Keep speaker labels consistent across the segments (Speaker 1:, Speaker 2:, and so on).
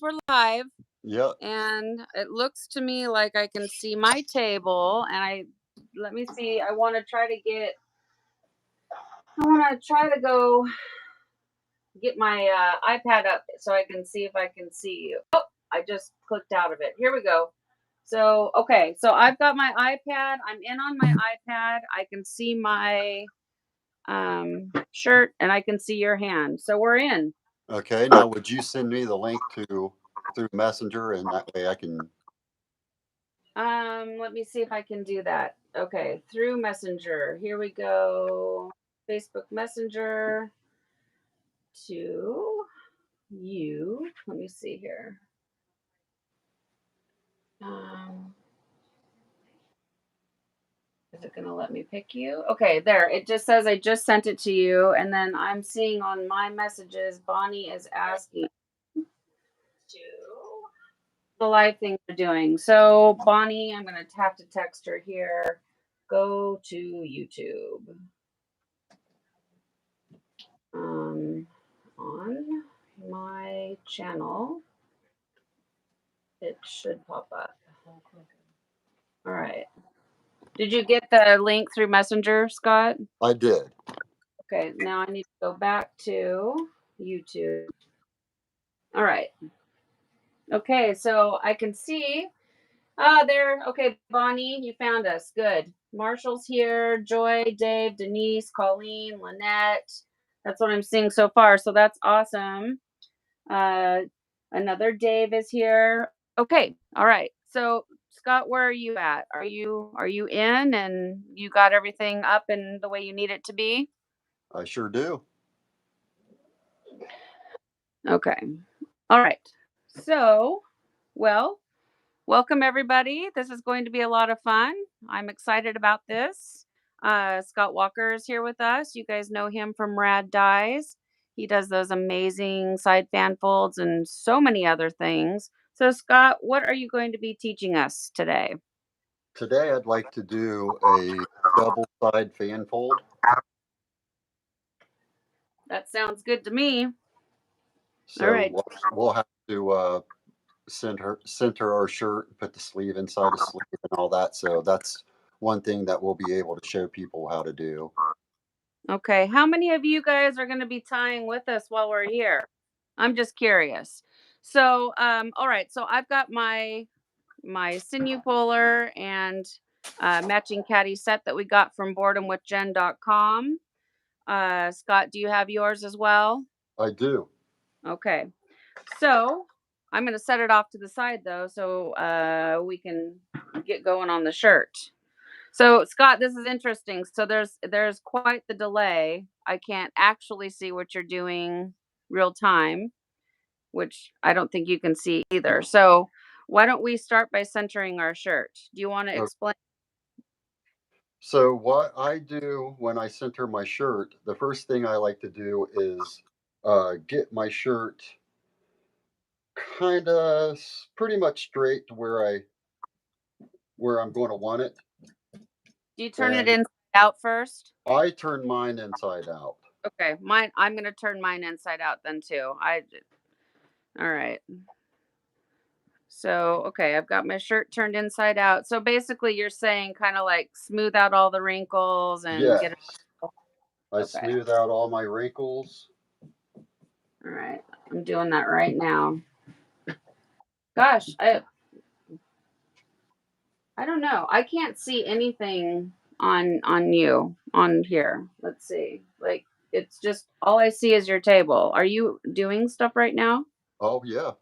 Speaker 1: we're live.
Speaker 2: Yep.
Speaker 1: And it looks to me like I can see my table. And let me see. I want to try to go get my iPad up so I can see if I can see you. Oh, I just clicked out of it. Here we go. So, okay. So I've got my iPad. I'm in on my iPad. I can see my shirt and I can see your hand. So we're in.
Speaker 2: Okay. Now, would you send me the link through Messenger, and that way I can?
Speaker 1: Let me see if I can do that. Okay, through Messenger. Here we go. Facebook Messenger to you. Let me see here. Is it going to let me pick you? Okay, there. It just says I just sent it to you. And then I'm seeing on my messages, Bonnie is asking to the live thing we're doing. So, Bonnie, I'm going to have to text her here. Go to YouTube. On my channel, it should pop up. All right. Did you get the link through Messenger, Scott?
Speaker 2: I did.
Speaker 1: Okay, now I need to go back to YouTube. All right. Okay, so I can see. There. Okay, Bonnie, you found us. Good. Marshall's here. Joy, Dave, Denise, Colleen, Lynette. That's what I'm seeing so far. So that's awesome. Another Dave is here. Okay. All right. So Scott, where are you at? Are you in and you got everything up in the way you need it to be?
Speaker 2: I sure do.
Speaker 1: Okay. All right. So, well, welcome everybody. This is going to be a lot of fun. I'm excited about this. Scott Walker is here with us. You guys know him from Rad Dyes. He does those amazing side fan folds and so many other things. So, Scott, what are you going to be teaching us today?
Speaker 2: Today, I'd like to do a double side fan fold.
Speaker 1: That sounds good to me.
Speaker 2: So
Speaker 1: All right.
Speaker 2: we'll have to center our shirt, put the sleeve inside the sleeve, and all that. So that's one thing that we'll be able to show people how to do.
Speaker 1: Okay. How many of you guys are going to be tying with us while we're here? I'm just curious. So, all right. So I've got my sinew puller and matching caddy set that we got from boredomwithjen.com. Scott, do you have yours as well?
Speaker 2: I do.
Speaker 1: Okay. So I'm going to set it off to the side though, so we can get going on the shirt. So Scott, this is interesting. So there's quite the delay. I can't actually see what you're doing real time, which I don't think you can see either. So why don't we start by centering our shirt? Do you want to explain?
Speaker 2: So what I do when I center my shirt, the first thing I like to do is get my shirt kind of pretty much straight to where I'm going to want it.
Speaker 1: Do you turn it inside out first?
Speaker 2: I turn mine inside out.
Speaker 1: Okay, I'm going to turn mine inside out then too. All right. So, okay, I've got my shirt turned inside out. So basically you're saying kind of like smooth out all the wrinkles and get it.
Speaker 2: I smooth out all my wrinkles.
Speaker 1: All right. I'm doing that right now. Gosh, I don't know. I can't see anything on you on here. Let's see. Like it's just all I see is your table. Are you doing stuff right now?
Speaker 2: Oh yeah.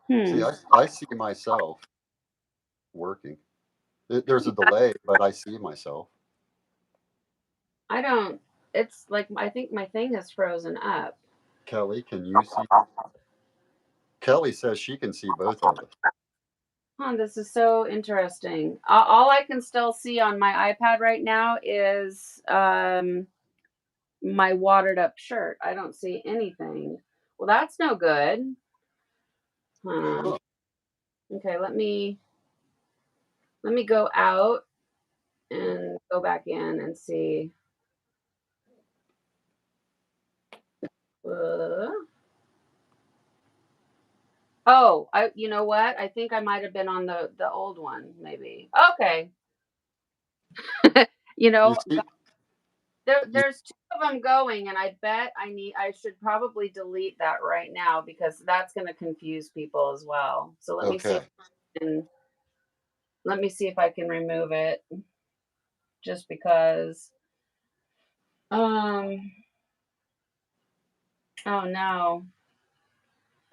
Speaker 2: See, I see myself working. There's a delay, but I see myself.
Speaker 1: I don't. It's like I think my thing is frozen up.
Speaker 2: Kelly, can you see? Kelly says she can see both of us.
Speaker 1: Huh, this is so interesting. All I can still see on my iPad right now is my watered up shirt. I don't see anything. Well, that's no good. Huh. Okay, let me go out and go back in and see. Oh, you know what? I think I might have been on the old one, maybe. Okay. You
Speaker 2: You
Speaker 1: know,
Speaker 2: see?
Speaker 1: there's two of them going, and I bet I should probably delete that right now because that's going to confuse people as well. So
Speaker 2: Okay.
Speaker 1: let me see if I can remove it just because. Um. Oh no.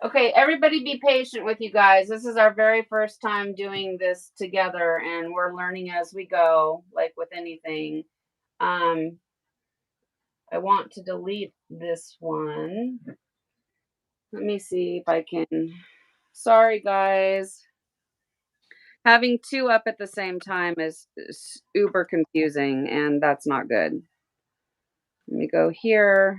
Speaker 1: Okay, everybody be patient with you guys. This is our very first time doing this together and we're learning as we go, like with anything. Um, I want to delete this one. Let me see if I can. Sorry, guys. Having two up at the same time is uber confusing, and that's not good. Let me go here.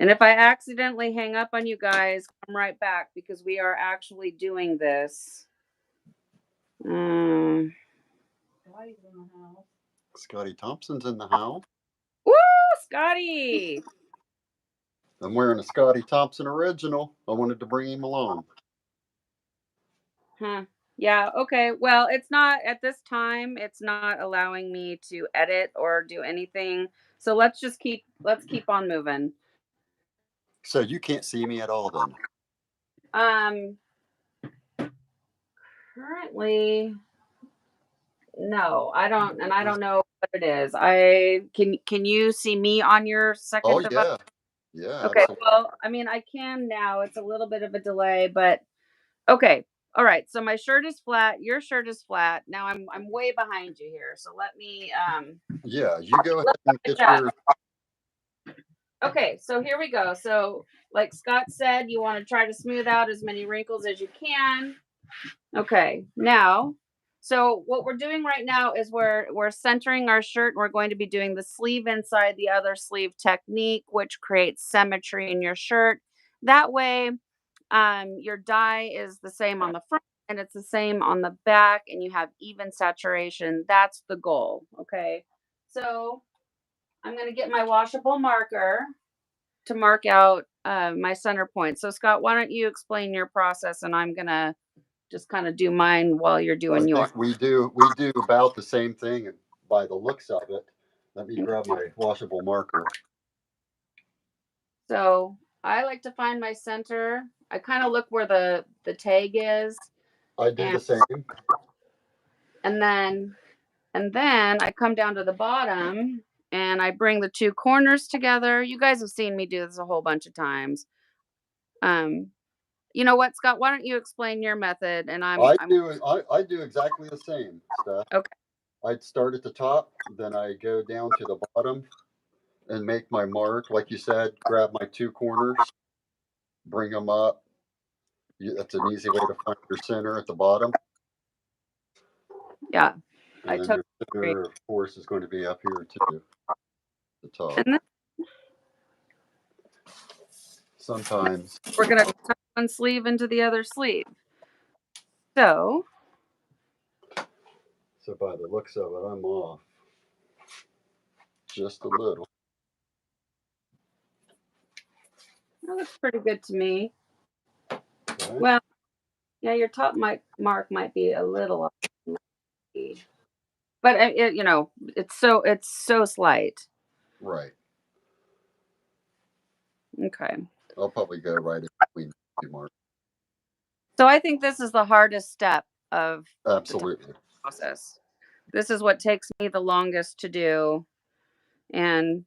Speaker 1: And if I accidentally hang up on you guys, come right back because we are actually doing this.
Speaker 2: Scotty Thompson's in the house.
Speaker 1: Woo, Scotty!
Speaker 2: I'm wearing a Scotty Thompson original. I wanted to bring him along.
Speaker 1: Huh. Yeah, okay. Well, it's not at this time, it's not allowing me to edit or do anything. So let's keep on moving.
Speaker 2: So you can't see me at all then?
Speaker 1: Um Currently no, I don't, and I don't know what it is. I can you see me on your
Speaker 2: Oh
Speaker 1: second device?
Speaker 2: yeah. Yeah,
Speaker 1: Okay,
Speaker 2: absolutely.
Speaker 1: well, I mean, I can now. It's a little bit of a delay, but okay. All right. So my shirt is flat, your shirt is flat. Now I'm way behind you here. So let me
Speaker 2: Yeah, you go ahead
Speaker 1: let's
Speaker 2: and
Speaker 1: get
Speaker 2: get
Speaker 1: that.
Speaker 2: yours.
Speaker 1: Okay, so here we go. So like Scott said, you want to try to smooth out as many wrinkles as you can. Okay. Now, so what we're doing right now is we're centering our shirt and we're going to be doing the sleeve inside the other sleeve technique, which creates symmetry in your shirt. That way, your dye is the same on the front and it's the same on the back, and you have even saturation. That's the goal. Okay. So I'm going to get my washable marker to mark out my center point. So, Scott, why don't you explain your process and I'm going to just kind of do mine while you're
Speaker 2: I
Speaker 1: doing yours.
Speaker 2: think we do about the same thing by the looks of it. Let me grab my washable marker.
Speaker 1: So I like to find my center. I kind of look where the tag is,
Speaker 2: I do
Speaker 1: and
Speaker 2: the same.
Speaker 1: and then I come down to the bottom and I bring the two corners together. You guys have seen me do this a whole bunch of times. Um, you know what, Scott? Why don't you explain your method? And
Speaker 2: I do exactly the same stuff.
Speaker 1: okay.
Speaker 2: I'd start at the top, then I go down to the bottom and make my mark. Like you said, grab my two corners, bring them up. That's an easy way to find your center at the bottom.
Speaker 1: Yeah,
Speaker 2: And
Speaker 1: I
Speaker 2: then
Speaker 1: totally
Speaker 2: your
Speaker 1: agree.
Speaker 2: center, of course, is going to be up here too, the top.
Speaker 1: And then
Speaker 2: Sometimes.
Speaker 1: we're gonna tuck one sleeve into the other sleeve. So
Speaker 2: So by the looks of it, I'm off just a little.
Speaker 1: that looks pretty good to me.
Speaker 2: Okay.
Speaker 1: Well, yeah, your top mark might be a little off, but it's so slight.
Speaker 2: Right.
Speaker 1: Okay.
Speaker 2: I'll probably go right in between the two marks.
Speaker 1: So I think this is the hardest step of the
Speaker 2: Absolutely.
Speaker 1: process. This is what takes me the longest to do, and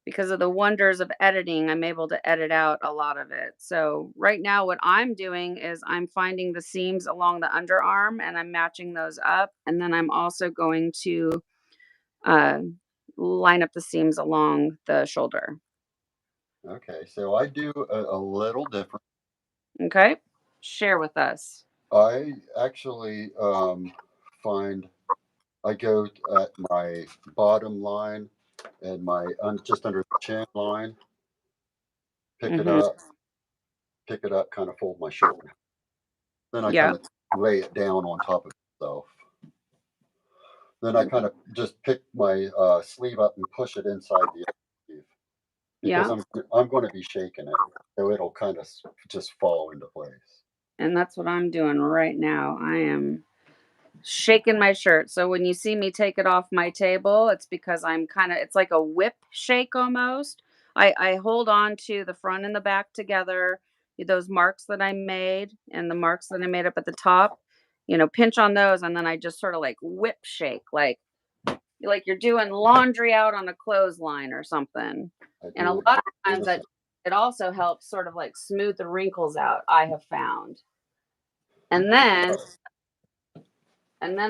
Speaker 1: because of the wonders of editing, I'm able to edit out a lot of it. So right now what I'm doing is I'm finding the seams along the underarm and I'm matching those up, and then I'm also going to uh, line up the seams along the shoulder.
Speaker 2: Okay. So I do a little different.
Speaker 1: Okay? Share with us.
Speaker 2: I actually find I go at my bottom line and my just under the chin line, pick it
Speaker 1: Mhm.
Speaker 2: up, kind of fold my shirt. Then I kind
Speaker 1: Yeah.
Speaker 2: of lay it down on top of itself. Then I kind of just pick my sleeve up and push it inside the other sleeve. because
Speaker 1: Yeah.
Speaker 2: I'm going to be shaking it, so it'll kind of just fall into place.
Speaker 1: And that's what I'm doing right now. I am shaking my shirt. So when you see me take it off my table, it's because I'm kind of, it's like a whip shake almost. I hold on to the front and the back together, those marks that I made and the marks that I made up at the top, pinch on those. And then I just sort of like whip shake, like you're doing laundry out on a clothesline or something.
Speaker 2: I
Speaker 1: And a
Speaker 2: do,
Speaker 1: lot of
Speaker 2: do
Speaker 1: times
Speaker 2: the
Speaker 1: that
Speaker 2: same.
Speaker 1: it also helps sort of like smooth the wrinkles out, I have found. And then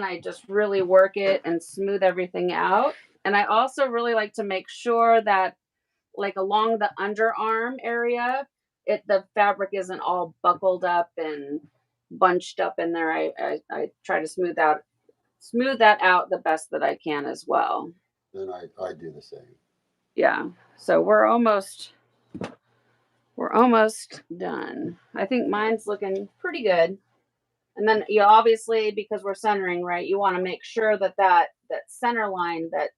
Speaker 1: I just really work it and smooth everything out. And I also really like to make sure that like along the underarm area, the fabric isn't all buckled up and bunched up in there. I try to smooth that out the best that I can as well.
Speaker 2: And I do the same.
Speaker 1: Yeah. So we're almost done. I think mine's looking pretty good. And then you obviously, because we're centering, right, you want to make sure that center line, that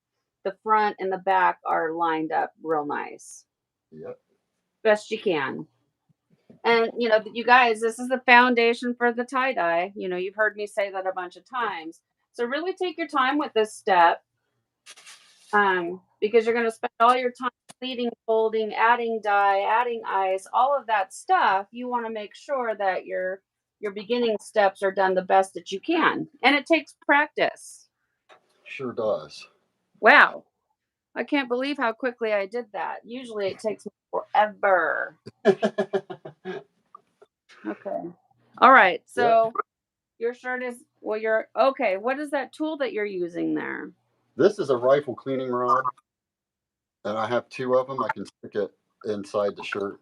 Speaker 1: the front and the back are lined up real nice.
Speaker 2: Yep.
Speaker 1: Best you can. And you guys, this is the foundation for the tie-dye. You've heard me say that a bunch of times. So really take your time with this step. Because you're going to spend all your time pleating, folding, adding dye, adding ice, all of that stuff. You want to make sure that your beginning steps are done the best that you can, and it takes practice.
Speaker 2: Sure does.
Speaker 1: Wow, I can't believe how quickly I did that. Usually it takes me forever. Okay. All right. So
Speaker 2: Yep.
Speaker 1: your shirt is, well, you're okay. What is that tool that you're using there?
Speaker 2: This is a rifle cleaning rod, and I have two of them. I can stick it inside the shirt,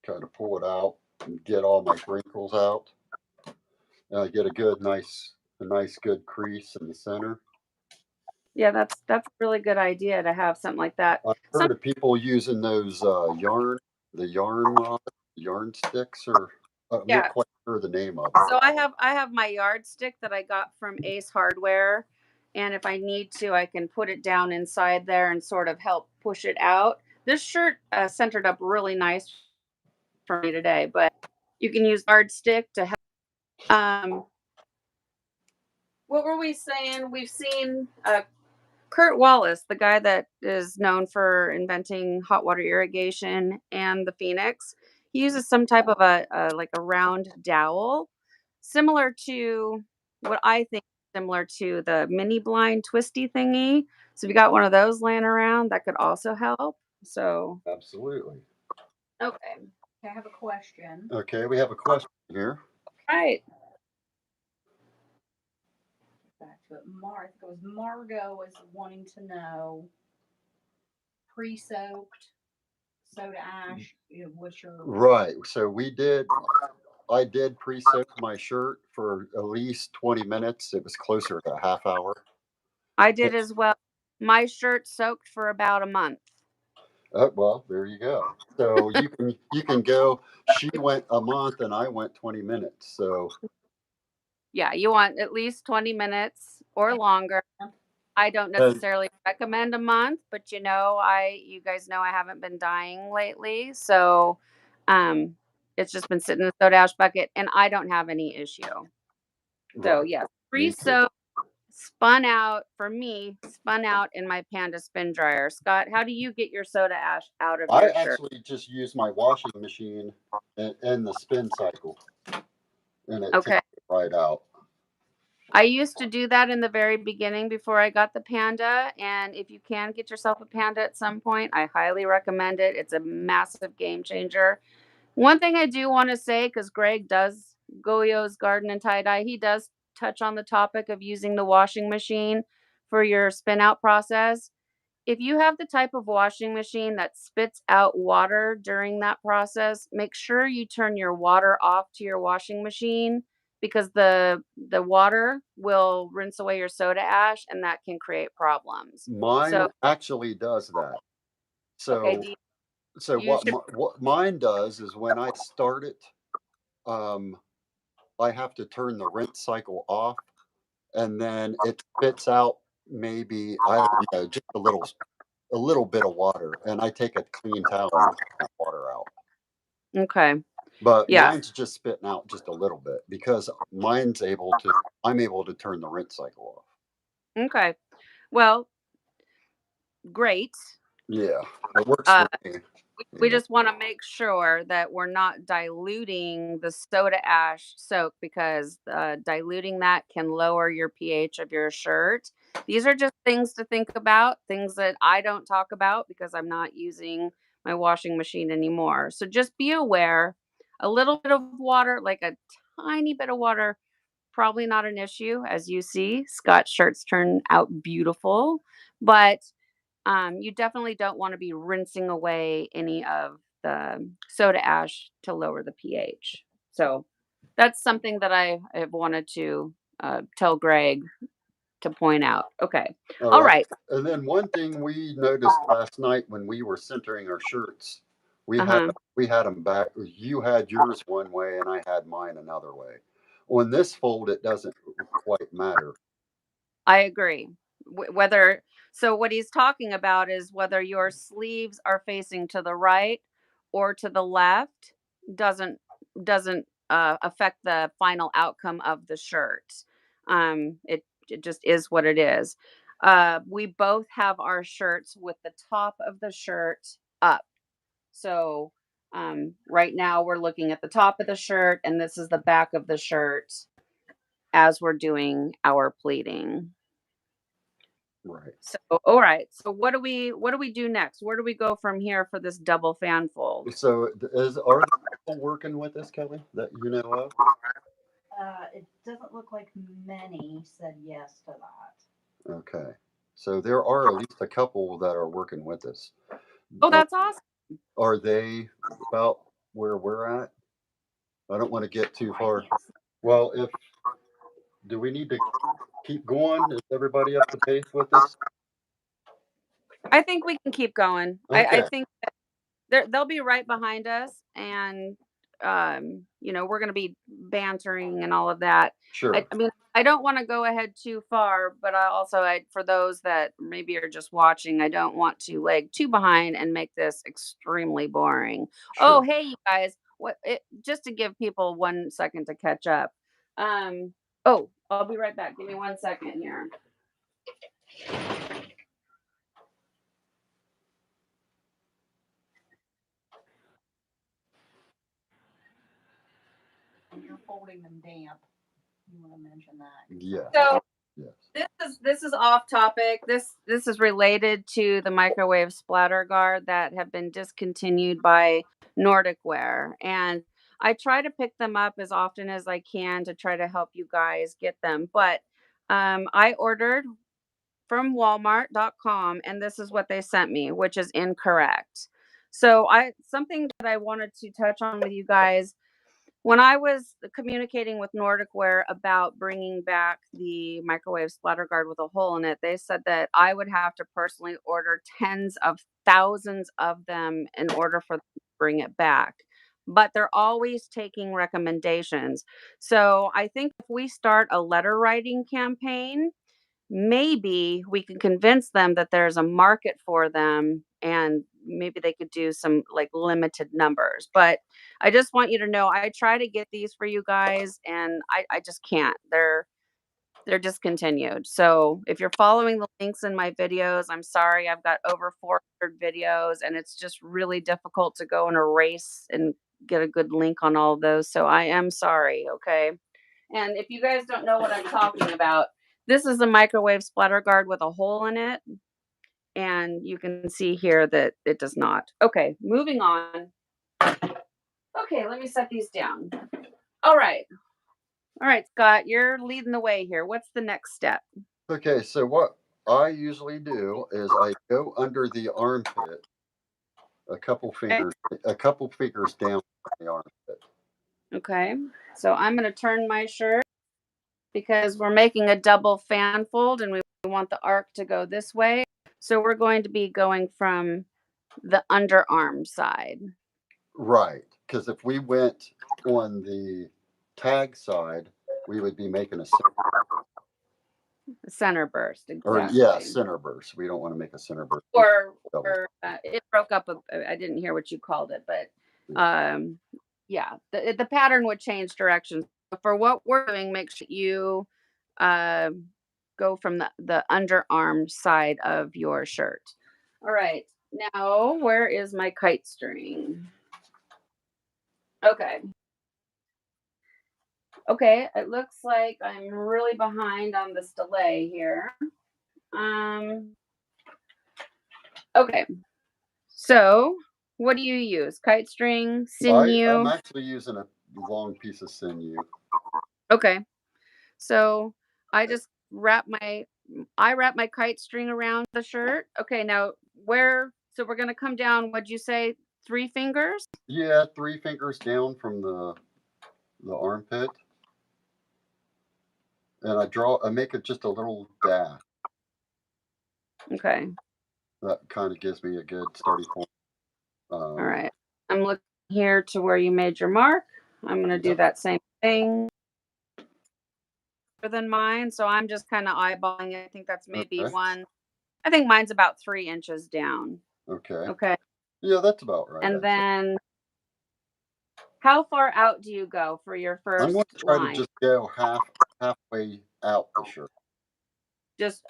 Speaker 2: kind of pull it out, and get all my wrinkles out. And I get a nice good crease in the center.
Speaker 1: Yeah, that's a really good idea to have something like that.
Speaker 2: I've
Speaker 1: Some
Speaker 2: heard of people using those the yarn rod, yarn sticks, or I'm not
Speaker 1: Yeah.
Speaker 2: quite sure the name of it.
Speaker 1: So I have my yardstick that I got from Ace Hardware, and if I need to, I can put it down inside there and sort of help push it out. This shirt centered up really nice for me today, but you can use yardstick to help. Um, what were we saying? We've seen Kurt Wallace, the guy that is known for inventing hot water irrigation and the Phoenix. He uses some type of a like a round dowel, similar to what I think similar to the mini blind twisty thingy. So if you got one of those laying around, that could also help. So
Speaker 2: Absolutely.
Speaker 1: okay,
Speaker 3: Okay, I have a question.
Speaker 2: Okay, we have a question here.
Speaker 1: right.
Speaker 3: Back to it. I think it was Margot was wanting to know pre-soaked soda ash. What's your
Speaker 2: Right. So I did pre-soak my shirt for at least 20 minutes. It was closer to a half hour.
Speaker 1: I did as well. My shirt soaked for about a month.
Speaker 2: Oh, well, there you go. So you can go. She went a month and I went 20 minutes. So
Speaker 1: Yeah, you want at least 20 minutes or longer. I don't
Speaker 2: and
Speaker 1: necessarily recommend a month, but you guys know I haven't been dyeing lately, so um it's just been sitting in the soda ash bucket and I don't have any issue. So
Speaker 2: right,
Speaker 1: yeah,
Speaker 2: me too.
Speaker 1: pre-soak, spun out in my Panda spin dryer. Scott, how do you get your soda ash out of
Speaker 2: I
Speaker 1: your shirt?
Speaker 2: actually just use my washing machine and the spin cycle, and it takes
Speaker 1: Okay.
Speaker 2: it right out.
Speaker 1: I used to do that in the very beginning before I got the Panda. And if you can get yourself a Panda at some point, I highly recommend it. It's a massive game changer. One thing I do want to say, because Greg does Goyo's Garden and Tie-Dye, he does touch on the topic of using the washing machine for your spin out process. If you have the type of washing machine that spits out water during that process, make sure you turn your water off to your washing machine because the water will rinse away your soda ash and that can create problems.
Speaker 2: Mine
Speaker 1: So,
Speaker 2: actually does that.
Speaker 1: okay,
Speaker 2: So so
Speaker 1: you should
Speaker 2: what mine does is when I start it, um, I have to turn the rinse cycle off, and then it spits out maybe I don't know just a little a little bit of water, and I take a clean towel and take that water out.
Speaker 1: Okay.
Speaker 2: But
Speaker 1: Yeah.
Speaker 2: mine's just spitting out just a little bit because I'm able to turn the rinse cycle off.
Speaker 1: Okay. Well, great.
Speaker 2: Yeah, it works
Speaker 1: Uh,
Speaker 2: for me.
Speaker 1: we
Speaker 2: Yeah,
Speaker 1: just want to make sure that we're not diluting the soda ash soak, because diluting that can lower your pH of your shirt. These are just things to think about, things that I don't talk about because I'm not using my washing machine anymore. So just be aware, a little bit of water, like a tiny bit of water, probably not an issue. As you see, Scott's shirts turn out beautiful, but you definitely don't want to be rinsing away any of the soda ash to lower the pH. So that's something that I have wanted to tell Greg to point out. Okay.
Speaker 2: all
Speaker 1: All
Speaker 2: right.
Speaker 1: right.
Speaker 2: And then one thing we noticed last night when we were centering our shirts, we had
Speaker 1: Uh-huh.
Speaker 2: we had them back. You had yours one way, and I had mine another way. On this fold, it doesn't quite matter.
Speaker 1: I agree. Whether so what he's talking about is whether your sleeves are facing to the right or to the left doesn't affect the final outcome of the shirt. It just is what it is. We both have our shirts with the top of the shirt up. So right now we're looking at the top of the shirt, and this is the back of the shirt as we're doing our pleating.
Speaker 2: Right.
Speaker 1: So, all right. So what do we do next? Where do we go from here for this double fan fold?
Speaker 2: So, are there people working with this, Kelly, that you know of?
Speaker 3: It doesn't look like many said yes to that.
Speaker 2: Okay. So there are at least a couple that are working with us.
Speaker 1: Oh, that's awesome.
Speaker 2: Are they about where we're at? I don't want to get too far. Well, if do we need to keep going? Is everybody up to pace with us?
Speaker 1: I think we can keep going. I
Speaker 2: Okay,
Speaker 1: think they'll be right behind us, and we're going to be bantering and all of that.
Speaker 2: sure,
Speaker 1: I mean, I don't want to go ahead too far, but for those that maybe are just watching, I don't want to lag too behind and make this extremely boring. Oh,
Speaker 2: sure.
Speaker 1: hey, you guys, just to give people 1 second to catch up. Oh, I'll be right back. Give me 1 second here.
Speaker 3: When you're folding them damp, you want to mention that.
Speaker 2: Yeah.
Speaker 1: So
Speaker 2: Yes.
Speaker 1: this is off topic. This is related to the microwave splatter guard that have been discontinued by Nordic Wear, and I try to pick them up as often as I can to try to help you guys get them. But I ordered from Walmart.com, and this is what they sent me, which is incorrect. So something that I wanted to touch on with you guys, when I was communicating with Nordic Wear about bringing back the microwave splatter guard with a hole in it, they said that I would have to personally order tens of thousands of them in order for them to bring it back. But they're always taking recommendations. So I think if we start a letter writing campaign, maybe we can convince them that there's a market for them, and maybe they could do some like limited numbers. But I just want you to know I try to get these for you guys, and I just can't. They're discontinued. So if you're following the links in my videos, I'm sorry, I've got over 400 videos, and it's just really difficult to go and erase and get a good link on all of those. So I am sorry, okay? And if you guys don't know what I'm talking about, this is a microwave splatter guard with a hole in it. And you can see here that it does not. Okay, moving on. Okay, let me set these down. All right. All right, Scott, you're leading the way here. What's the next step?
Speaker 2: Okay, so what I usually do is I go under the armpit a couple fingers down from the armpit.
Speaker 1: Okay, so I'm going to turn my shirt because we're making a double fan fold and we want the arc to go this way. So we're going to be going from the underarm side.
Speaker 2: Right, because if we went on the tag side, we would be making a circle.
Speaker 1: Center burst,
Speaker 2: Or
Speaker 1: exactly.
Speaker 2: yeah, center burst. We don't want to make a center burst.
Speaker 1: Or it broke up. I didn't hear what you called it, but yeah, the pattern would change directions. For what we're doing, make sure you go from the underarm side of your shirt. All right, now where is my kite string? Okay. Okay, it looks like I'm really behind on this delay here. Okay. So, what do you use? Kite string, sinew?
Speaker 2: I'm actually using a long piece of sinew.
Speaker 1: Okay. So, I just wrap my kite string around the shirt. Okay, now so we're going to come down, what'd you say, 3 fingers?
Speaker 2: Yeah, 3 fingers down from the armpit. And I make it just a little dash.
Speaker 1: Okay.
Speaker 2: That kind of gives me a good starting point.
Speaker 1: All right. I'm looking here to where you made your mark. I'm going to do that same thing than mine. So I'm just kind of eyeballing it. I think that's maybe I think mine's about 3 inches down.
Speaker 2: Okay.
Speaker 1: Okay.
Speaker 2: Yeah, that's about right.
Speaker 1: And then how far out do you go for your first
Speaker 2: I'm going to try
Speaker 1: line?
Speaker 2: to just go halfway out the shirt.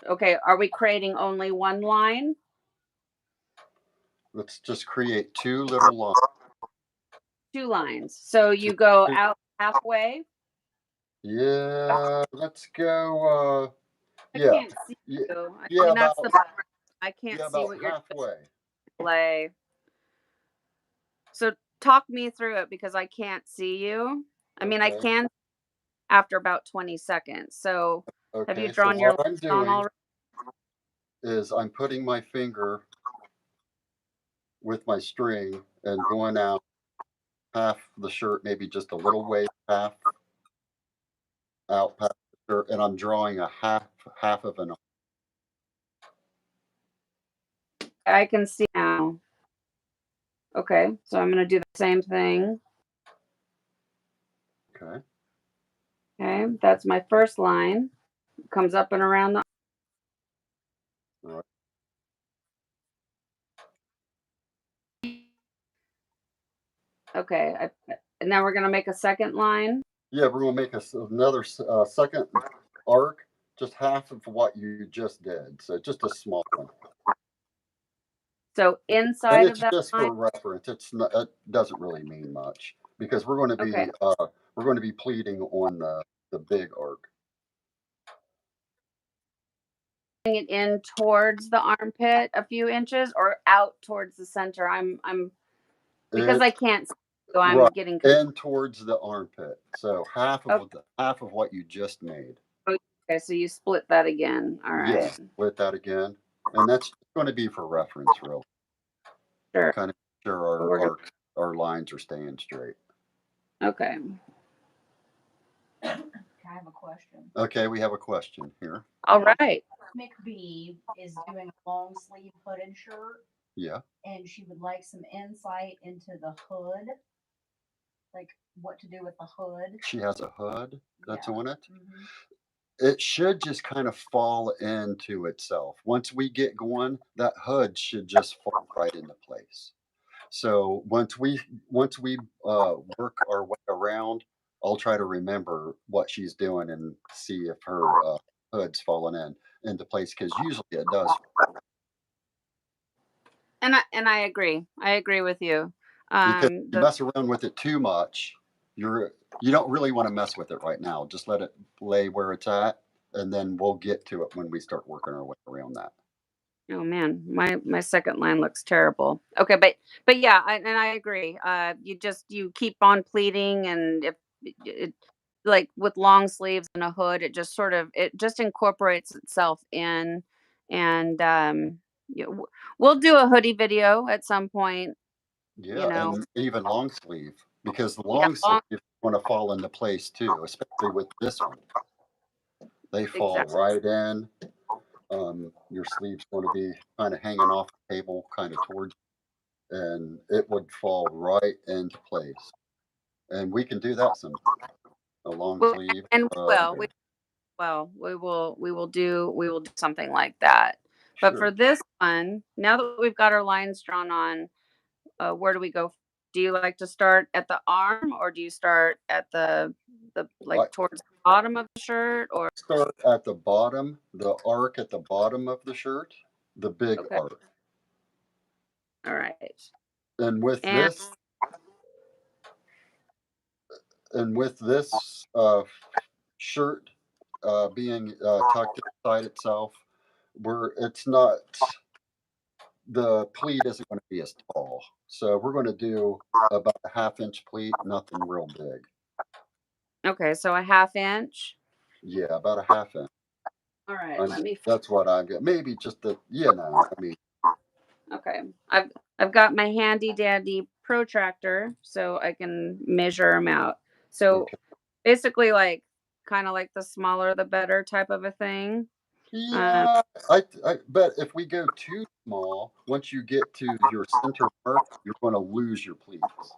Speaker 1: Okay. Are we creating only one line?
Speaker 2: Let's just create 2 little lines.
Speaker 1: 2 lines. So you go out halfway?
Speaker 2: Yeah, let's go. Yeah.
Speaker 1: I can't see you.
Speaker 2: Yeah,
Speaker 1: I mean, that's the part. I can't see what you're
Speaker 2: halfway.
Speaker 1: Play. So talk me through it because I can't see you. I mean, I can after about 20 seconds. So have you drawn your line on already?
Speaker 2: Is I'm putting my finger with my string and going out half the shirt, maybe just a little way half out past the shirt, and I'm drawing a half of an.
Speaker 1: I can see now. Okay, so I'm going to do the same thing.
Speaker 2: Okay.
Speaker 1: Okay, that's my first line. It comes up and around the.
Speaker 2: All right.
Speaker 1: Okay, and now we're going to make a second line.
Speaker 2: Yeah, we're going to make another second arc, just half of what you just did. So just a small one.
Speaker 1: So inside
Speaker 2: of that just line, for reference. It doesn't really mean much because we're going to be pleating on the big arc.
Speaker 1: Bring it in towards the armpit a few inches or out towards the center. I'm because I can't see, so I'm getting
Speaker 2: in towards the armpit. So half of what you just made.
Speaker 1: Okay, so you split that again. All right.
Speaker 2: Yes, split that again, and that's going to be for reference, really.
Speaker 1: Sure.
Speaker 2: Kind of sure our lines are staying straight.
Speaker 1: Okay.
Speaker 3: I have a question.
Speaker 2: Okay, we have a question here.
Speaker 1: All right.
Speaker 3: McBee is doing a long sleeve hooded shirt.
Speaker 2: Yeah.
Speaker 3: And she would like some insight into the hood. Like what to do with the hood.
Speaker 2: She has a hood that's on it.
Speaker 3: Mm-hmm.
Speaker 2: It should just kind of fall into itself. Once we get going, that hood should just fall right into place. So once we work our way around, I'll try to remember what she's doing and see if her hood's falling into place because usually it does.
Speaker 1: And I agree. I agree with you.
Speaker 2: Because if you mess around with it too much, you don't really want to mess with it right now. Just let it lay where it's at, and then we'll get to it when we start working our way around that.
Speaker 1: Oh man, my second line looks terrible. Okay, but yeah, I agree. You keep on pleating, and if it, like with long sleeves and a hood, it just incorporates itself in, and we'll do a hoodie video at some point.
Speaker 2: Yeah, and even long sleeve because the long sleeve is going to fall into place too, especially with this one. They fall right in. Your sleeve's going to be kind of hanging off the table, kind of towards, and it would fall right into place. And we can do that sometime. A long sleeve.
Speaker 1: And well. We will do something like that. But for
Speaker 2: Sure.
Speaker 1: this one, now that we've got our lines drawn on, where do we go? Do you like to start at the arm, or do you start at the
Speaker 2: I
Speaker 1: like towards the bottom of the shirt, or
Speaker 2: start at the bottom, the arc at the bottom of the shirt, the big
Speaker 1: okay,
Speaker 2: arc.
Speaker 1: all right.
Speaker 2: And with
Speaker 1: And
Speaker 2: this, and with this shirt being tucked inside itself, it's not, the pleat isn't going to be as tall. So we're going to do about a 1/2 inch pleat, nothing real big.
Speaker 1: okay, so a 1/2 inch.
Speaker 2: Yeah, about a 1/2 inch.
Speaker 1: All right,
Speaker 2: And
Speaker 1: let me.
Speaker 2: that's what I get. Maybe just the, I mean,
Speaker 1: Okay, I've got my handy dandy protractor, so I can measure them out. So
Speaker 2: okay.
Speaker 1: basically, like kind of like the smaller the better type of a thing. Um,
Speaker 2: Yeah, I bet if we go too small, once you get to your center mark, you're going to lose your pleats.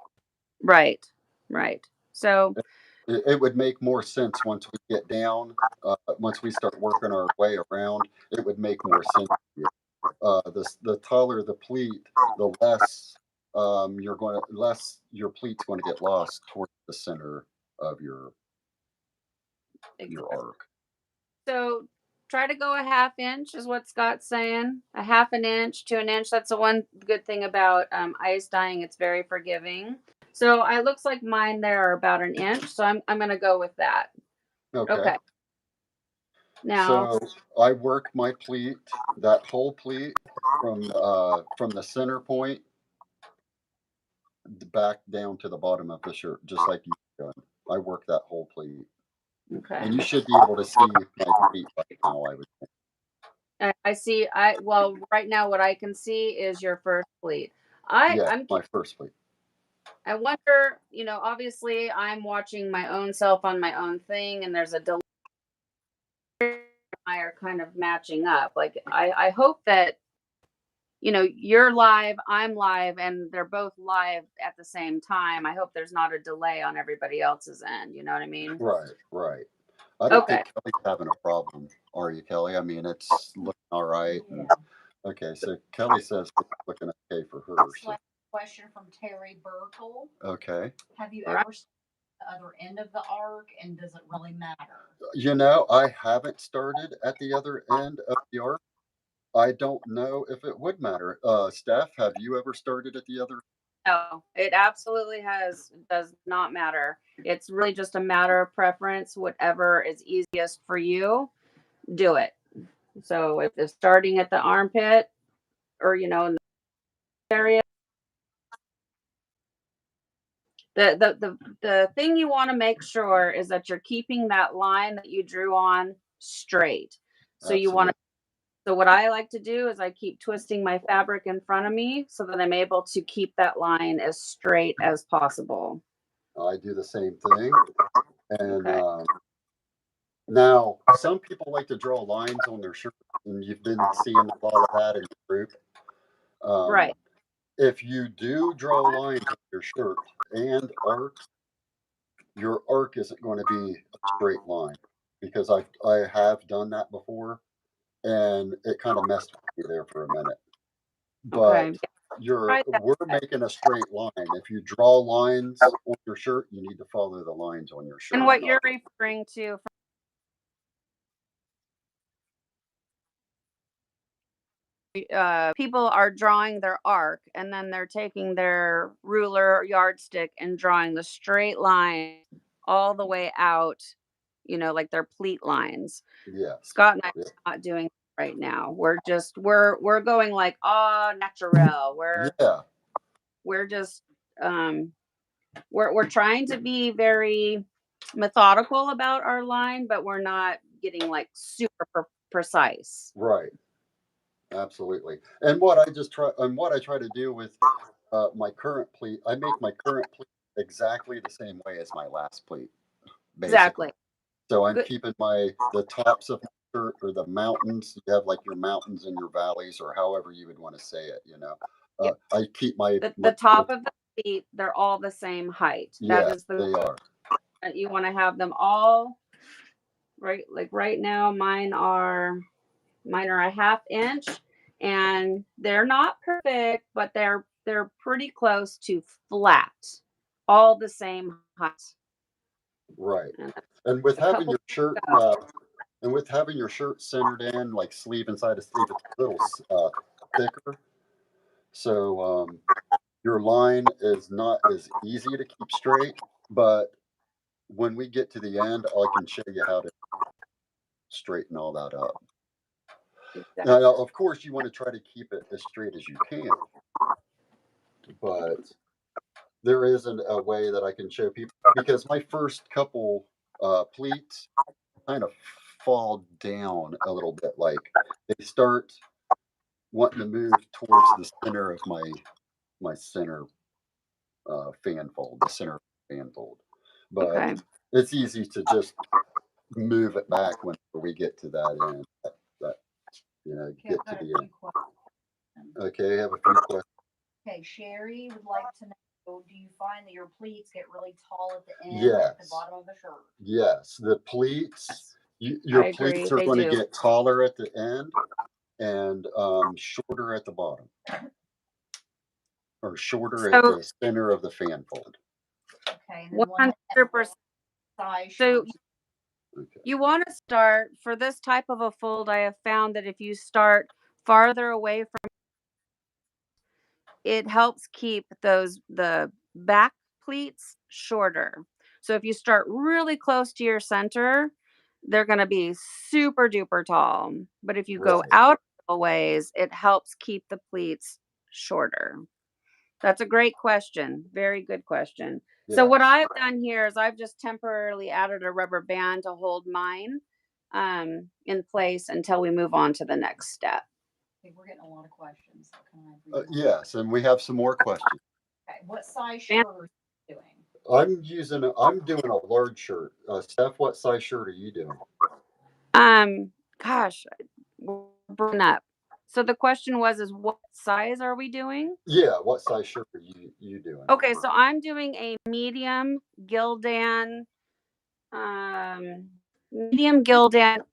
Speaker 1: right, right. So
Speaker 2: It would make more sense once we get down, once we start working our way around, it would make more sense. The taller the pleat, the less less your pleat's going to get lost towards the center of your
Speaker 1: exactly.
Speaker 2: arc.
Speaker 1: So try to go a 1/2 inch is what Scott's saying. A 1/2 inch to an inch. That's the one good thing about ice dyeing. It's very forgiving. So it looks like mine there are about an inch. So I'm gonna go with that.
Speaker 2: Okay.
Speaker 1: Okay. Now,
Speaker 2: So I work my pleat, that whole pleat from the center point back down to the bottom of the shirt, just like you've done. I work that whole pleat.
Speaker 1: okay.
Speaker 2: And you should be able to see my pleat right now, I would think.
Speaker 1: I see. Well, right now what I can see is your first pleat. I
Speaker 2: Yeah,
Speaker 1: I'm
Speaker 2: my first pleat.
Speaker 1: I wonder. Obviously I'm watching my own self on my own thing, and there's a delay. I are kind of matching up. Like I hope that you're live, I'm live, and they're both live at the same time. I hope there's not a delay on everybody else's end. You know what I mean?
Speaker 2: Right, right. I don't
Speaker 1: Okay.
Speaker 2: think Kelly's having a problem, are you, Kelly? I mean, it's looking all right. And,
Speaker 3: Yeah.
Speaker 2: okay, so Kelly says it's looking okay for her. So,
Speaker 3: Select question from Terry Burkle.
Speaker 2: okay.
Speaker 3: Have you
Speaker 1: All right.
Speaker 3: ever seen the other end of the arc, and does it really matter?
Speaker 2: I haven't started at the other end of the arc. I don't know if it would matter. Steph, have you ever started at the other?
Speaker 1: No, it absolutely does not matter. It's really just a matter of preference. Whatever is easiest for you, do it. So if it's starting at the armpit or in the area, the thing you want to make sure is that you're keeping that line that you drew on straight. So you want
Speaker 2: Absolutely.
Speaker 1: to so what I like to do is I keep twisting my fabric in front of me so that I'm able to keep that line as straight as possible.
Speaker 2: I do the same thing. And
Speaker 1: Okay.
Speaker 2: now, some people like to draw lines on their shirt, and you've been seeing a lot of that in your group. Um,
Speaker 1: Right.
Speaker 2: if you do draw lines on your shirt and arc, your arc isn't going to be a straight line because I have done that before, and it kind of messed with me there for a minute.
Speaker 1: Okay.
Speaker 2: But
Speaker 1: Try that.
Speaker 2: we're making a straight line. If you draw lines on your shirt, you need to follow the lines on your
Speaker 1: And
Speaker 2: shirt.
Speaker 1: what you're referring to, people are drawing their arc and then they're taking their ruler or yardstick and drawing the straight line all the way out, like their pleat lines.
Speaker 2: Yes.
Speaker 1: Scott and I
Speaker 2: Yeah.
Speaker 1: are not doing that right now. We're going like natural.
Speaker 2: Yeah.
Speaker 1: We're just we're trying to be very methodical about our line, but we're not getting like super precise.
Speaker 2: Right. Absolutely. And what I try to do with my current pleat, I make my current pleat exactly the same way as my last pleat, basically.
Speaker 1: Exactly.
Speaker 2: So I'm
Speaker 1: Good.
Speaker 2: keeping the tops of my shirt, or the mountains. You have like your mountains and your valleys, or however you would want to say it.
Speaker 1: Yep.
Speaker 2: I keep my
Speaker 1: The top of the feet, they're all the same height. That
Speaker 2: yeah,
Speaker 1: is
Speaker 2: they are.
Speaker 1: you want to have them all right? Like right now, mine are a 1/2 inch, and they're not perfect, but they're pretty close to flat, all the same height.
Speaker 2: Right.
Speaker 1: And
Speaker 2: And with
Speaker 1: a
Speaker 2: having
Speaker 1: couple
Speaker 2: your shirt, and with having your shirt centered in, like sleeve inside a sleeve, it's a little thicker. So your line is not as easy to keep straight. But when we get to the end, I can show you how to straighten all that up.
Speaker 1: exactly.
Speaker 2: Now, of course, you want to try to keep it as straight as you can, but there isn't a way that I can show people because my first couple pleats kind of fall down a little bit. Like they start wanting to move towards the center of my center fanfold, the center fanfold. But
Speaker 1: Okay.
Speaker 2: it's easy to just move it back whenever we get to that end. That
Speaker 3: Okay,
Speaker 2: get
Speaker 3: I've
Speaker 2: to
Speaker 3: got a
Speaker 2: the
Speaker 3: few
Speaker 2: end.
Speaker 3: questions.
Speaker 2: Okay, I have a few questions.
Speaker 3: Okay, Sherry would like to know, do you find that your pleats get really tall at the end, at the
Speaker 2: Yes,
Speaker 3: bottom of the shirt?
Speaker 2: yes. The pleats,
Speaker 1: I
Speaker 2: your
Speaker 1: agree.
Speaker 2: pleats are
Speaker 1: They
Speaker 2: going to
Speaker 1: do.
Speaker 2: get taller at the end and shorter at the bottom, or shorter at
Speaker 1: So
Speaker 2: the center of the fanfold.
Speaker 3: Okay, and then one that
Speaker 1: 100%.
Speaker 3: size
Speaker 1: So
Speaker 3: shirts.
Speaker 2: Okay.
Speaker 1: you want to start for this type of a fold. I have found that if you start farther away from it, helps keep the back pleats shorter. So if you start really close to your center, they're going to be super duper tall. But if you go
Speaker 2: Right.
Speaker 1: out a ways, it helps keep the pleats shorter. That's a great question. Very good question. So what
Speaker 2: Yes.
Speaker 1: I've done here is I've just temporarily added a rubber band to hold mine in place until we move on to the next step.
Speaker 3: Okay, we're getting a lot of questions. So can I read them?
Speaker 2: Yes, and we have some more questions.
Speaker 3: Okay, what size shirt are you doing?
Speaker 2: I'm doing a large shirt. Steph, what size shirt are you doing?
Speaker 1: Gosh, we're broken up. So the question is what size are we doing?
Speaker 2: Yeah, what size shirt are you doing?
Speaker 1: Okay, so I'm doing a medium Gildan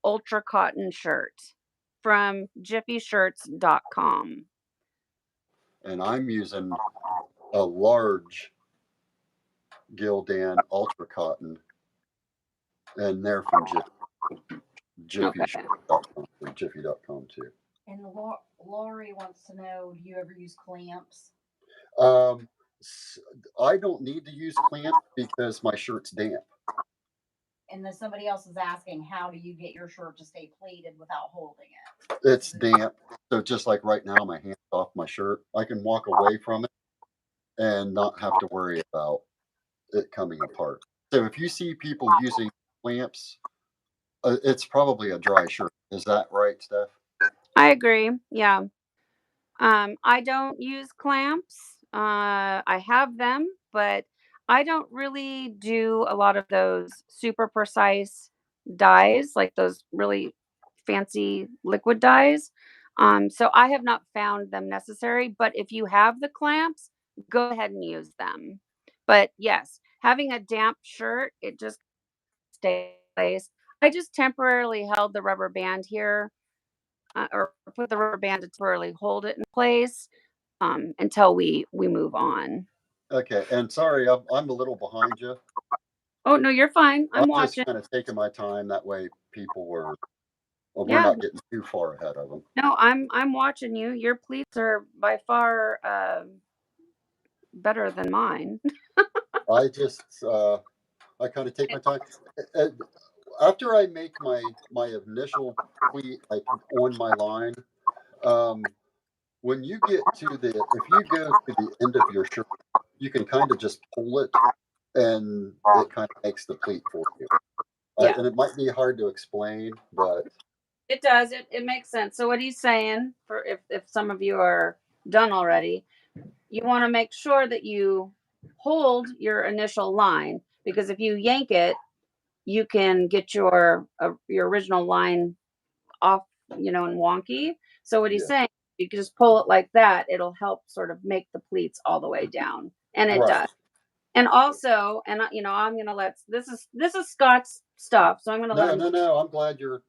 Speaker 1: ultra cotton shirt from jiffyshirts.com.
Speaker 2: And I'm using a large Gildan Ultra Cotton, and they're from
Speaker 1: Okay.
Speaker 2: jiffyshirts.com or jiffy.com too.
Speaker 3: And Lori wants to know, do you ever use clamps?
Speaker 2: Um, I don't need to use clamp because my shirt's damp.
Speaker 3: And then somebody else is asking, how do you get your shirt to stay pleated without holding it?
Speaker 2: It's damp. So just like right now, my hand's off my shirt. I can walk away from it and not have to worry about it coming apart. So if you see people using clamps, it's probably a dry shirt. Is that right, Steph?
Speaker 1: I agree. Yeah. I don't use clamps. I have them, but I don't really do a lot of those super precise dyes, like those really fancy liquid dyes. So I have not found them necessary. But if you have the clamps, go ahead and use them. But yes, having a damp shirt, it just stays in place. I just temporarily held the rubber band here, or put the rubber band to temporarily hold it in place until we move on.
Speaker 2: Okay. And sorry, I'm a little behind you.
Speaker 1: Oh no, you're fine.
Speaker 2: I'm
Speaker 1: I'm
Speaker 2: just
Speaker 1: watching.
Speaker 2: kind of taking my time. That way, we're
Speaker 1: Yeah,
Speaker 2: not getting too far ahead of them.
Speaker 1: no, I'm watching you. Your pleats are by far better than mine.
Speaker 2: I just I kind of take my time. After I make my initial pleat, like on my line, um, when you get to if you go to the end of your shirt, you can kind of just pull it, and it kind of makes the pleat for you.
Speaker 1: Yeah,
Speaker 2: And it might be hard to explain, but
Speaker 1: it does. It makes sense. So what he's saying, for if some of you are done already, you want to make sure that you hold your initial line, because if you yank it, you can get your original line off, and wonky. So what he's
Speaker 2: yeah,
Speaker 1: saying, you can just pull it like that. It'll help sort of make the pleats all the way down, and it
Speaker 2: right,
Speaker 1: does. And also, and I'm gonna let this is stuff. So I'm going to let him.
Speaker 2: No. I'm glad you're.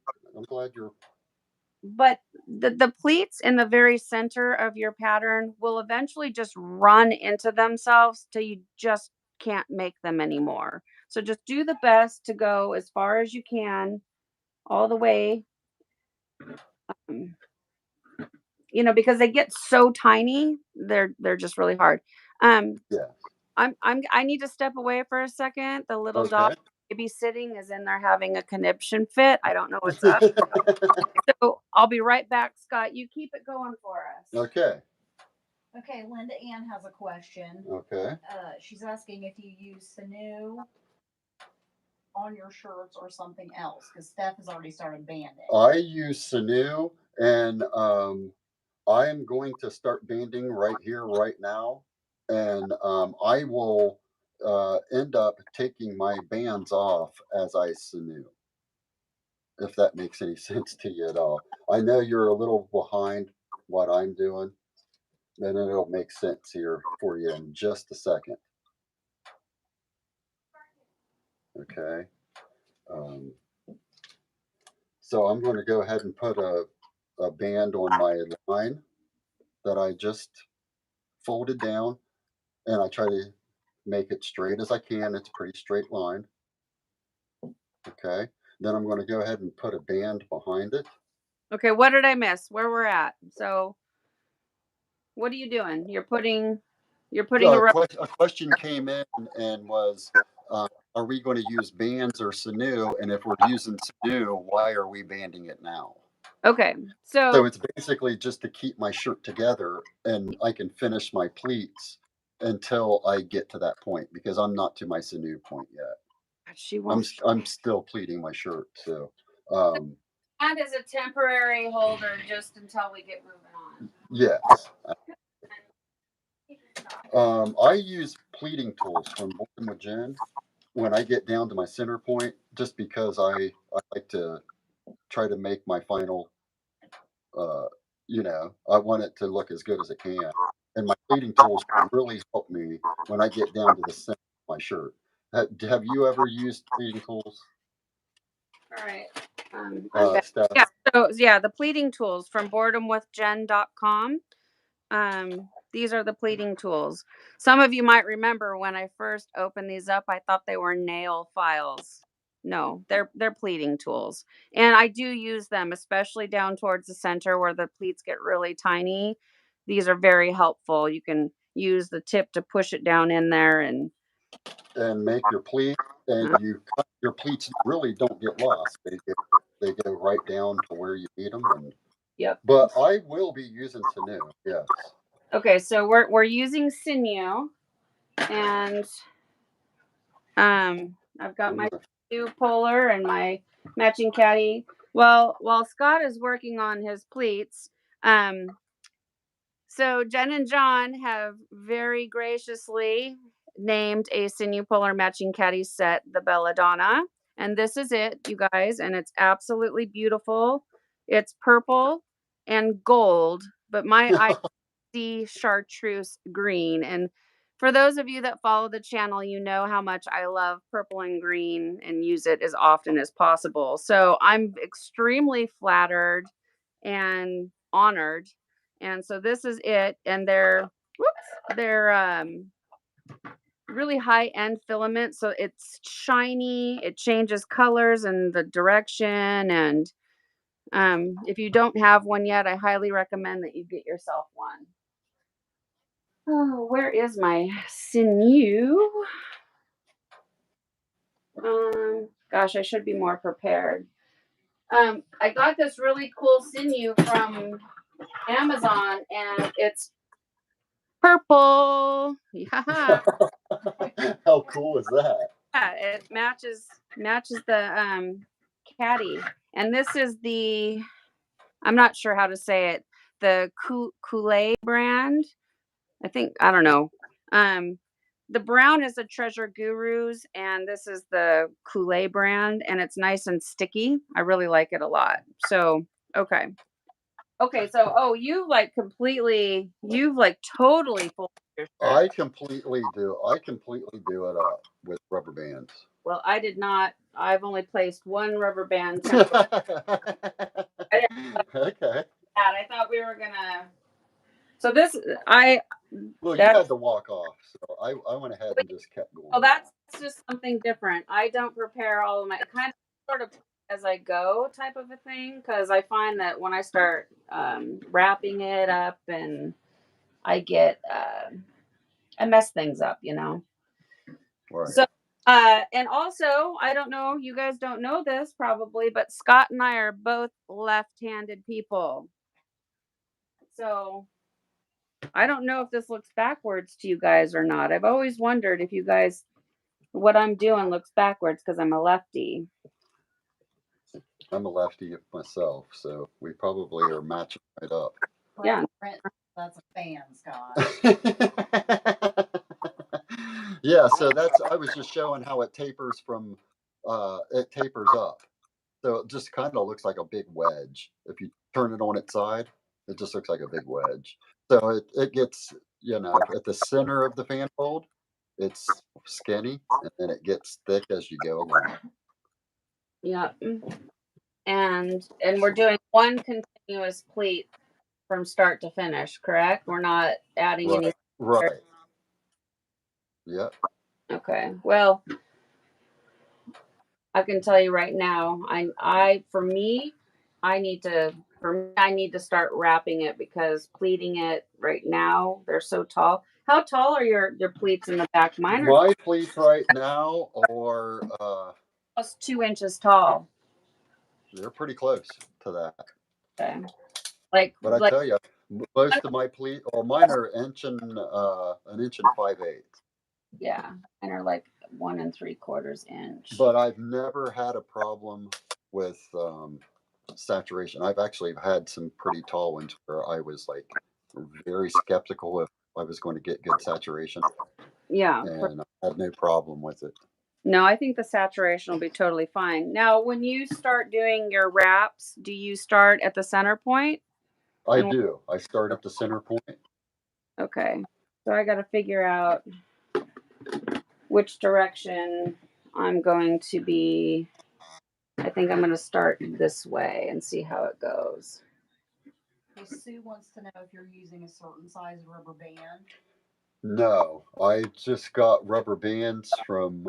Speaker 1: But the pleats in the very center of your pattern will eventually just run into themselves till you just can't make them anymore. So just do the best to go as far as you can, all the way. Because they get so tiny, they're just really hard.
Speaker 2: Yeah.
Speaker 1: I need to step away for a second. The little dog
Speaker 2: Okay.
Speaker 1: babysitting is in there having a conniption fit. I don't know what's up. So I'll be right back, Scott. You keep it going for us.
Speaker 2: Okay.
Speaker 3: Okay, Linda Ann has a question.
Speaker 2: Okay.
Speaker 3: She's asking if you use sinew on your shirts or something else, because Steph has already started banding.
Speaker 2: I use sinew, and I am going to start banding right here, right now, and I will end up taking my bands off as I sinew, if that makes any sense to you at all. I know you're a little behind what I'm doing, and it'll make sense here for you in just a second. Okay. So I'm going to go ahead and put a band on my line that I just folded down, and I try to make it straight as I can. It's a pretty straight line. Okay. Then I'm going to go ahead and put a band behind it.
Speaker 1: Okay, what did I miss? Where we're at? So what are you doing? You're putting
Speaker 2: A question came in and was, are we going to use bands or sinew? And if we're using sinew, why are we banding it now?
Speaker 1: Okay,
Speaker 2: So it's basically just to keep my shirt together, and I can finish my pleats until I get to that point, because I'm not to my sinew point yet.
Speaker 1: she won't.
Speaker 2: I'm still pleating my shirt. So
Speaker 1: that is a temporary holder just until we get moving on.
Speaker 2: Yes. I use pleating tools from Boredom with Jen when I get down to my center point, just because I like to try to make my final, I want it to look as good as it can. And my pleating tools really help me when I get down to the center of my shirt. Have you ever used pleating tools?
Speaker 1: All right.
Speaker 2: Steph?
Speaker 1: Yeah. So the pleating tools from boredomwithjen.com. These are the pleating tools. Some of you might remember when I first opened these up, I thought they were nail files. No, they're pleating tools. And I do use them, especially down towards the center where the pleats get really tiny. These are very helpful. You can use the tip to push it down in there and
Speaker 2: make your pleat, and your pleats really don't get lost. They go right down to where you need them. And
Speaker 1: yep.
Speaker 2: But I will be using sinew. Yes.
Speaker 1: Okay, so we're using sinew, and I've got my sinew puller and my matching caddy. Well, while Scott is working on his pleats, so Jen and John have very graciously named a sinew puller matching caddy set the Belladonna, and this is it, you guys, and it's absolutely beautiful. It's purple and gold, but my eye see chartreuse green. And for those of you that follow the channel, you know how much I love purple and green and use it as often as possible. So I'm extremely flattered and honored. And so this is it. And they're really high-end filament. So it's shiny, it changes colors and the direction. And if you don't have one yet, I highly recommend that you get yourself one. Oh, where is my sinew? Gosh, I should be more prepared. I got this really cool sinew from Amazon, and it's purple. Yeah.
Speaker 2: How cool is that?
Speaker 1: Yeah, it matches the caddy. And this is I'm not sure how to say it, the Kool-Aid brand. I don't know. The brown is the Treasure Gurus, and this is the Kool-Aid brand, and it's nice and sticky. I really like it a lot. So, okay. So, you've totally folded your shirt.
Speaker 2: I completely do it up with rubber bands.
Speaker 1: Well, I did not. I've only placed one rubber band template.
Speaker 2: Okay.
Speaker 1: I thought we were gonna. So this, I.
Speaker 2: Well, you
Speaker 1: That's,
Speaker 2: had to walk off, so I went ahead and just kept going.
Speaker 1: well, that's just something different. I don't prepare all of my kind of sort of as I go type of a thing, because I find that when I start wrapping it up and I get I mess things up, you know.
Speaker 2: Right.
Speaker 1: So and also, I don't know, you guys don't know this probably, but Scott and I are both left-handed people. So I don't know if this looks backwards to you guys or not. I've always wondered if you guys, what I'm doing looks backwards because I'm a lefty.
Speaker 2: I'm a lefty myself, so we probably are matching right up.
Speaker 1: Yeah.
Speaker 3: That's a fan, Scott.
Speaker 2: Yeah, so that's, I was just showing how it tapers from, it tapers up. So it just kind of looks like a big wedge. If you turn it on its side, it just looks like a big wedge. So it gets, you know, at the center of the fanfold, it's skinny, and then it gets thick as you go along.
Speaker 1: Yeah. And we're doing one continuous pleat from start to finish, correct? We're not adding any.
Speaker 2: Right. Yep.
Speaker 1: Okay. Well, I can tell you right now, for me, I need to start wrapping it because pleating it right now, they're so tall. How tall are your pleats in the back? Mine are
Speaker 2: My pleats right now are
Speaker 1: almost 2 inches tall.
Speaker 2: they're pretty close to that.
Speaker 1: Okay.
Speaker 2: But I tell you, most of my pleat, or mine are an inch and 5/8.
Speaker 1: Yeah, mine are like 1 3/4 inch.
Speaker 2: But I've never had a problem with saturation. I've actually had some pretty tall ones where I was like very skeptical if I was going to get good saturation.
Speaker 1: Yeah.
Speaker 2: And I had no problem with it.
Speaker 1: No, I think the saturation will be totally fine. Now, when you start doing your wraps, do you start at the center point?
Speaker 2: I do. I start at the center point.
Speaker 1: Okay. So I got to figure out which direction I'm going to be. I think I'm going to start this way and see how it goes.
Speaker 3: Sue wants to know if you're using a certain size rubber band.
Speaker 2: No, I just got rubber bands from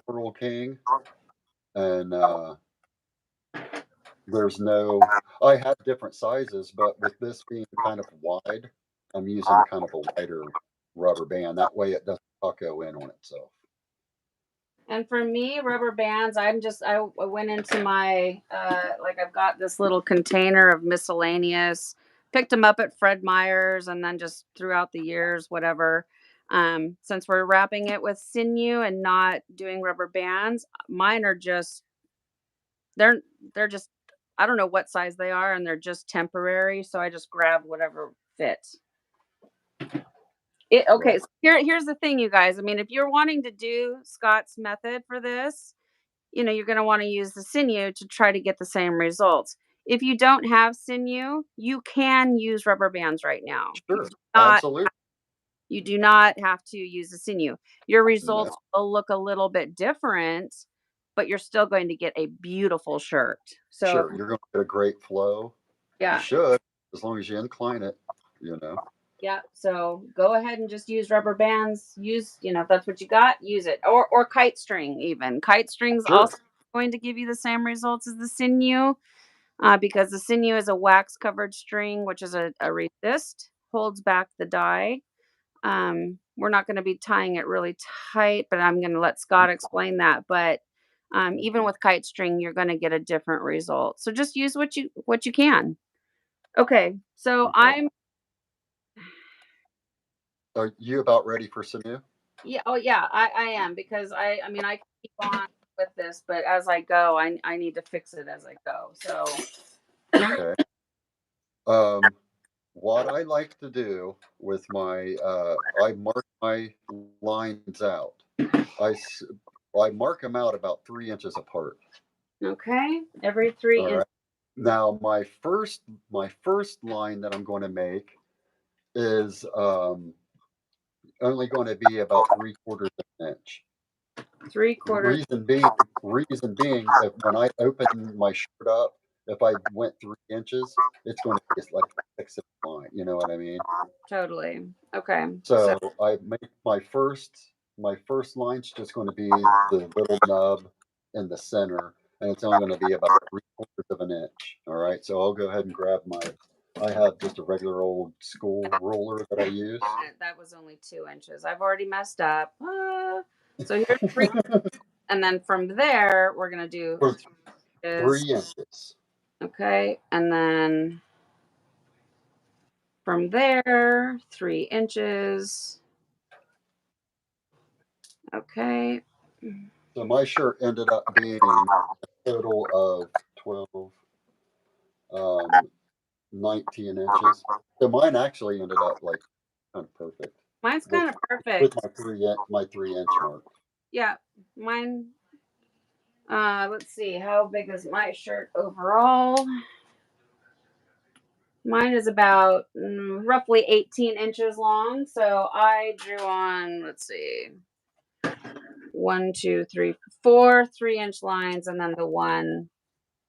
Speaker 2: Rural King, and there's no. I have different sizes, but with this being kind of wide, I'm using kind of a wider rubber band. That way, it doesn't pucko in on itself.
Speaker 1: And for me, rubber bands, I went into my, I've got this little container of miscellaneous, picked them up at Fred Meyer's and then just throughout the years, whatever. Since we're wrapping it with sinew and not doing rubber bands, mine are just, they're just, I don't know what size they are and they're just temporary. So I just grab whatever fits. Okay, so here's the thing, you guys. I mean, if you're wanting to do Scott's method for this, you know, you're going to want to use the sinew to try to get the same results. If you don't have sinew, you can use rubber bands right now.
Speaker 2: Sure, absolutely.
Speaker 1: You do not have to use the sinew. Your results will look a little bit different, but you're still going to get a beautiful shirt. So
Speaker 2: sure, you're going to get a great flow.
Speaker 1: Yeah.
Speaker 2: You should, as long as you incline it, you know.
Speaker 1: Yeah, so go ahead and just use rubber bands. Use, you know, if that's what you got, use it. Or kite string even. Kite string's also going to give you the same results as the sinew because the sinew is a wax covered string, which is a resist, holds back the dye. We're not going to be tying it really tight, but I'm going to let Scott explain that. But even with kite string, you're going to get a different result. So just use what you can. Okay, so
Speaker 2: Are you about ready for sinew?
Speaker 1: Yeah. Oh, yeah. I am because I mean I keep on with this, but as I go, I need to fix it as I go. So.
Speaker 2: Okay. What I like to do with my, I mark my lines out. I mark them out about 3 inches apart.
Speaker 1: Okay. Every 3 inches.
Speaker 2: Right. Now my first line that I'm going to make is only going to be about 3/4 of an inch.
Speaker 1: 3/4.
Speaker 2: Reason being, if when I open my shirt up, if I went 3 inches, it's going to be like a 6-inch line. You know what I mean?
Speaker 1: Totally. Okay.
Speaker 2: So I make my first line's just going to be the little nub in the center, and it's only going to be about 3/4 of an inch. All right. So I'll go ahead and grab I have just a regular old school ruler that I use.
Speaker 1: That was only 2 inches. I've already messed up. So here's 3, and then from there we're gonna do
Speaker 2: 3 inches.
Speaker 1: Okay, and then from there 3 inches. Okay.
Speaker 2: So my shirt ended up being a total of 12, 19 inches. So mine actually ended up like kind of perfect.
Speaker 1: Mine's kind of perfect.
Speaker 2: With my 3-inch mark.
Speaker 1: Yeah, mine. Let's see, how big is my shirt overall? Mine is about roughly 18 inches long. So I drew on, let's see, 1, 2, 3, 4 3-inch lines, and then the one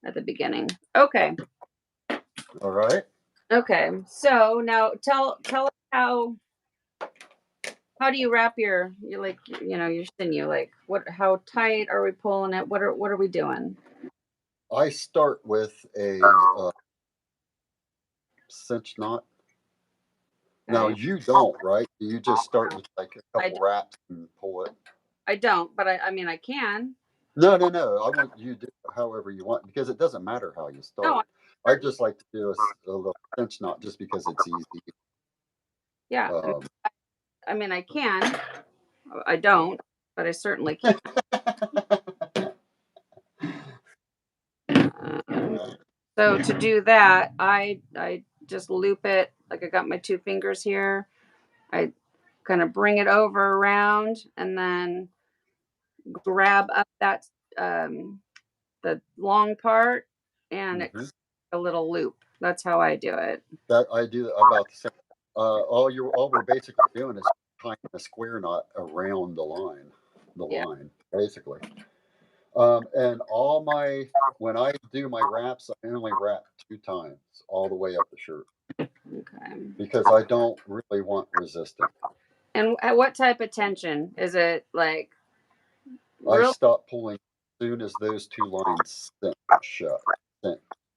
Speaker 1: at the beginning. Okay.
Speaker 2: All right.
Speaker 1: Okay. So now tell us how do you wrap your like your sinew? Like how tight are we pulling it? What are we doing?
Speaker 2: I start with a cinch knot. Now you don't, right? You just start with like a couple wraps and pull it.
Speaker 1: I don't, but I mean I can.
Speaker 2: No. I want you to do it however you want because it doesn't matter how you start. No, I just like to do a little cinch knot just because it's easy.
Speaker 1: Yeah. I mean I can. I don't, but I certainly can. So to do that, I just loop it like I got my 2 fingers here. I kind of bring it over around and then grab up that the long part and a little loop. That's how I do it.
Speaker 2: That I do about the same. All we're basically doing is tying a square knot around the line, basically. And when I do my wraps, I only wrap 2 times all the way up the shirt.
Speaker 1: Okay.
Speaker 2: Because I don't really want resistance.
Speaker 1: And at what type of tension? Is it like
Speaker 2: I stop pulling as soon as those 2 lines sink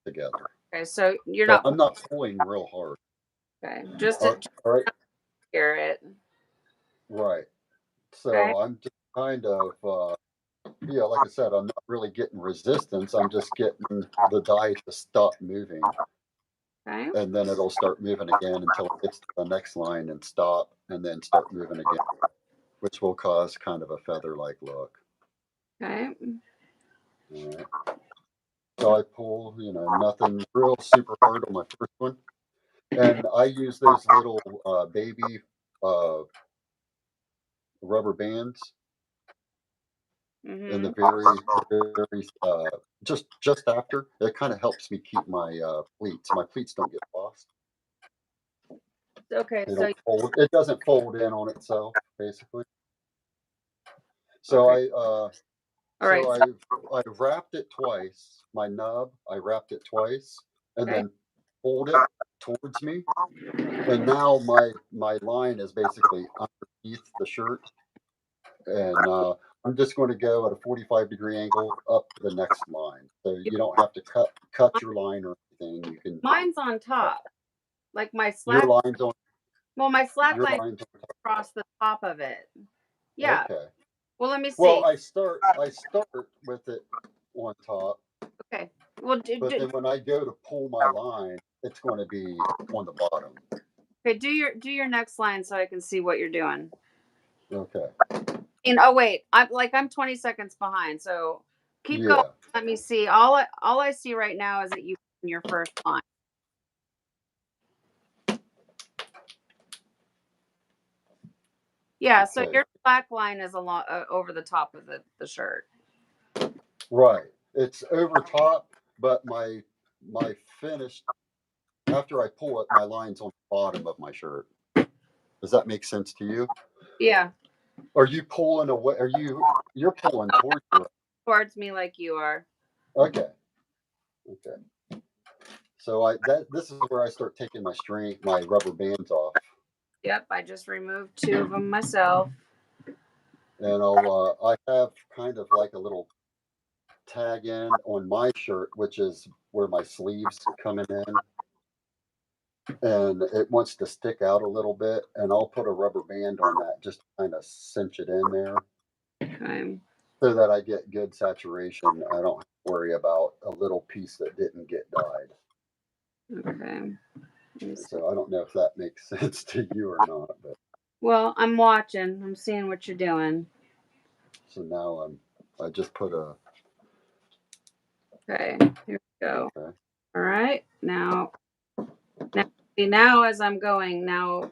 Speaker 2: together.
Speaker 1: Okay, so I'm
Speaker 2: not pulling real hard.
Speaker 1: Okay, just to hear it.
Speaker 2: Right. So I'm just kind of like I said, I'm not really getting resistance. I'm just getting the die to stop moving.
Speaker 1: Okay.
Speaker 2: And then it'll start moving again until it gets to the next line and stop and then start moving again, which will cause kind of a feather-like look.
Speaker 1: Okay.
Speaker 2: All right. So I pull, nothing real super hard on my first one. And I use those little baby rubber bands. And the very just after, it kind of helps me keep my pleats. My pleats don't get lost.
Speaker 1: Okay,
Speaker 2: it doesn't fold in on itself, basically. So I've wrapped it twice. My nub, I wrapped it twice, and then pulled it towards me. And now my line is basically underneath the shirt, and I'm just going to go at a 45-degree angle up to the next line. So you don't have to cut your line or anything. You can.
Speaker 1: Mine's on top, like my slat.
Speaker 2: Your line's on.
Speaker 1: Well, my slat line's across the top of it. Yeah.
Speaker 2: Okay.
Speaker 1: Well, let me see.
Speaker 2: Well, I start with it on top.
Speaker 1: Okay. Well,
Speaker 2: but then when I go to pull my line, it's going to be on the bottom.
Speaker 1: Okay, do your next line so I can see what you're doing.
Speaker 2: Okay.
Speaker 1: And oh wait, I'm 20 seconds behind, so keep going. Let me see. All I see right now is that you in your first line. Yeah, so your black line is along over the top of the shirt.
Speaker 2: Right. It's over top, but my finish, after I pull it, my line's on the bottom of my shirt. Does that make sense to you?
Speaker 1: Yeah.
Speaker 2: Are you pulling away? You're pulling towards you?
Speaker 1: Towards me like you are.
Speaker 2: Okay. Okay. So this is where I start taking my rubber bands off.
Speaker 1: Yep, I just removed 2 of them myself.
Speaker 2: And I have kind of like a little tag in on my shirt, which is where my sleeves coming in. And it wants to stick out a little bit, and I'll put a rubber band on that just to kind of cinch it in there.
Speaker 1: Okay.
Speaker 2: So that I get good saturation. I don't have to worry about a little piece that didn't get dyed.
Speaker 1: Okay.
Speaker 2: So I don't know if that makes sense to you or not, but
Speaker 1: well, I'm watching. I'm seeing what you're doing.
Speaker 2: so now I just put a.
Speaker 1: Okay, here we go.
Speaker 2: Okay.
Speaker 1: All right, now as I'm going, I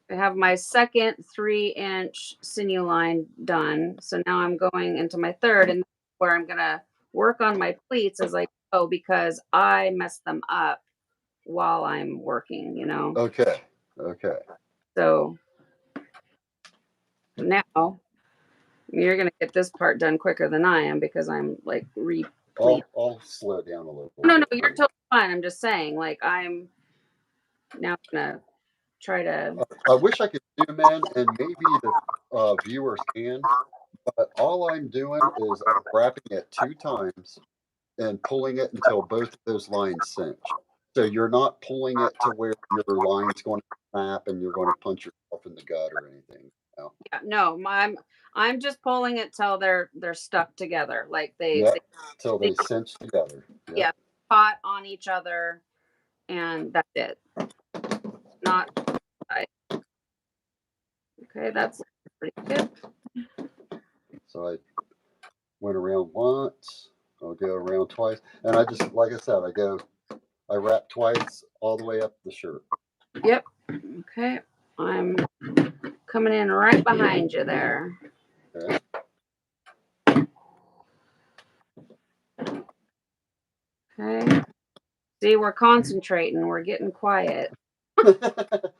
Speaker 1: have my second 3-inch sinew line done. So now I'm going into my third, and where I'm gonna work on my pleats as I go, because I messed them up while I'm working,
Speaker 2: Okay.
Speaker 1: So now you're gonna get this part done quicker than I am, because I'm like re-pleat.
Speaker 2: I'll slow down a little.
Speaker 1: No, you're totally fine. I'm just saying, like, I'm now gonna try to.
Speaker 2: I wish I could zoom in, and maybe the viewers can, but all I'm doing is I'm wrapping it 2 times and pulling it until both of those lines cinch. So you're not pulling it to where your line's going to snap and you're going to punch yourself in the gut or anything. No.
Speaker 1: Yeah, no, I'm just pulling it till they're stuck together, like
Speaker 2: till they cinch together. Yep.
Speaker 1: Yeah, caught on each other, and that's it. Not okay. That's pretty good.
Speaker 2: So I went around once. I'll go around twice, and I just, like I said, I wrap twice all the way up the shirt.
Speaker 1: Yep. Okay. I'm coming in right behind you there.
Speaker 2: Okay.
Speaker 1: Okay. See, we're concentrating. We're getting quiet.
Speaker 2: That's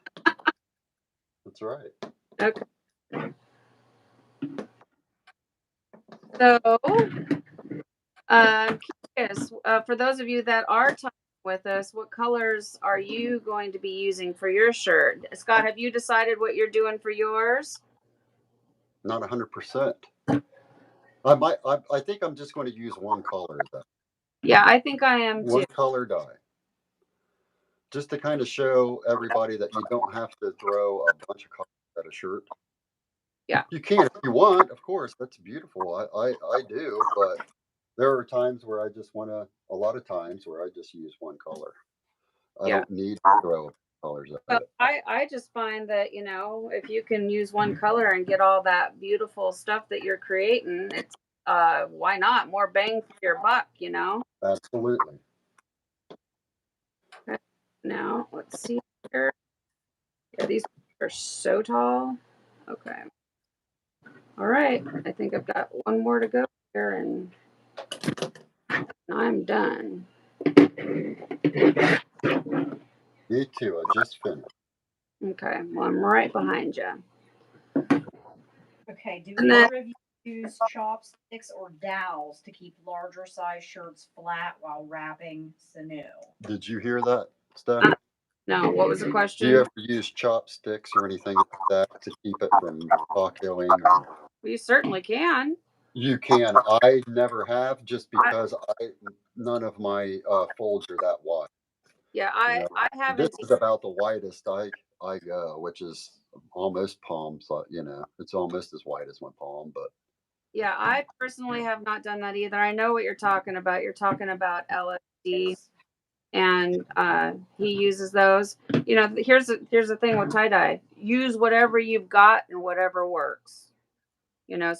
Speaker 2: right.
Speaker 1: Okay. So, I'm curious, for those of you that are talking with us, what colors are you going to be using for your shirt? Scott, have you decided what you're doing for yours?
Speaker 2: Not 100%. I think I'm just going to use one color though.
Speaker 1: Yeah, I think I am too.
Speaker 2: One color dye. Just to kind of show everybody that you don't have to throw a bunch of colors at a shirt.
Speaker 1: Yeah.
Speaker 2: You can if you want, of course. That's beautiful. I do, but there are times where a lot of times where I just use one color. I don't need to throw colors at it.
Speaker 1: I just find that, if you can use one color and get all that beautiful stuff that you're creating, it's why not? More bang for your buck,
Speaker 2: Absolutely.
Speaker 1: Okay. Now let's see here. Yeah, these are so tall. Okay. All right. I think I've got one more to go here, and I'm done.
Speaker 2: Me too. I just finished.
Speaker 1: Okay. Well, I'm right behind you.
Speaker 3: Okay. Do either of you use chopsticks or dowels to keep larger size shirts flat while wrapping sinew?
Speaker 2: Did you hear that, Steph?
Speaker 1: No. What was the question?
Speaker 2: Do you ever use chopsticks or anything like that to keep it from tacoing? Well,
Speaker 1: you certainly can.
Speaker 2: You can. I never have, just because none of my folds are that wide.
Speaker 1: Yeah, I haven't.
Speaker 2: This is about the widest I go, which is almost palm. So it's almost as wide as my palm. But
Speaker 1: yeah, I personally have not done that either. I know what you're talking about. You're talking about LSD, and he uses those. Here's the thing with tie-dye: use whatever you've got and whatever works.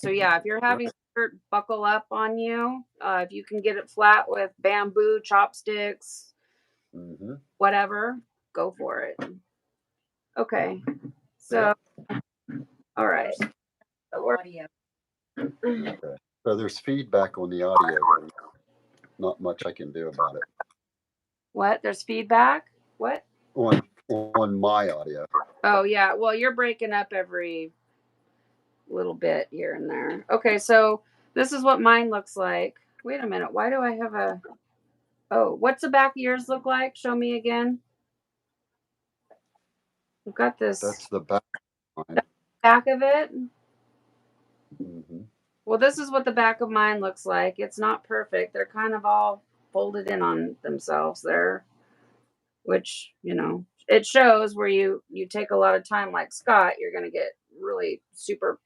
Speaker 1: So yeah, if you're having shirt buckle up on you, if you can get it flat with bamboo chopsticks, whatever, go for it. Okay, so all right.
Speaker 3: Audio.
Speaker 2: Okay. So there's feedback on the audio. Not much I can do about it.
Speaker 1: What? There's feedback? What?
Speaker 2: On on my audio.
Speaker 1: Oh yeah. Well, you're breaking up every little bit here and there. Okay, so this is what mine looks like. Wait a minute. Why do I have a... Oh, what's the back of yours look like? Show me again. We've got this.
Speaker 2: That's the back of mine.
Speaker 1: Back of it.
Speaker 2: Mm-hmm.
Speaker 1: Well, this is what the back of mine looks like. It's not perfect. They're kind of all folded in on themselves there, which, you know, it shows where you take a lot of time like Scott, you're going to get really super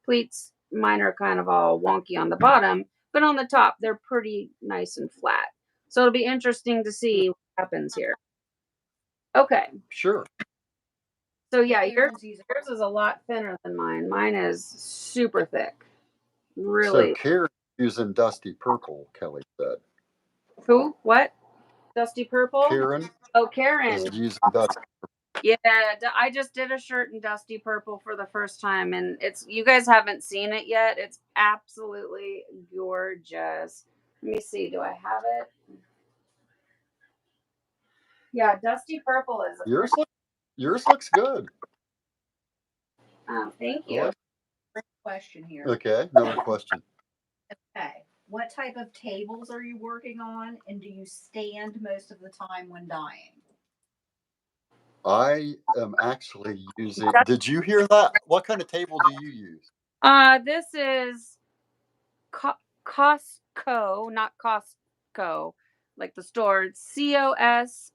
Speaker 1: pleats. Mine are kind of all wonky on the bottom, but on the top, they're pretty nice and flat. So it'll be interesting to see what happens here. Okay.
Speaker 2: Sure.
Speaker 1: So yeah, yours is a lot thinner than mine. Mine is super thick. Really.
Speaker 2: So Karen's using Dusty Purple, Kelly said.
Speaker 1: Who? What? Dusty Purple?
Speaker 2: Karen
Speaker 1: Oh, Karen.
Speaker 2: is using Dusty.
Speaker 1: Yeah, I just did a shirt in Dusty Purple for the first time, and it's, you guys haven't seen it yet. It's absolutely gorgeous. Let me see. Do I have it? Yeah, Dusty Purple is.
Speaker 2: Yours looks good.
Speaker 1: Thank you.
Speaker 3: Question here.
Speaker 2: Okay, another question.
Speaker 3: Okay. What type of tables are you working on, and do you stand most of the time when dyeing?
Speaker 2: I am actually using. Did you hear that? What kind of table do you use?
Speaker 1: This is Costco, not Costco, like the store. It's COSCO,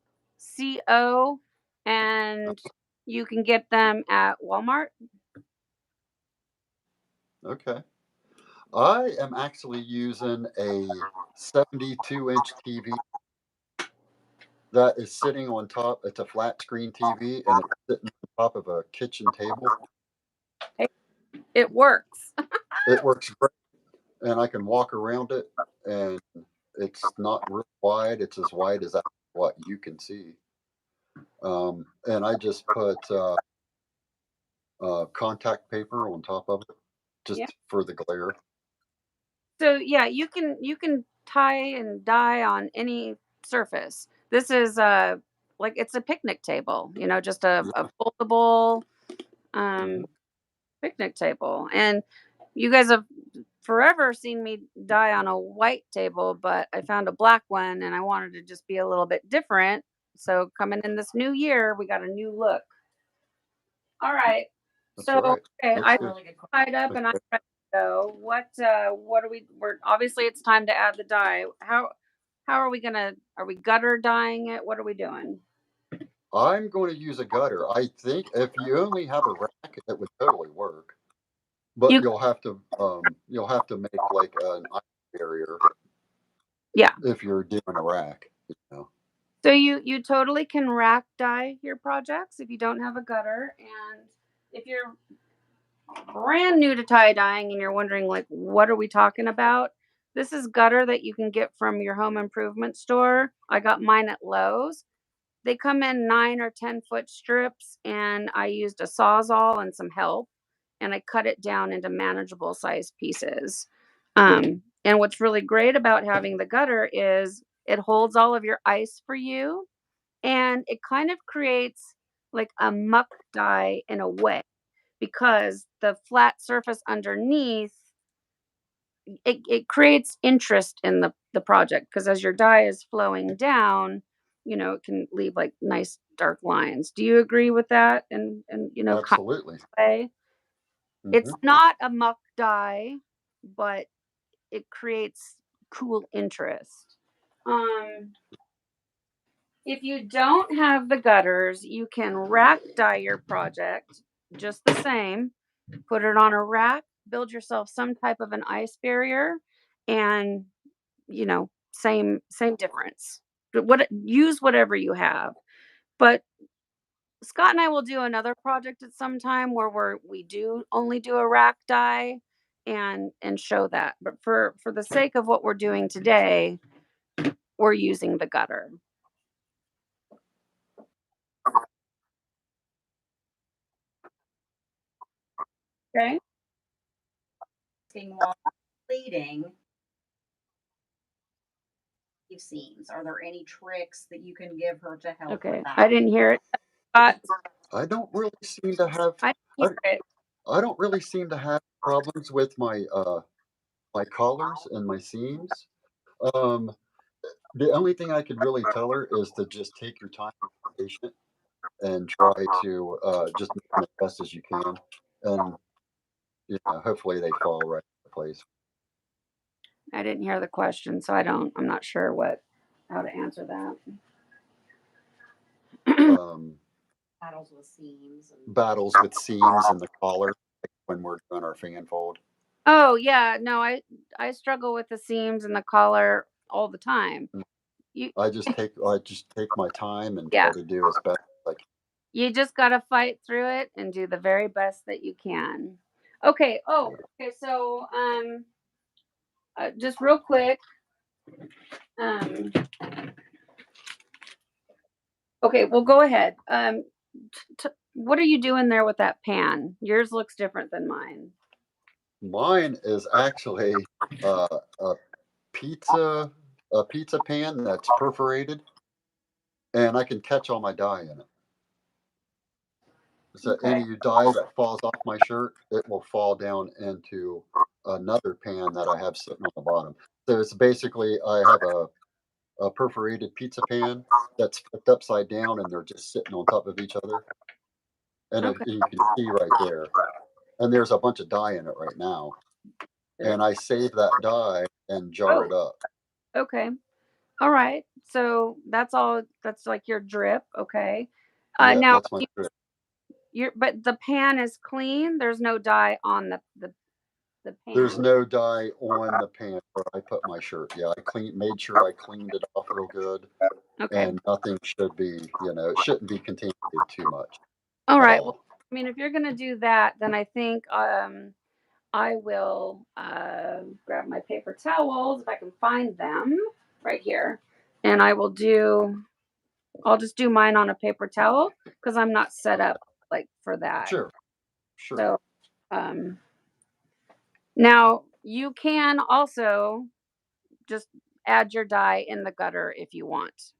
Speaker 1: and you can get them at Walmart.
Speaker 2: Okay. I am actually using a 72-inch TV that is sitting on top. It's a flat screen TV, and it's sitting on top of a kitchen table.
Speaker 1: It works.
Speaker 2: It works great, and I can walk around it, and it's not real wide. It's as wide as what you can see. And I just put contact paper on top of it, just for the glare.
Speaker 1: So yeah, you can tie and dye on any surface. This is like it's a picnic table, you know, just a foldable picnic table. And you guys have forever seen me dye on a white table, but I found a black one and I wanted to just be a little bit different. So coming in this new year, we got a new look. All right.
Speaker 2: That's
Speaker 1: so
Speaker 2: right.
Speaker 1: okay,
Speaker 2: That's
Speaker 1: I
Speaker 2: good.
Speaker 1: really tied up and I'm ready to go. What are we're obviously it's time to add the dye. How are we gutter dyeing it? What are we doing?
Speaker 2: I'm going to use a gutter. I think if you only have a rack, it would totally work. But you'll have to make like an ice barrier.
Speaker 1: Yeah.
Speaker 2: If you're doing a rack, you know.
Speaker 1: So you totally can rack dye your projects if you don't have a gutter, and if you're brand new to tie dyeing and you're wondering like what are we talking about, this is gutter that you can get from your home improvement store. I got mine at Lowe's. They come in 9 or 10 foot strips, and I used a Sawzall and some help, and I cut it down into manageable size pieces. And what's really great about having the gutter is it holds all of your ice for you, and it kind of creates like a muck dye in a way, because the flat surface underneath it creates interest in the project, because as your dye is flowing down, you know, it can leave like nice dark lines. Do you agree with that? And you know,
Speaker 2: Absolutely.
Speaker 1: Kind of it's not a muck dye, but it creates cool interest. If you don't have the gutters, you can rack dye your project just the same. Put it on a rack, build yourself some type of an ice barrier, and you know, same difference. Use whatever you have. But Scott and I will do another project at some time where we do only do a rack dye and show that. But for the sake of what we're doing today, we're using the gutter. Okay.
Speaker 3: While pleating seams, are there any tricks that you can give her to help with that?
Speaker 1: I didn't hear it. Scott,
Speaker 2: I don't really seem to have.
Speaker 1: I hear it.
Speaker 2: I don't really seem to have problems with my my collars and my seams. Um, the only thing I could really tell her is to just take your time, be patient, and try to just make them as best as you can, and hopefully they fall right into place.
Speaker 1: I didn't hear the question, so I'm not sure how to answer that.
Speaker 3: Battles with seams.
Speaker 2: Battles with seams and the collar, like when we're doing our fanfold.
Speaker 1: Oh yeah, no, I struggle with the seams and the collar all the time.
Speaker 2: I just take my time and
Speaker 1: Yeah.
Speaker 2: try to do as best as I can.
Speaker 1: You just gotta fight through it and do the very best that you can. Okay. Oh, okay. So just real quick. Okay, well, go ahead. What are you doing there with that pan? Yours looks different than mine.
Speaker 2: Mine is actually a pizza pan that's perforated, and I can catch all my dye in it. So
Speaker 1: Okay.
Speaker 2: any dye that falls off my shirt, it will fall down into another pan that I have sitting on the bottom. So it's basically I have a perforated pizza pan that's flipped upside down, and they're just sitting on top of each other. And
Speaker 1: Okay.
Speaker 2: you can see right there. And there's a bunch of dye in it right now. And I save that dye and jar it up.
Speaker 1: Okay. All right. So that's all. That's like your drip. Okay.
Speaker 2: Yeah,
Speaker 1: Now
Speaker 2: that's my drip.
Speaker 1: but the pan is clean. There's no dye on the pan.
Speaker 2: There's no dye on the pan where I put my shirt. Yeah, made sure I cleaned it off real good.
Speaker 1: Okay.
Speaker 2: And nothing should be, it shouldn't be contaminated too much.
Speaker 1: All right. Well, I mean, if you're gonna do that, then I think I will grab my paper towels if I can find them right here, and I'll just do mine on a paper towel because I'm not set up like for that.
Speaker 2: Sure.
Speaker 1: So now you can also just add your dye in the gutter if you want.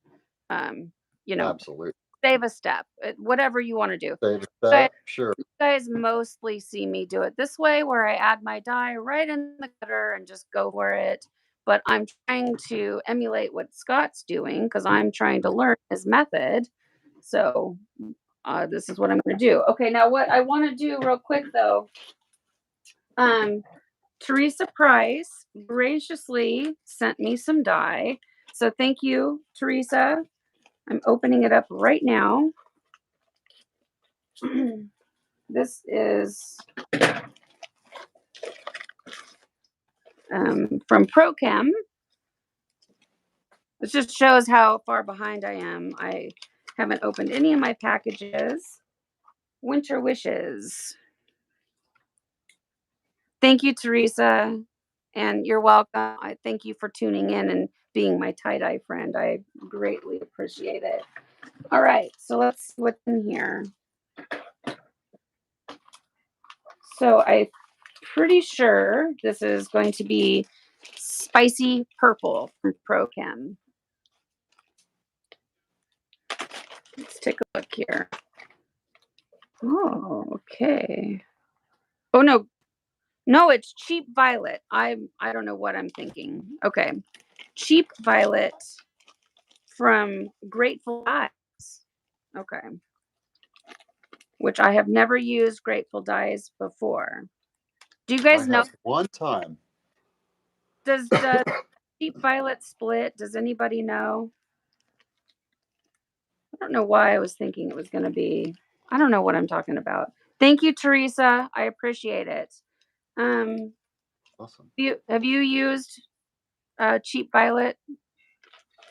Speaker 2: Absolutely.
Speaker 1: Save a step, whatever you want to do.
Speaker 2: Save a step, sure.
Speaker 1: You guys mostly see me do it this way, where I add my dye right in the gutter and just go for it. But I'm trying to emulate what Scott's doing because I'm trying to learn his method. So this is what I'm going to do. Okay, now what I want to do real quick though, Teresa Price graciously sent me some dye. So thank you, Teresa. I'm opening it up right now. This is from Pro Chem. This just shows how far behind I am. I haven't opened any of my packages. Winter Wishes. Thank you, Teresa. And you're welcome. I thank you for tuning in and being my tie-dye friend. I greatly appreciate it. All right, so let's see what's in here. So I'm pretty sure this is going to be Spicy Purple from Pro Chem. Let's take a look here. Oh, okay. Oh no, it's Cheap Violet. I don't know what I'm thinking. Okay, Cheap Violet from Grateful Dyes. Okay, which I have never used Grateful Dyes before. Do you guys know?
Speaker 2: One time.
Speaker 1: Does Cheap Violet split? Does anybody know? I don't know why I was thinking it was going to be. I don't know what I'm talking about. Thank you, Teresa. I appreciate it.
Speaker 2: Awesome.
Speaker 1: Have you used Cheap Violet?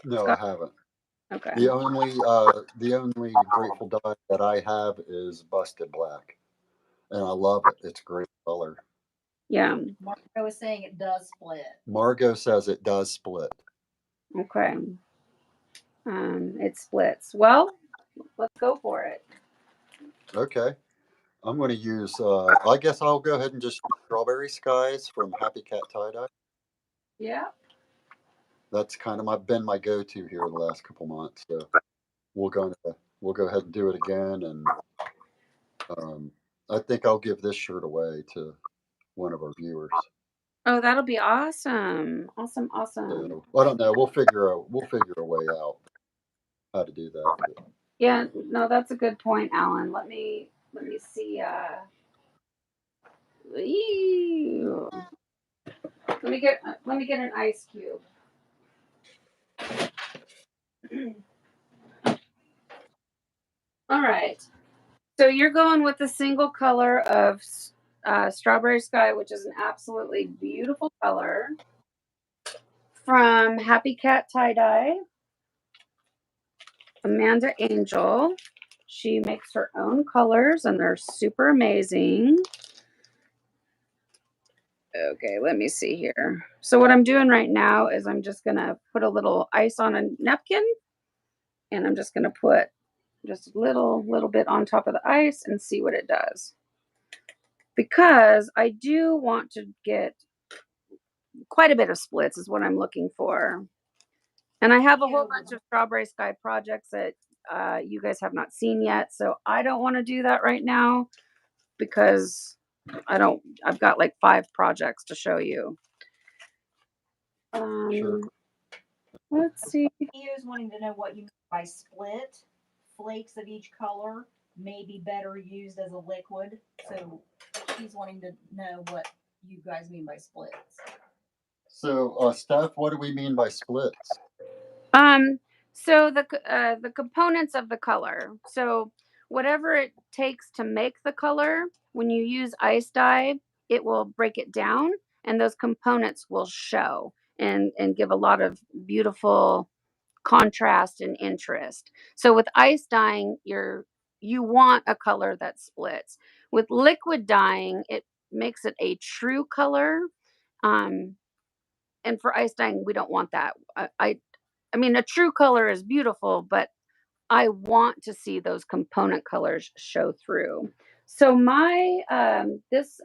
Speaker 2: No,
Speaker 1: Scott?
Speaker 2: I haven't.
Speaker 1: Okay.
Speaker 2: The only Grateful dye that I have is Busted Black, and I love it. It's a great color.
Speaker 1: Yeah.
Speaker 3: Margo was saying it does split.
Speaker 2: Margo says it does split.
Speaker 1: Okay. It splits. Well, let's go for it.
Speaker 2: Okay. I'm going to use, I guess I'll go ahead and just use Strawberry Skies from Happy Cat Tie-Dye.
Speaker 1: Yeah.
Speaker 2: That's kind of been my go-to here the last couple months. So we'll go into we'll go ahead and do it again. And I think I'll give this shirt away to one of our viewers.
Speaker 1: Oh, that'll be awesome. Awesome.
Speaker 2: So I don't know. We'll figure a way out how to do that. But.
Speaker 1: Yeah, no, that's a good point, Alan. Let me see. Ew. Let me get an ice cube. All right. So you're going with the single color of Strawberry Sky, which is an absolutely beautiful color from Happy Cat Tie-Dye. Amanda Angel. She makes her own colors and they're super amazing. Okay, let me see here. So what I'm doing right now is I'm just going to put a little ice on a napkin and I'm just going to put just a little bit on top of the ice and see what it does. Because I do want to get quite a bit of splits is what I'm looking for. And I have a whole bunch of Strawberry Sky projects that you guys have not seen yet. So I don't want to do that right now because I've got like 5 projects to show you.
Speaker 2: Sure.
Speaker 1: Let's see.
Speaker 3: He is wanting to know what you mean by split. Flakes of each color may be better used as a liquid. So he's wanting to know what you guys mean by splits.
Speaker 2: So, Steph, what do we mean by splits?
Speaker 1: So the components of the color. So whatever it takes to make the color, when you use ice dye, it will break it down, and those components will show and give a lot of beautiful contrast and interest. So with ice dyeing, you want a color that splits. With liquid dyeing, it makes it a true color. And for ice dyeing, we don't want that. I mean, a true color is beautiful, but I want to see those component colors show through. So my this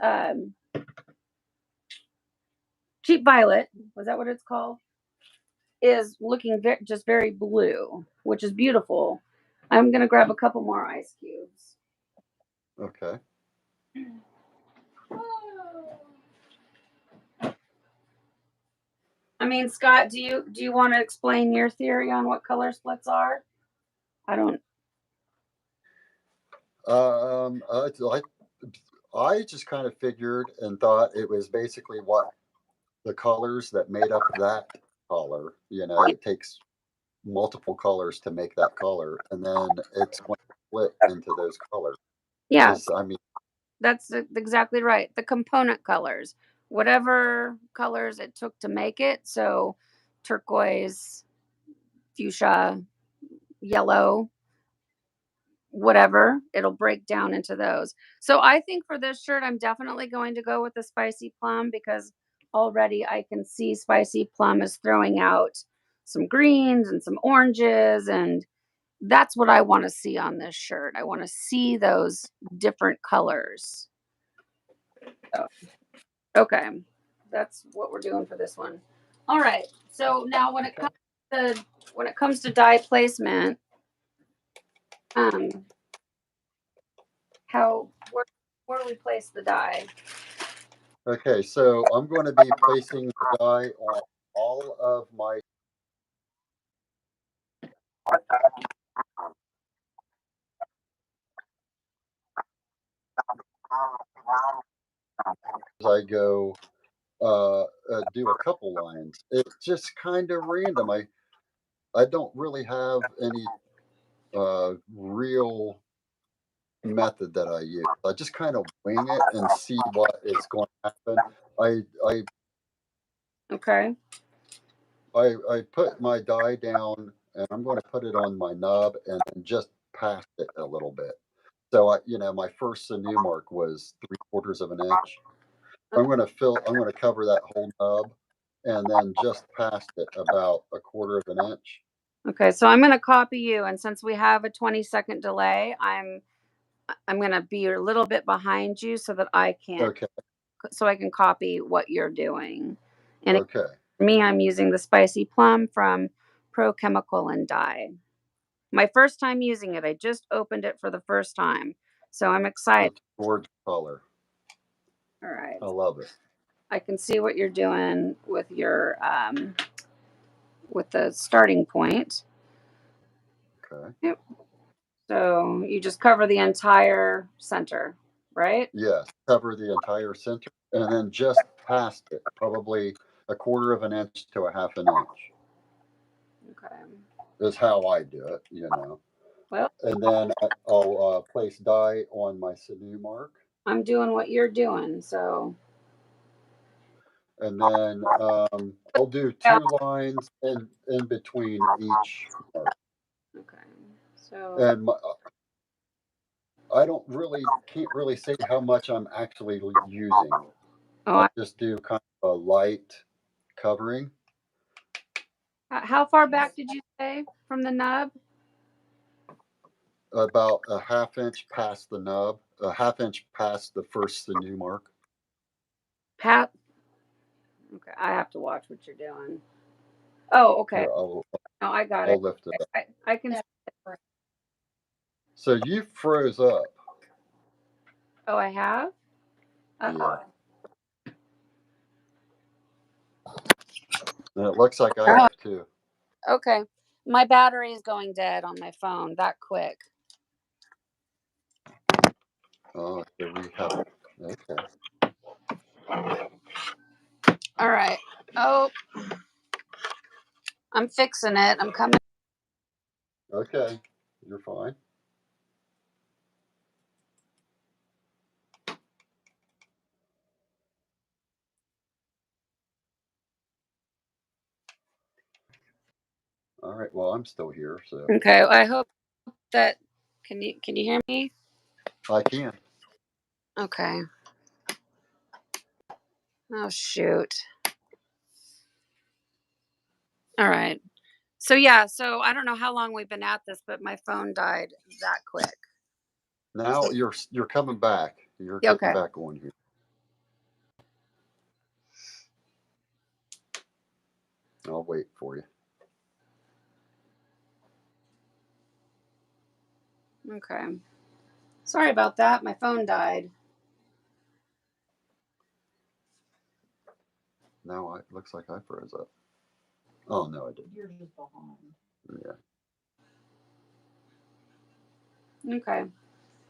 Speaker 1: cheap violet, was that what it's called? Is looking just very blue, which is beautiful. I'm gonna grab a couple more ice cubes.
Speaker 2: Okay.
Speaker 1: I mean, Scott, do you want to explain your theory on what color splits are? I don't.
Speaker 2: I just kind of figured and thought it was basically what the colors that made up that color. You know, it takes multiple colors to make that color, and then it's going to split into those colors.
Speaker 1: Yeah,
Speaker 2: I mean,
Speaker 1: that's exactly right. The component colors, whatever colors it took to make it. So turquoise, fuchsia, yellow, whatever, it'll break down into those. So I think for this shirt, I'm definitely going to go with the spicy plum because already I can see spicy plum is throwing out some greens and some oranges, and that's what I want to see on this shirt. I want to see those different colors. So, okay, that's what we're doing for this one. All right. So now when it comes to dye placement, where do we place the dye?
Speaker 2: okay, so I'm going to be placing the dye on all of my. As I go do a couple lines. It's just kind of random. I don't really have any real method that I use. I just kind of wing it and see what is going to happen.
Speaker 1: Okay.
Speaker 2: I put my dye down and I'm going to put it on my nub and then just pass it a little bit. So my first sinew mark was 3/4 of an inch. I'm going to cover that whole nub and then just past it about 1/4 of an inch.
Speaker 1: Okay, so I'm going to copy you, and since we have a 20-second delay, I'm going to be a little bit behind you so that I can copy what you're doing. And
Speaker 2: Okay.
Speaker 1: for me, I'm using the spicy plum from Pro Chemical and Dye. My first time using it. I just opened it for the first time. So I'm excited.
Speaker 2: It's a gorgeous color.
Speaker 1: All right.
Speaker 2: I love it.
Speaker 1: I can see what you're doing with your with the starting point.
Speaker 2: Okay.
Speaker 1: Yep. So you just cover the entire center, right?
Speaker 2: Yes, cover the entire center and then just past it, probably a quarter of an inch to a half an inch
Speaker 1: Okay.
Speaker 2: is how I do it, you know.
Speaker 1: Well,
Speaker 2: And then I'll place dye on my sinew mark.
Speaker 1: I'm doing what you're doing, so.
Speaker 2: And then I'll do 2 lines in between each mark.
Speaker 1: Okay. So.
Speaker 2: And I can't really say how much I'm actually using.
Speaker 1: Oh,
Speaker 2: I just do kind of a light covering.
Speaker 1: how far back did you say from the nub?
Speaker 2: About a half inch past the nub, a half inch past the first sinew mark.
Speaker 1: Pat. Okay, I have to watch what you're doing. Oh, okay.
Speaker 2: Here,
Speaker 1: No, I got
Speaker 2: I'll
Speaker 1: it.
Speaker 2: lift it up.
Speaker 1: I can.
Speaker 2: So you froze up.
Speaker 1: Oh, I have.
Speaker 2: Yeah. And it looks like I have too.
Speaker 1: Okay. My battery is going dead on my phone that quick.
Speaker 2: Oh, so we have. Okay.
Speaker 1: All right. Oh, I'm fixing it. I'm coming.
Speaker 2: Okay. You're fine. All right. Well, I'm still here, so
Speaker 1: Okay. I hope that can you hear me?
Speaker 2: I can.
Speaker 1: Okay. Oh shoot. All right. So yeah, so I don't know how long we've been at this, but my phone died that quick.
Speaker 2: Now you're coming back. You're getting
Speaker 1: Okay.
Speaker 2: back on here. I'll wait for you.
Speaker 1: Okay. Sorry about that. My phone died.
Speaker 2: Now it looks like I froze up. Oh no, I didn't.
Speaker 3: You're just behind.
Speaker 2: Yeah.
Speaker 1: Okay.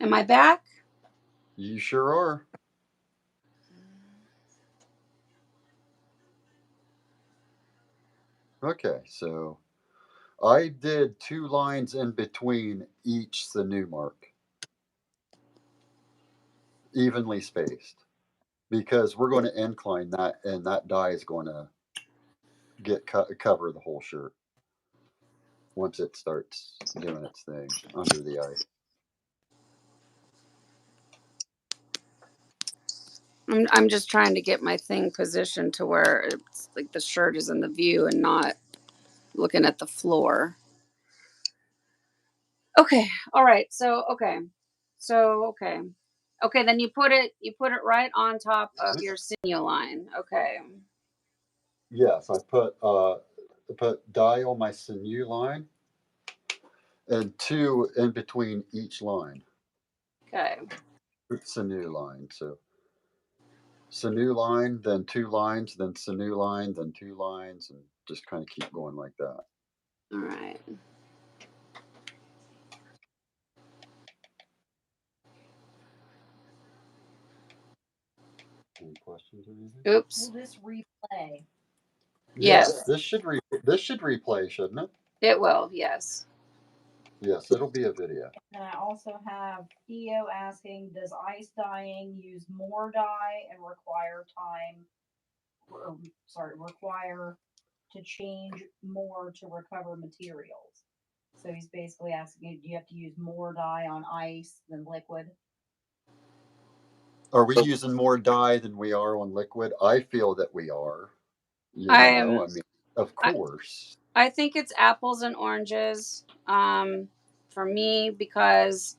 Speaker 1: Am I back?
Speaker 2: You sure are. Okay, so I did 2 lines in between each sinew mark, evenly spaced, because we're going to incline that, and that dye is going to cover the whole shirt once it starts doing its thing under the ice.
Speaker 1: I'm just trying to get my thing positioned to where it's like the shirt is in the view and not looking at the floor. Okay. All right. So okay. Okay, then you put it right on top of your sinew line. Okay.
Speaker 2: Yes, I put dye on my sinew line and 2 in between each line.
Speaker 1: Okay.
Speaker 2: Sinew line. So sinew line, then 2 lines, then sinew line, then 2 lines, and just kind of keep going like that.
Speaker 1: All right.
Speaker 2: Any questions or anything?
Speaker 1: Oops.
Speaker 3: Will this replay?
Speaker 1: Yes.
Speaker 2: This should replay, shouldn't it?
Speaker 1: It will. Yes.
Speaker 2: Yes, it'll be a video.
Speaker 3: And I also have Theo asking, does ice dyeing use more dye and require time, or require to change more to recover materials? So he's basically asking you, do you have to use more dye on ice than liquid?
Speaker 2: Are we using more dye than we are on liquid? I feel that we are.
Speaker 1: I
Speaker 2: mean, of course.
Speaker 1: I think it's apples and oranges for me because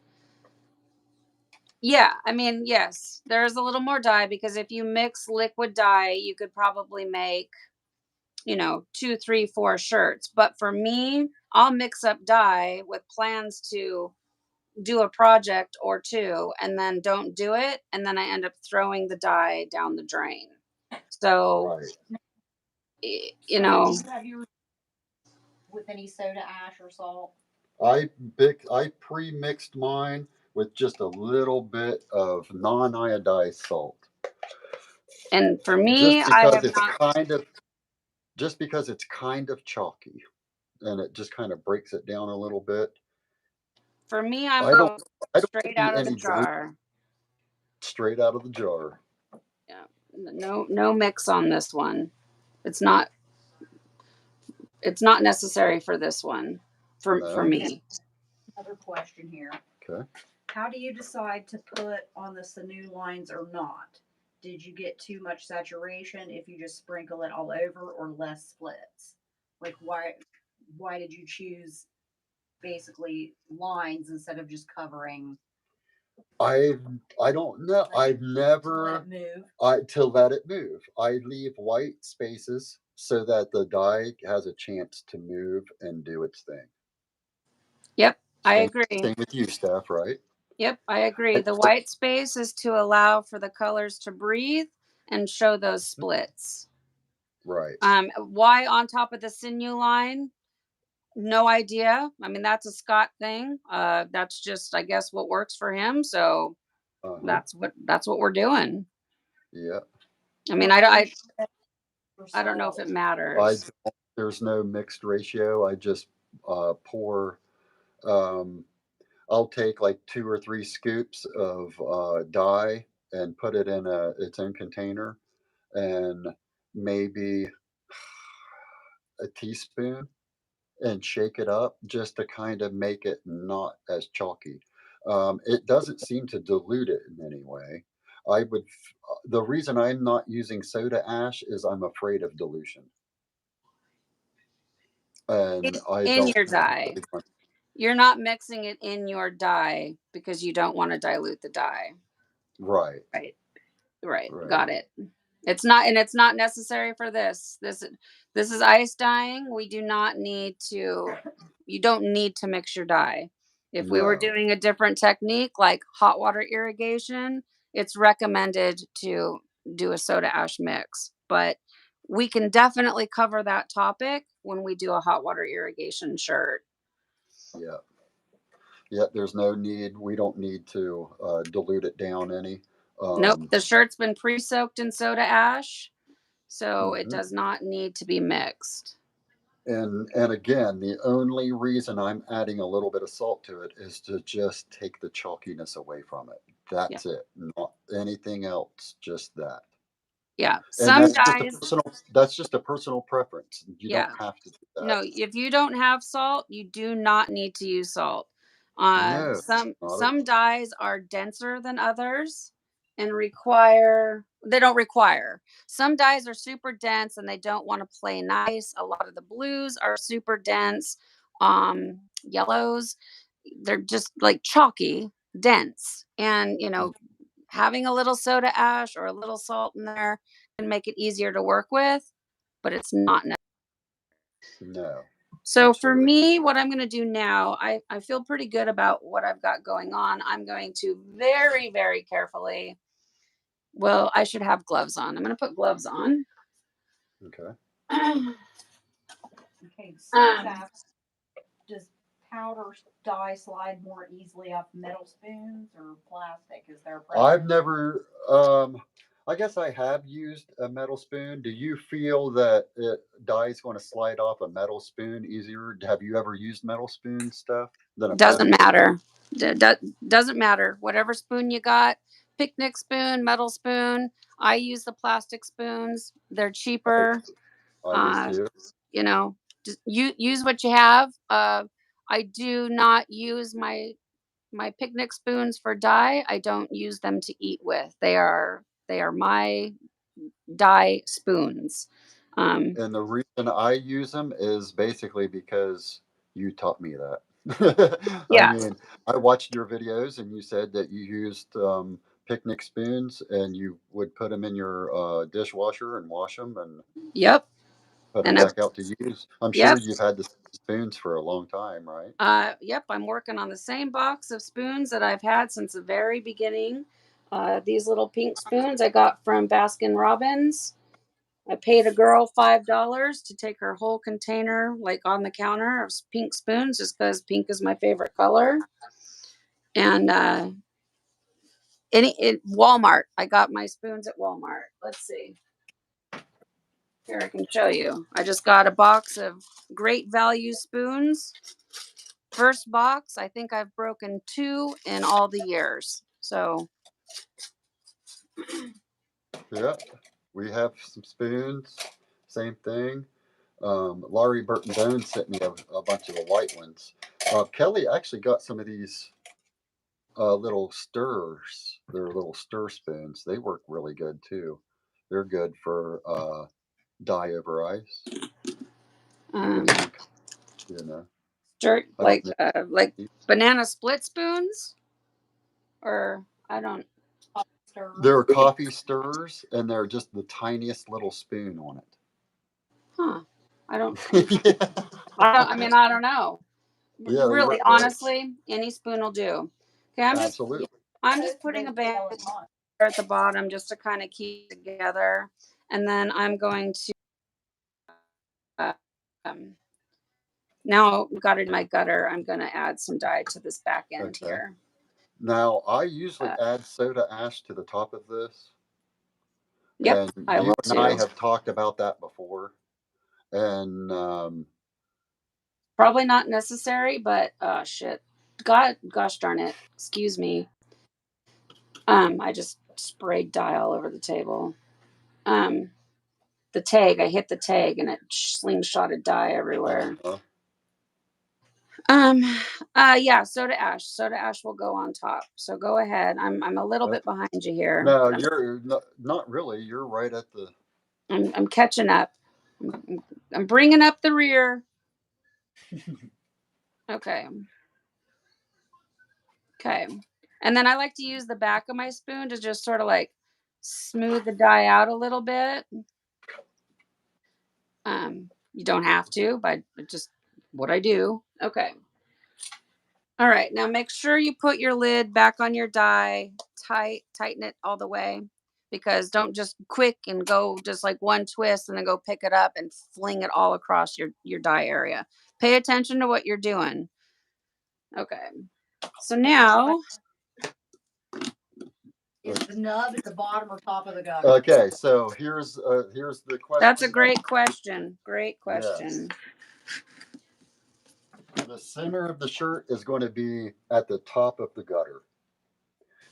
Speaker 1: yeah, I mean, yes, there's a little more dye because if you mix liquid dye, you could probably make 2, 3, 4 shirts. But for me, I'll mix up dye with plans to do a project or two and then don't do it, and then I end up throwing the dye down the drain. So
Speaker 2: Right.
Speaker 1: you know,
Speaker 3: Have you with any soda ash or salt?
Speaker 2: I pre-mixed mine with just a little bit of non-iodized salt.
Speaker 1: and for me,
Speaker 2: Just
Speaker 1: I
Speaker 2: because
Speaker 1: have
Speaker 2: it's
Speaker 1: not.
Speaker 2: kind of chalky, and it just kind of breaks it down a little bit.
Speaker 1: For me, I'm
Speaker 2: I don't
Speaker 1: going
Speaker 2: I don't
Speaker 1: straight
Speaker 2: see
Speaker 1: out of the
Speaker 2: any dilute
Speaker 1: jar.
Speaker 2: straight out of the jar.
Speaker 1: Yeah, no mix on this one. It's not necessary for this one. For
Speaker 2: No?
Speaker 1: me.
Speaker 3: Another question here.
Speaker 2: Okay.
Speaker 3: How do you decide to put on the sinew lines or not? Did you get too much saturation if you just sprinkle it all over, or less splits? Like why did you choose basically lines instead of just covering?
Speaker 2: I don't know. I've never
Speaker 3: Move.
Speaker 2: to let it move. I leave white spaces so that the dye has a chance to move and do its thing.
Speaker 1: Yep, I
Speaker 2: Same,
Speaker 1: agree.
Speaker 2: same with you, Steph, right?
Speaker 1: Yep, I agree. The white space is to allow for the colors to breathe and show those splits.
Speaker 2: Right.
Speaker 1: Why on top of the sinew line? No idea. I mean, that's a Scott thing. That's just, I guess, what works for him. So that's what we're doing.
Speaker 2: Yeah.
Speaker 1: I mean, I don't know if it matters.
Speaker 2: There's no mixed ratio. I just pour. I'll take like 2 or 3 scoops of dye and put it in its own container, and maybe a teaspoon, and shake it up just to kind of make it not as chalky. It doesn't seem to dilute it in any way. The reason I'm not using soda ash is I'm afraid of dilution. And I
Speaker 1: in
Speaker 2: don't
Speaker 1: your dye. You're not mixing it in your dye because you don't want to dilute the dye.
Speaker 2: Right.
Speaker 1: Right. Got it. It's not necessary for this. This is ice dyeing. We do not need to. You don't need to mix your dye. If we were doing a different technique like hot water irrigation, it's recommended to do a soda ash mix. But we can definitely cover that topic when we do a hot water irrigation shirt.
Speaker 2: Yeah. Yeah, there's no need. We don't need to dilute it down any.
Speaker 1: Nope, the shirt's been pre-soaked in soda ash, so it
Speaker 2: Mhm.
Speaker 1: does not need to be mixed.
Speaker 2: And again, the only reason I'm adding a little bit of salt to it is to just take the chalkiness away from it. That's it. Not anything else, just that.
Speaker 1: Yeah,
Speaker 2: And
Speaker 1: some dyes.
Speaker 2: That's just a personal preference. You don't have to do that.
Speaker 1: No, if you don't have salt, you do not need to use salt.
Speaker 2: No,
Speaker 1: Some dyes are denser than others and they don't require. Some dyes are super dense and they don't want to play nice. A lot of the blues are super dense. Yellows, they're just like chalky, dense. And having a little soda ash or a little salt in there can make it easier to work with, but it's not necessary.
Speaker 2: No.
Speaker 1: So for me, what I'm going to do now, I feel pretty good about what I've got going on. I'm going to very, very carefully. Well, I should have gloves on. I'm going to put gloves on.
Speaker 2: Okay.
Speaker 3: Okay. Does powder dye slide more easily off metal spoons or plastic? Is there a preference?
Speaker 2: I've never. I guess I have used a metal spoon. Do you feel that dye is going to slide off a metal spoon easier? Have you ever used metal spoon stuff?
Speaker 1: Doesn't matter. Doesn't matter. Whatever spoon you got, picnic spoon, metal spoon. I use the plastic spoons. They're cheaper.
Speaker 2: I do too.
Speaker 1: Just use what you have. I do not use my picnic spoons for dye. I don't use them to eat with. They are my dye spoons.
Speaker 2: And the reason I use them is basically because you taught me that. I mean, I watched your videos and you said that you used picnic spoons and you would put them in your dishwasher and wash them. And
Speaker 1: yep.
Speaker 2: put
Speaker 1: And
Speaker 2: them back out to use. I'm
Speaker 1: yep.
Speaker 2: sure you've had the spoons for a long time, right?
Speaker 1: Yep, I'm working on the same box of spoons that I've had since the very beginning. These little pink spoons I got from Baskin Robbins. I paid a girl $5 to take her whole container, like on the counter, of pink spoons, just because pink is my favorite color. And Walmart, I got my spoons at Walmart. Let's see. Here, I can show you. I just got a box of great value spoons. First box, I think I've broken 2 in all the years. So,
Speaker 2: Yeah, we have some spoons. Same thing. Laurie Burton Bones sent me a bunch of the white ones. Kelly actually got some of these little stirrers. They're little stir spoons. They work really good too. They're good for dye over ice.
Speaker 1: um,
Speaker 2: You know,
Speaker 1: like banana split spoons, or I don't.
Speaker 2: they're coffee stirrers, and they're just the tiniest little spoon on it.
Speaker 1: Huh? I don't.
Speaker 2: Yeah.
Speaker 1: I don't know.
Speaker 2: Yeah, they
Speaker 1: Really,
Speaker 2: work
Speaker 1: honestly, any spoon will do. Okay,
Speaker 2: Absolutely.
Speaker 1: I'm just putting a band at the bottom just to kind of keep it together, and then I'm going to. Um, Now got it in my gutter. I'm going to add some dye to this back end here.
Speaker 2: Now, I usually add soda ash to the top of this.
Speaker 1: Yep,
Speaker 2: and
Speaker 1: I
Speaker 2: you
Speaker 1: will
Speaker 2: and
Speaker 1: too.
Speaker 2: I have talked about that before. And
Speaker 1: probably not necessary, but shit. Gosh darn it. Excuse me. I just sprayed dye all over the table. The tag, I hit the tag and it slingshotted dye everywhere. Yeah, soda ash will go on top. So go ahead. I'm a little bit behind you here.
Speaker 2: No, you're not really. You're right at the.
Speaker 1: I'm catching up. I'm bringing up the rear. Okay. And then I like to use the back of my spoon to just sort of like smooth the dye out a little bit. You don't have to, but just what I do. Okay. All right. Now make sure you put your lid back on your dye, tighten it all the way, because don't just quick and go just like one twist and then go pick it up and fling it all across your dye area. Pay attention to what you're doing. Okay. So now,
Speaker 3: is the nub at the bottom or top of the gutter?
Speaker 2: Okay, so here's the question.
Speaker 1: That's a great question. Great question.
Speaker 2: Yes. The center of the shirt is going to be at the top of the gutter.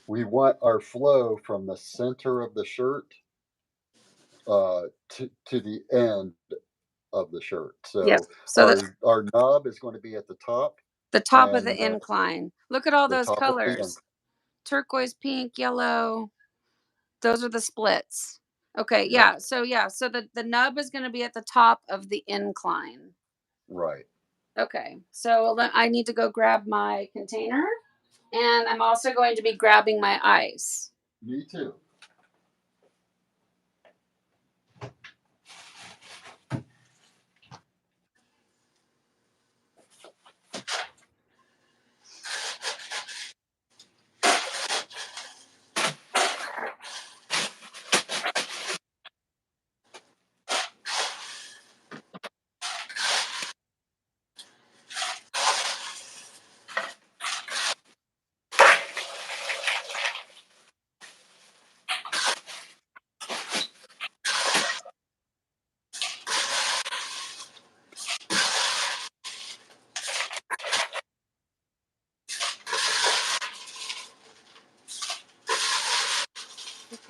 Speaker 2: We want our flow from the center of the shirt to the end of the shirt. So,
Speaker 1: yep. So
Speaker 2: our knob is going to be at the top.
Speaker 1: The top of the incline. Look at all those colors. Turquoise, pink, yellow. Those are the splits. Okay, yeah. So the nub is going to be at the top of the incline.
Speaker 2: Right.
Speaker 1: Okay. So I need to go grab my container, and I'm also going to be grabbing my ice.
Speaker 2: Me too.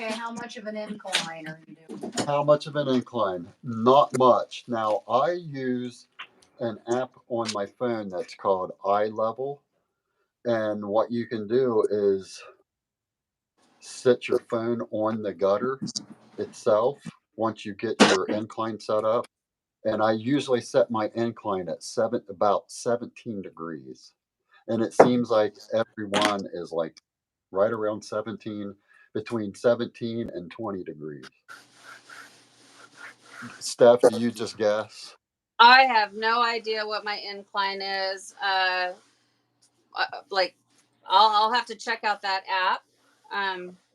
Speaker 3: Okay, how much of an incline are you doing?
Speaker 2: How much of an incline? Not much. Now, I use an app on my phone that's called Eye Level. And what you can do is set your phone on the gutter itself once you get your incline set up. And I usually set my incline at about 17 degrees. And it seems like everyone is like right around 17, between 17 and 20 degrees. Steph, do you just guess?
Speaker 1: I have no idea what my incline is. Like, I'll have to check out that app.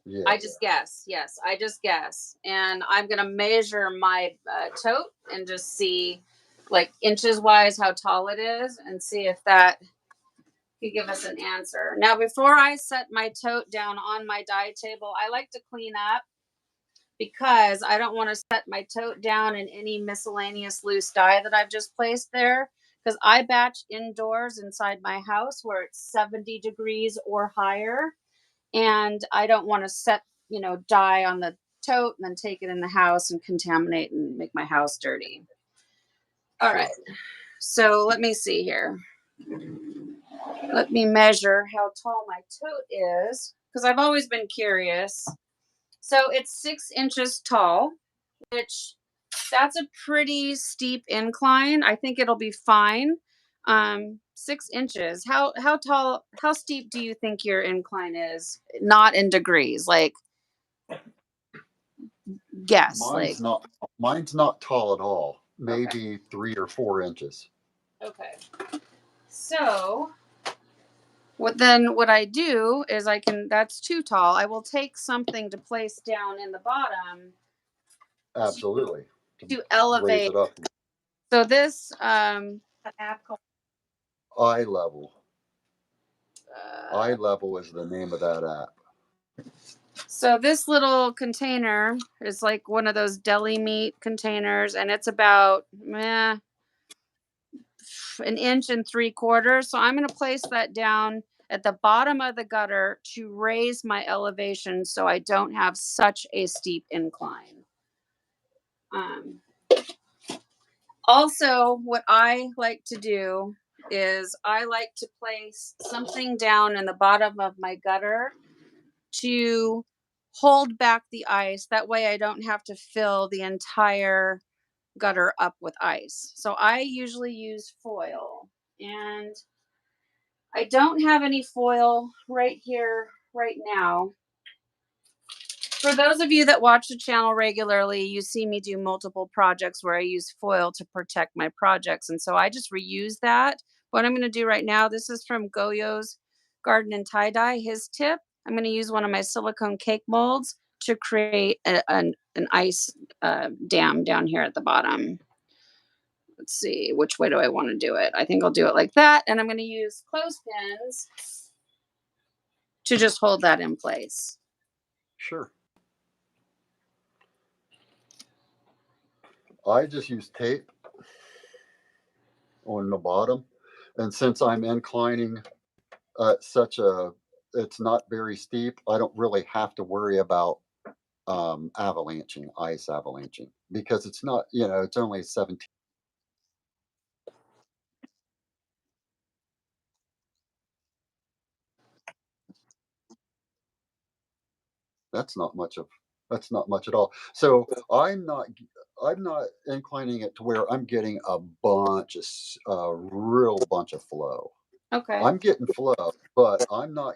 Speaker 2: Yeah.
Speaker 1: I just guess. Yes, I just guess, and I'm gonna measure my tote and just see, like, inches wise, how tall it is, and see if that could give us an answer. Now, before I set my tote down on my dye table, I like to clean up because I don't want to set my tote down in any miscellaneous loose dye that I've just placed there. Because I batch indoors inside my house where it's 70 degrees or higher. And I don't want to set, dye on the tote and then take it in the house and contaminate and make my house dirty. All right. So let me see here. Let me measure how tall my tote is because I've always been curious. So it's 6 inches tall, which that's a pretty steep incline. I think it'll be fine. 6 inches. How tall, how steep do you think your incline is? Not in degrees, like guess.
Speaker 2: Mine's not tall at all. Maybe 3 or 4 inches.
Speaker 1: Okay. So what I do is that's too tall. I will take something to place down in the bottom.
Speaker 2: Absolutely.
Speaker 1: To elevate.
Speaker 2: Raise it up.
Speaker 1: So this
Speaker 3: An app called
Speaker 2: Eye level. Eye level is the name of that app.
Speaker 1: So this little container is like one of those deli meat containers, and it's about 1.75 inches. So I'm going to place that down at the bottom of the gutter to raise my elevation so I don't have such a steep incline. Also, what I like to do is I like to place something down in the bottom of my gutter to hold back the ice. That way I don't have to fill the entire gutter up with ice. So I usually use foil, and I don't have any foil right here right now. For those of you that watch the channel regularly, you see me do multiple projects where I use foil to protect my projects. And so I just reuse that. What I'm going to do right now, this is from Goyo's Garden and Tiedye, his tip. I'm going to use one of my silicone cake molds to create an ice dam down here at the bottom. Let's see, which way do I want to do it? I think I'll do it like that. And I'm going to use clothespins to just hold that in place.
Speaker 2: Sure. I just use tape on the bottom. And since I'm inclining it's not very steep, I don't really have to worry about ice avalanching, because it's not, it's only 17. That's not much at all. So I'm not inclining it to where I'm getting a real bunch of flow.
Speaker 1: Okay.
Speaker 2: I'm getting flow, but I'm not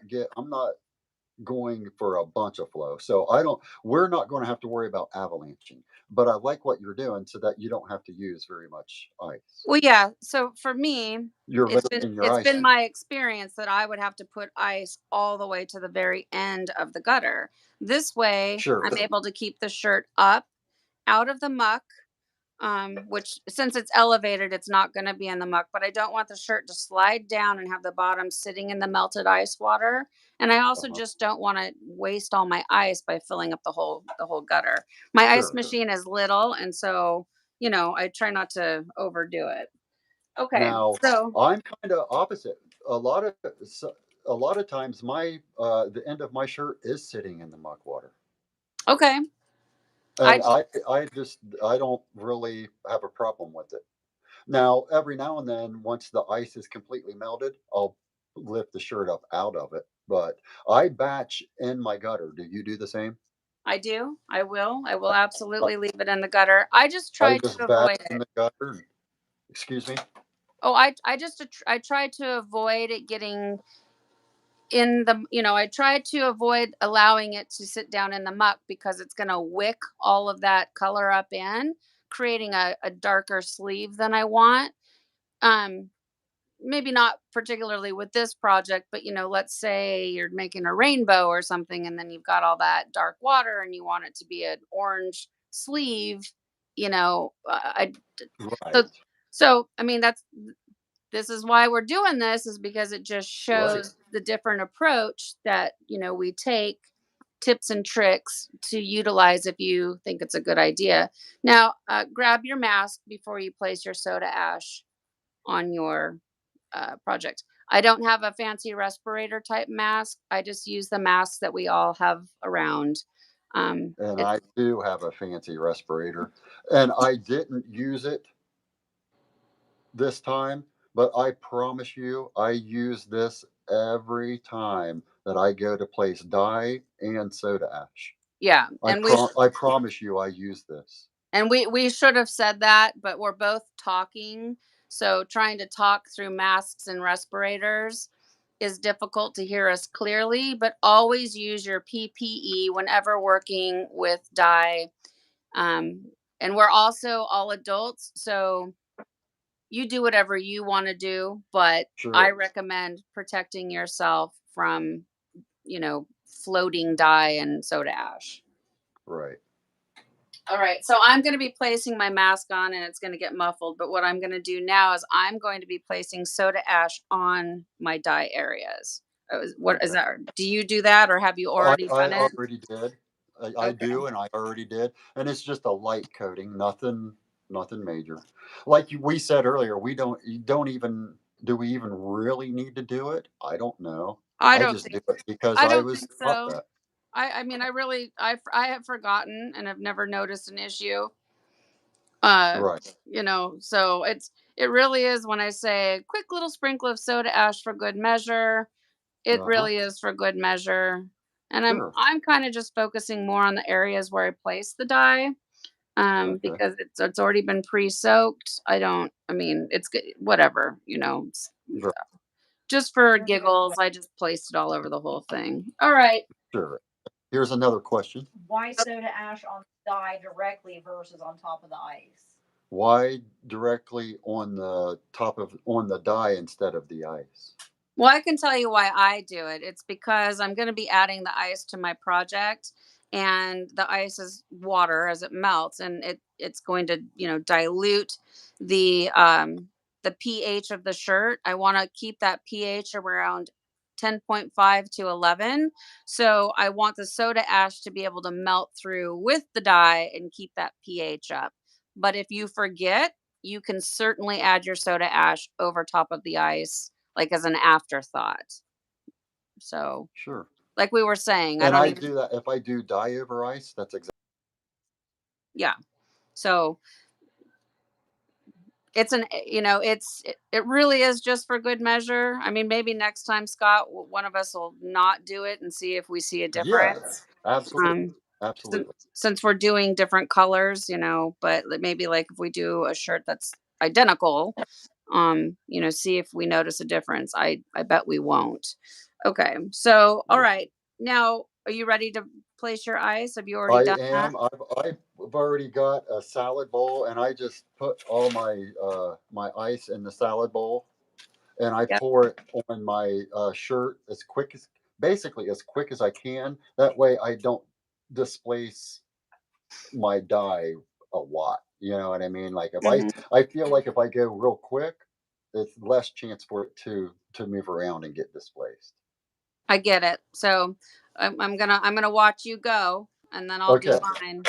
Speaker 2: going for a bunch of flow. So we're not going to have to worry about avalanching. But I like what you're doing so that you don't have to use very much ice.
Speaker 1: Well, yeah. So for me, it's been my experience that I would have to put ice all the way to the very end of the gutter. This way,
Speaker 2: Sure.
Speaker 1: I'm able to keep the shirt up out of the muck, which since it's elevated, it's not going to be in the muck, but I don't want the shirt to slide down and have the bottom sitting in the melted ice water. And I also just don't want to waste all my ice by filling up the whole gutter. My ice machine is little, and so, I try not to overdo it. Okay.
Speaker 2: Now,
Speaker 1: so
Speaker 2: I'm kind of opposite. A lot of times the end of my shirt is sitting in the muck water.
Speaker 1: Okay.
Speaker 2: And I don't really have a problem with it. Now, every now and then, once the ice is completely melted, I'll lift the shirt up out of it. But I batch in my gutter. Do you do the same?
Speaker 1: I do. I will absolutely leave it in the gutter. I just try to avoid it.
Speaker 2: In the gutter. Excuse me?
Speaker 1: Oh, I try to avoid it getting in the, I try to avoid allowing it to sit down in the muck because it's going to wick all of that color up in, creating a darker sleeve than I want. Maybe not particularly with this project, but let's say you're making a rainbow or something, and then you've got all that dark water and you want it to be an orange sleeve, I so
Speaker 2: Right.
Speaker 1: so I mean this is why we're doing this, is because it just
Speaker 2: Right.
Speaker 1: shows the different approach that we take, tips and tricks to utilize if you think it's a good idea. Now, grab your mask before you place your soda ash on your project. I don't have a fancy respirator type mask. I just use the masks that we all have around.
Speaker 2: And
Speaker 1: It,
Speaker 2: I do have a fancy respirator, and I didn't use it this time, but I promise you, I use this every time that I go to place dye and soda ash.
Speaker 1: yeah,
Speaker 2: I promise you, I use this.
Speaker 1: and we should have said that, but we're both talking, so trying to talk through masks and respirators is difficult to hear us clearly. But always use your PPE whenever working with dye. Um, and we're also all adults, so you do whatever you want to do, but I
Speaker 2: Sure.
Speaker 1: recommend protecting yourself from, floating dye and soda ash.
Speaker 2: Right.
Speaker 1: All right, so I'm going to be placing my mask on and it's going to get muffled, but what I'm going to do now is I'm going to be placing soda ash on my dye areas. What is
Speaker 2: Okay.
Speaker 1: that? Do you do that, or have you already
Speaker 2: I
Speaker 1: done it?
Speaker 2: already did. I
Speaker 1: Okay.
Speaker 2: do, and I already did, and it's just a light coating, nothing major. Like we said earlier, we don't you don't even do we even really need to do it? I don't know.
Speaker 1: I
Speaker 2: I
Speaker 1: don't
Speaker 2: just
Speaker 1: think
Speaker 2: do it because
Speaker 1: I
Speaker 2: I
Speaker 1: don't
Speaker 2: was
Speaker 1: think
Speaker 2: taught
Speaker 1: so.
Speaker 2: that.
Speaker 1: I mean, I have forgotten and have never noticed an issue.
Speaker 2: Right.
Speaker 1: So it really is, when I say quick little sprinkle of soda ash for good measure, it
Speaker 2: Uh huh.
Speaker 1: really is for good measure. And I'm
Speaker 2: Sure.
Speaker 1: I'm kind of just focusing more on the areas where I place the dye,
Speaker 2: Okay.
Speaker 1: because it's already been pre-soaked. I mean, it's good, whatever,
Speaker 2: Right.
Speaker 1: just for
Speaker 3: Here's a good
Speaker 1: giggles, I just placed it all over the whole thing. All right.
Speaker 2: Sure. Here's another question.
Speaker 3: why soda ash on the dye directly versus on top of the ice?
Speaker 2: Why directly on the dye instead of the ice?
Speaker 1: Well, I can tell you why I do it. It's because I'm going to be adding the ice to my project, and the ice is water as it melts, and it's going to, dilute the pH of the shirt. I want to keep that pH around 10.5 to 11. So I want the soda ash to be able to melt through with the dye and keep that pH up. But if you forget, you can certainly add your soda ash over top of the ice, like as an afterthought. So,
Speaker 2: Sure.
Speaker 1: like we were saying, I
Speaker 2: And
Speaker 1: don't
Speaker 2: I
Speaker 1: even,
Speaker 2: do that if I do dye over ice. That's exactly.
Speaker 1: yeah. So it's it really is just for good measure. I mean, maybe next time, Scott, one of us will not do it and see if we see a
Speaker 2: Yeah.
Speaker 1: difference.
Speaker 2: Absolutely.
Speaker 1: Um, since,
Speaker 2: Absolutely.
Speaker 1: since we're doing different colors, but maybe like if we do a shirt that's identical, see if we notice a difference. I bet we won't. Okay, so all
Speaker 2: Yeah.
Speaker 1: right, now are you ready to place your ice? Have you already
Speaker 2: I
Speaker 1: done that?
Speaker 2: am. I've already got a salad bowl, and I just put all my ice in the salad bowl, and I
Speaker 1: Yep.
Speaker 2: pour it on my shirt basically as quick as I can. That way, I don't displace my dye a lot. You know what I mean? Like if
Speaker 1: Hmm.
Speaker 2: I feel like if I go real quick, there's less chance for it to move around and get displaced.
Speaker 1: I get it. So I'm gonna watch you go, and then I'll do
Speaker 2: Okay,
Speaker 1: mine.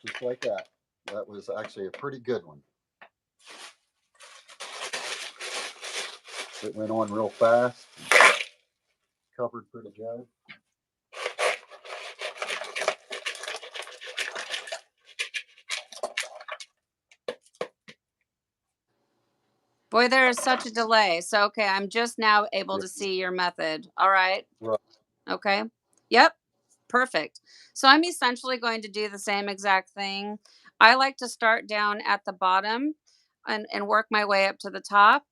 Speaker 2: just like that. That was actually a pretty good one. It went on real fast, covered pretty good.
Speaker 1: Boy, there is such a delay. So okay, I'm just now able
Speaker 2: Yeah,
Speaker 1: to see your method. All right.
Speaker 2: right.
Speaker 1: Okay. Yep. Perfect. So I'm essentially going to do the same exact thing. I like to start down at the bottom and work my way up to the top,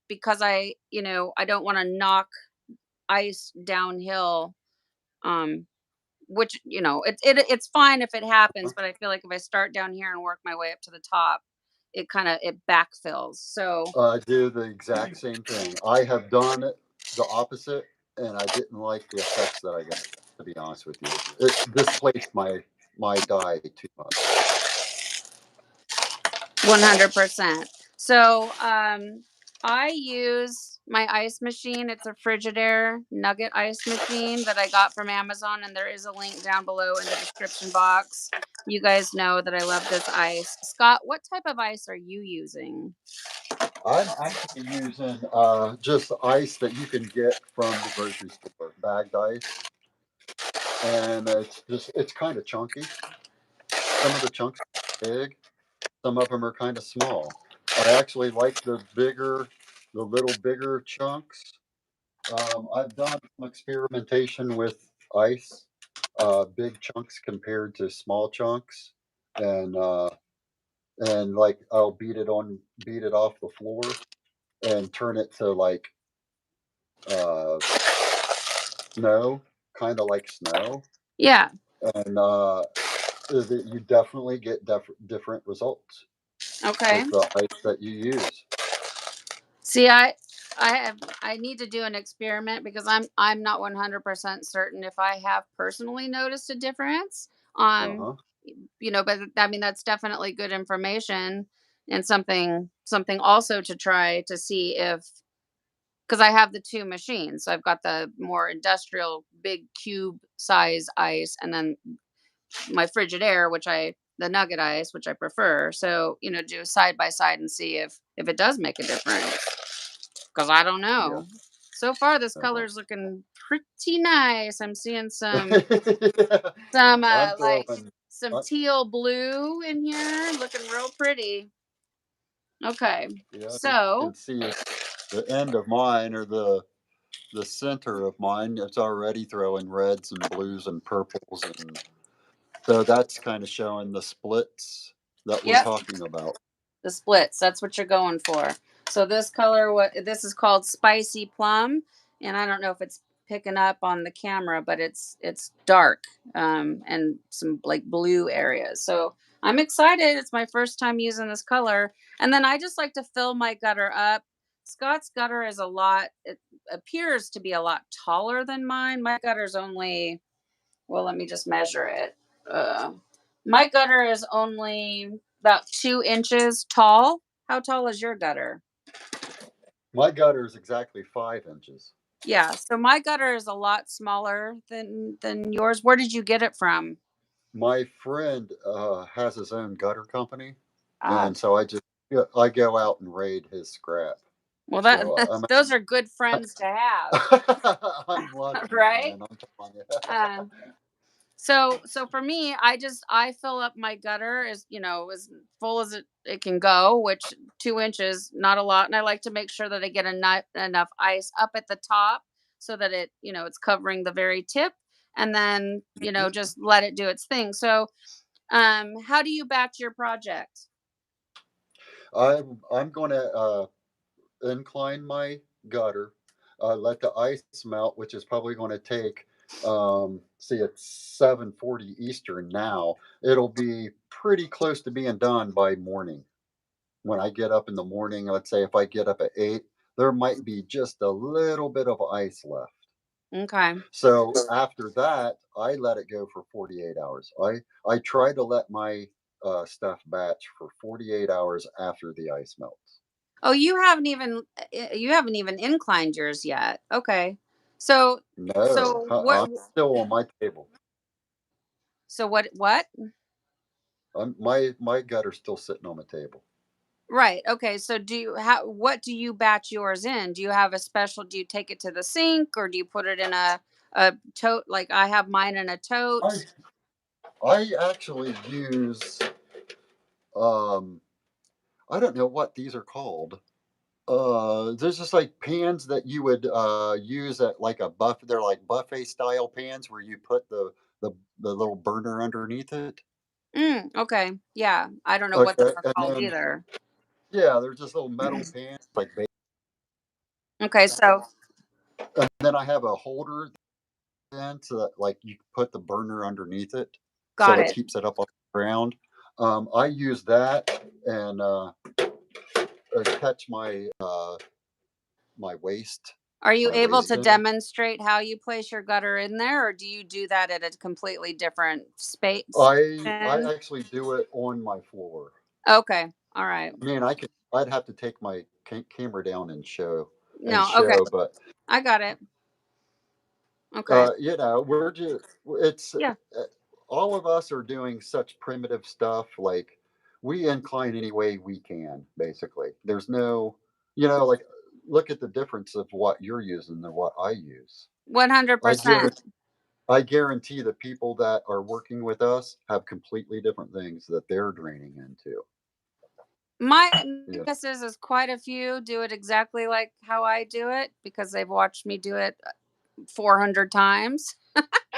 Speaker 1: because I don't want to knock ice downhill, um, which, you know, it's fine if it happens, but I feel like if I start down here and work my way up to the top, it backfills. So
Speaker 2: I do the exact same thing. I have done the opposite, and I didn't like the effects that I got, to be honest with you. It displaced my die too much.
Speaker 1: 100%. So I use my ice machine. It's a Frigidaire nugget ice machine that I got from Amazon, and there is a link down below in the description box. You guys know that I love this ice. Scott, what type of ice are you using?
Speaker 2: I'm actually using just ice that you can get from the grocery store, bagged ice, and it's kind of chunky. Some of the chunks are big, some of them are kind of small. I actually like the little bigger chunks. I've done some experimentation with ice, big chunks compared to small chunks, and like I'll beat it off the floor and turn it to like snow, kind of like snow,
Speaker 1: Yeah.
Speaker 2: and you definitely get different results
Speaker 1: Okay.
Speaker 2: with the ice that you use.
Speaker 1: See, I need to do an experiment because I'm not 100% certain if I have personally noticed a difference.
Speaker 2: Uh-huh.
Speaker 1: You know, but I mean that's definitely good information and something also to try to see if, because I have the two machines. So I've got the more industrial big cube size ice, and then my Frigidaire, the nugget ice, which I prefer. So, you know, do side by side and see if it does make a difference. Because I don't
Speaker 2: Yeah.
Speaker 1: know. So far, this
Speaker 2: Uh-huh.
Speaker 1: color's looking pretty nice. I'm seeing some
Speaker 2: I'm
Speaker 1: like
Speaker 2: throwing.
Speaker 1: some teal blue in here, looking real pretty. Okay,
Speaker 2: Yeah, you
Speaker 1: so
Speaker 2: can see the end of mine, or the center of mine. It's already throwing reds and blues and purples, and so that's kind of showing the splits that we're
Speaker 1: yep,
Speaker 2: talking about.
Speaker 1: the splits. That's what you're going for. So this color, this is called Spicy Plum, and I don't know if it's picking up on the camera, but it's dark and some like blue areas. So I'm excited. It's my first time using this color, and then I just like to fill my gutter up. Scott's gutter is it appears to be a lot taller than mine. My gutter's only, well, let me just measure it. My gutter is only about 2 inches tall. How tall is your gutter?
Speaker 2: My gutter is exactly 5 inches.
Speaker 1: Yeah, so my gutter is a lot smaller than yours. Where did you get it from?
Speaker 2: My friend has his own gutter company,
Speaker 1: Ah,
Speaker 2: and so I go out and raid his scrap.
Speaker 1: well,
Speaker 2: So
Speaker 1: those are good friends to have,
Speaker 2: I'm lucky,
Speaker 1: right?
Speaker 2: man. I'm telling you.
Speaker 1: Uh, so for me, I fill up my gutter as, you know, as full as it can go, which 2 inches, not a lot. And I like to make sure that I get enough ice up at the top so that it, you know, it's covering the very tip, and then, you know, just let it do its thing. So how do you batch your project?
Speaker 2: I'm going to incline my gutter, let the ice melt, which is probably going to take. See, it's 7:40 Eastern now. It'll be pretty close to being done by morning. When I get up in the morning, let's say if I get up at 8, there might be just a little bit of ice left.
Speaker 1: Okay.
Speaker 2: So after that, I let it go for 48 hours. I try to let my stuff batch for 48 hours after the ice melts.
Speaker 1: Oh, you haven't even inclined yours yet. Okay. So
Speaker 2: No,
Speaker 1: so what
Speaker 2: I'm still on my table.
Speaker 1: so what?
Speaker 2: My gutter's still sitting on the table.
Speaker 1: Right. Okay. So what do you batch yours in? Do you have a special, do you take it to the sink, or do you put it in a tote? Like I have mine in a tote.
Speaker 2: I actually use um I don't know what these are called. There's just like pans that you would use at like a buff. They're like buffet style pans where you put the little burner underneath it.
Speaker 1: Okay. Yeah. I don't know what those
Speaker 2: Okay,
Speaker 1: are
Speaker 2: and
Speaker 1: called
Speaker 2: then
Speaker 1: either.
Speaker 2: yeah, there's just little metal pans
Speaker 1: Okay. So
Speaker 2: and then I have a holder in so that like you put the burner underneath it,
Speaker 1: Got
Speaker 2: so it
Speaker 1: it.
Speaker 2: keeps it up off the ground. I use that and catch my waste.
Speaker 1: Are you
Speaker 2: My
Speaker 1: able
Speaker 2: waste
Speaker 1: to
Speaker 2: in.
Speaker 1: demonstrate how you place your gutter in there, or do you do that at a completely different space?
Speaker 2: I actually do it on my floor.
Speaker 1: Okay. All right.
Speaker 2: I mean, I'd have to take my camera down and show
Speaker 1: No. Okay.
Speaker 2: but
Speaker 1: I got it. Okay.
Speaker 2: you know, it's
Speaker 1: Yeah.
Speaker 2: all of us are doing such primitive stuff. Like we incline any way we can. Basically, there's no, like look at the difference of what you're using and what I use.
Speaker 1: 100%.
Speaker 2: I guarantee the people that are working with us have completely different things that they're draining into.
Speaker 1: My
Speaker 2: Yeah.
Speaker 1: guess is quite a few do it exactly like how I do it because they've watched me do it 400 times.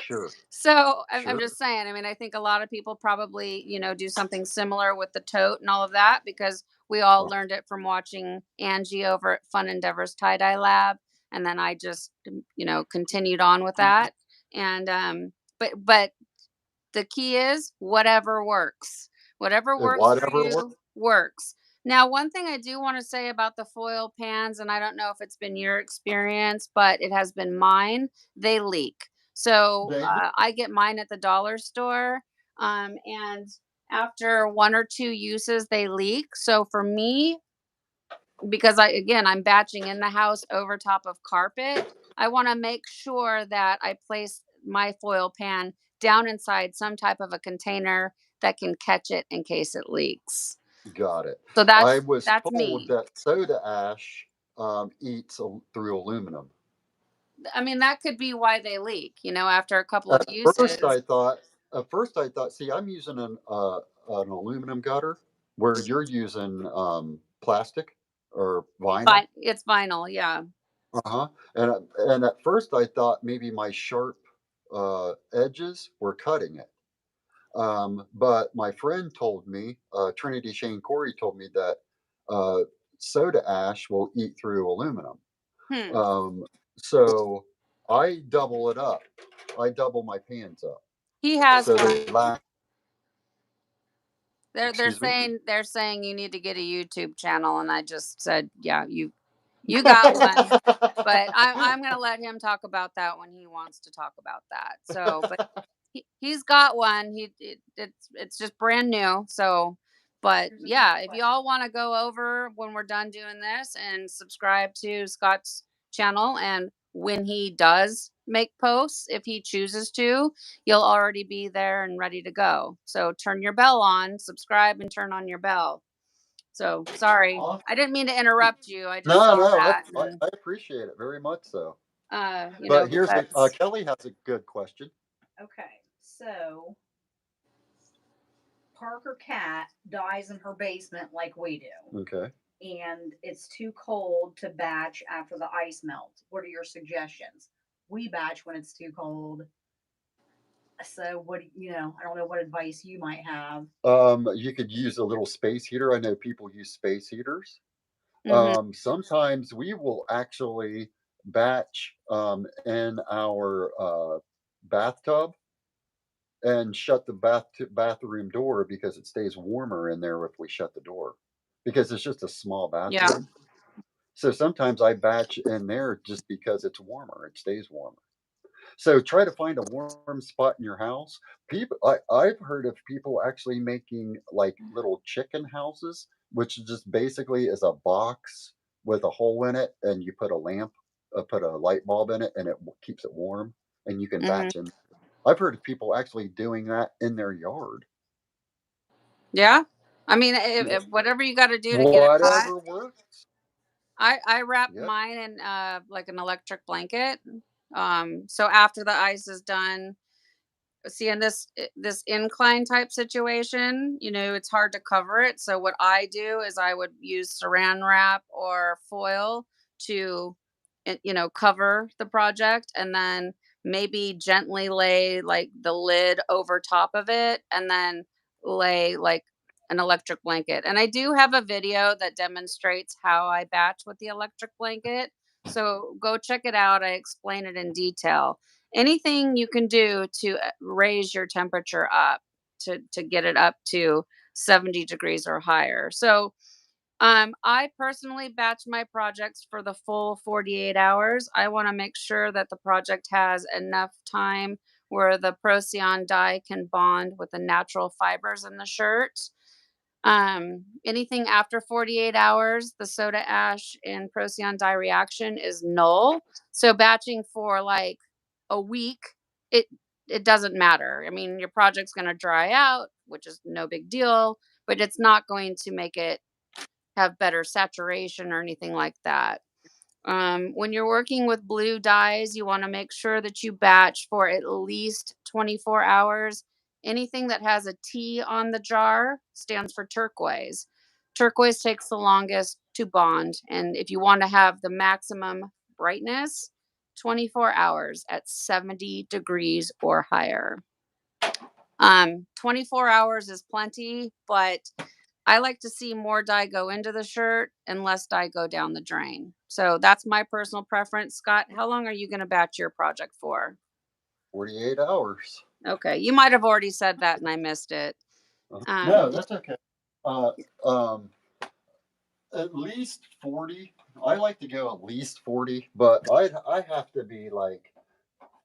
Speaker 2: Sure.
Speaker 1: So I'm
Speaker 2: Sure.
Speaker 1: just saying, I mean, I think a lot of people probably, do something similar with the tote and all of that because we all learned it from watching Angie over at Fun Endeavors Tie-Dye Lab. And then I just, continued on with that. And, but the key is whatever works. Whatever works for
Speaker 2: Whatever works.
Speaker 1: you works. Now, one thing I do want to say about the foil pans, and I don't know if it's been your experience, but it has been mine, they leak. So I get mine at the dollar store, and after 1 or 2 uses, they leak. So for me, because I'm batching in the house over top of carpet, I want to make sure that I place my foil pan down inside some type of a container that can catch it in case it leaks.
Speaker 2: Got it.
Speaker 1: So
Speaker 2: I was
Speaker 1: that's
Speaker 2: told
Speaker 1: me.
Speaker 2: that soda ash eats through aluminum.
Speaker 1: I mean, that could be why they leak, after a couple of
Speaker 2: At
Speaker 1: uses.
Speaker 2: first I thought, see, I'm using an aluminum gutter where you're using plastic or vinyl.
Speaker 1: It's vinyl, yeah.
Speaker 2: Uh-huh. And at first I thought maybe my sharp edges were cutting it. But my friend told me, Trinity Shane Corey told me that uh, soda ash will eat through aluminum.
Speaker 1: Hmm.
Speaker 2: So I double it up. I double my pans up.
Speaker 1: He has
Speaker 2: So
Speaker 1: one.
Speaker 2: they last.
Speaker 1: They're
Speaker 2: Excuse me?
Speaker 1: saying you need to get a YouTube channel, and I just said, yeah, you got one. But I'm gonna let him talk about that when he wants to talk about that. So, but he's got one. It's just brand new. So, but yeah, if y'all want to go over when we're done doing this and subscribe to Scott's channel, and when he does make posts, if he chooses to, you'll already be there and ready to go. So turn your bell on, subscribe, and turn on your bell. So sorry,
Speaker 2: Awesome.
Speaker 1: I didn't mean to interrupt you. I just
Speaker 2: No,
Speaker 1: saw that.
Speaker 2: I appreciate it very much. So,
Speaker 1: But
Speaker 2: here's Kelly has a good question.
Speaker 3: Okay, so Parker Cat dies in her basement like we do.
Speaker 2: Okay.
Speaker 3: And it's too cold to batch after the ice melts. What are your suggestions? We batch when it's too cold. So what I don't know what advice you might have.
Speaker 2: You could use a little space heater. I know people use space heaters.
Speaker 1: Mm-hmm.
Speaker 2: Sometimes we will actually batch in our bathtub and shut the bathroom door because it stays warmer in there if we shut the door because it's just a small bathroom.
Speaker 1: Yeah.
Speaker 2: So sometimes I batch in there just because it's warmer. It stays warmer. So try to find a warm spot in your house. I've heard of people actually making like little chicken houses, which just basically is a box with a hole in it, and you put a lamp, put a light bulb in it, and it keeps it warm, and you can batch in. I've heard of people actually doing that in their yard.
Speaker 1: Yeah. I mean, if whatever you got to do to get it hot.
Speaker 2: Whatever works.
Speaker 1: I wrap mine in like an electric blanket. So after the ice is done, see, in this incline type situation, it's hard to cover it. So what I do is I would use saran wrap or foil to cover the project, and then maybe gently lay like the lid over top of it, and then lay like an electric blanket. And I do have a video that demonstrates how I batch with the electric blanket, so go check it out. I explain it in detail. anything you can do to raise your temperature up to get it up to 70 degrees or higher. So I personally batch my projects for the full 48 hours. I want to make sure that the project has enough time where the procion dye can bond with the natural fibers in the shirt. Anything after 48 hours, the soda ash and procyon dye reaction is null. So batching for like a week, it it doesn't matter. I mean, your project's going to dry out, which is no big deal, but it's not going to make it have better saturation or anything like that. When you're working with blue dyes, you want to make sure that you batch for at least 24 hours. Anything that has a T on the jar stands for turquoise. Turquoise takes the longest to bond. And if you want to have the maximum brightness, 24 hours at 70 degrees or higher. 24 hours is plenty, but I like to see more dye go into the shirt and less dye go down the drain. So that's my personal preference. Scott, how long are you going to batch your project for?
Speaker 2: 48 hours.
Speaker 1: Okay. You might have already said that and I missed it.
Speaker 2: No, that's okay. At least 40. I like to go at least 40, but I have to be like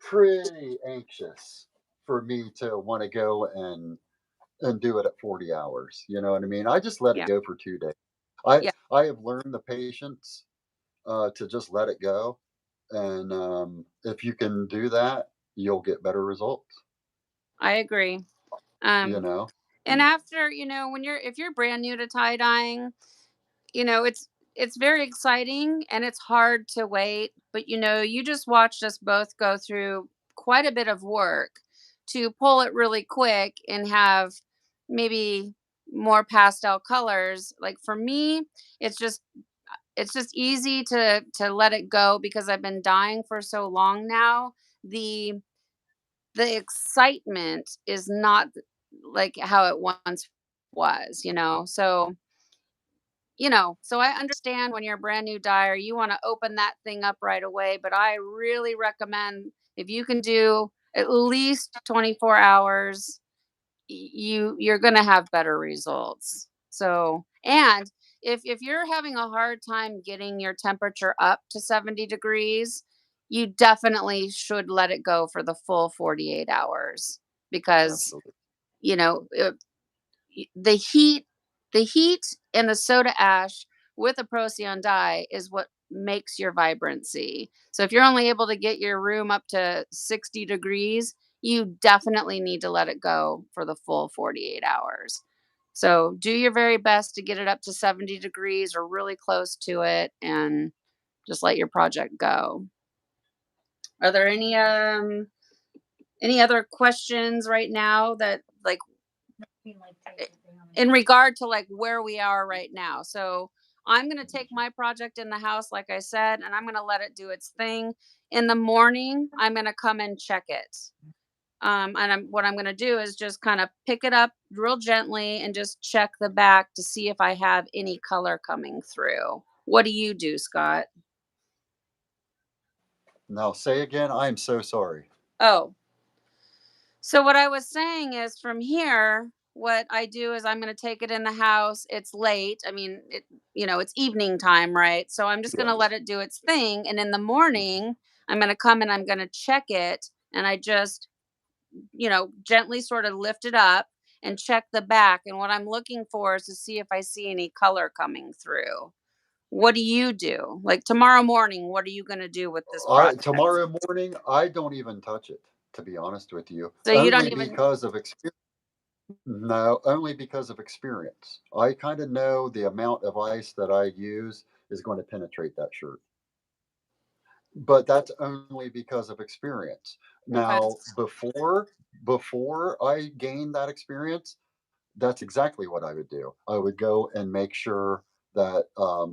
Speaker 2: pretty anxious for me to want to go and do it at 40 hours. You know what I mean? I just let
Speaker 1: Yeah.
Speaker 2: it go for 2 days. I
Speaker 1: Yeah.
Speaker 2: I have learned the patience to just let it go, and if you can do that, you'll get better results.
Speaker 1: I agree.
Speaker 2: You
Speaker 1: Um,
Speaker 2: know.
Speaker 1: and after, when if you're brand new to tie dyeing, it's very exciting and it's hard to wait, but you just watched us both go through quite a bit of work to pull it really quick and have maybe more pastel colors. Like for me, it's just easy to let it go because I've been dyeing for so long now. The excitement is not like how it once was. So I understand when you're a brand new dyer, you want to open that thing up right away. But I really recommend if you can do at least 24 hours, you're going to have better results. So, and if you're having a hard time getting your temperature up to 70 degrees, you definitely should let it go for the full 48 hours because,
Speaker 2: Absolutely.
Speaker 1: you know, the heat and the soda ash with a procyon dye is what makes your vibrancy. So if you're only able to get your room up to 60 degrees, you definitely need to let it go for the full 48 hours. So do your very best to get it up to 70 degrees or really close to it and just let your project go. Are there any other questions right now that like in regard to like where we are right now? So I'm going to take my project in the house, like I said, and I'm going to let it do its thing. In the morning, I'm going to come and check it. And what I'm going to do is just kind of pick it up real gently and just check the back to see if I have any color coming through. What do you do, Scott?
Speaker 2: Now say again. I am so sorry.
Speaker 1: Oh, so what I was saying is from here, what I do is I'm going to take it in the house. It's late. I mean, it's evening time, right? So I'm just going to
Speaker 2: Yes.
Speaker 1: let it do its thing. And in the morning, I'm going to come and I'm going to check it. And I just, gently sort of lift it up and check the back. And what I'm looking for is to see if I see any color coming through. What do you do? Like tomorrow morning, what are you going to do with this project?
Speaker 2: Tomorrow morning, I don't even touch it. To be honest with you,
Speaker 1: So you don't even.
Speaker 2: because of experience. No, only because of experience. I kind of know the amount of ice that I use is going to penetrate that shirt. But that's only because of experience.
Speaker 1: Okay.
Speaker 2: Now, before I gained that experience, that's exactly what I would do. I would go and make sure that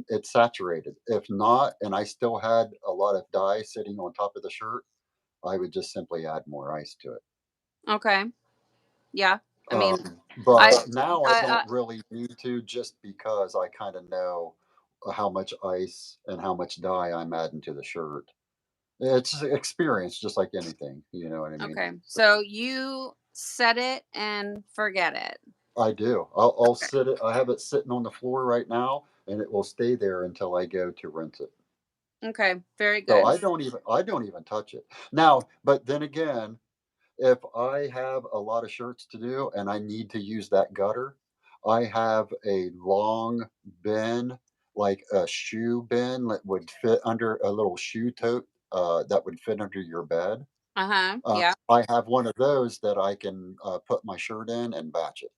Speaker 2: it's saturated. If not, and I still had a lot of dye sitting on top of the shirt, I would just simply add more ice to it.
Speaker 1: Okay. Yeah. I mean, I,
Speaker 2: But now I
Speaker 1: I,
Speaker 2: don't really need to, just because I kind of know how much ice and how much dye I'm adding to the shirt. It's experience, just like anything. You know what I mean?
Speaker 1: Okay. So you set it and forget it.
Speaker 2: I do. I'll sit it. I have it sitting on the floor right now, and it will stay there until I go to rinse it.
Speaker 1: Okay. Very
Speaker 2: So
Speaker 1: good.
Speaker 2: I don't even touch it now. But then again, if I have a lot of shirts to do and I need to use that gutter, I have a long bin, like a shoe bin that would fit under a little shoe tote that would fit under your bed.
Speaker 1: Uh-huh. Yeah.
Speaker 2: I have one of those that I can put my shirt in and batch it,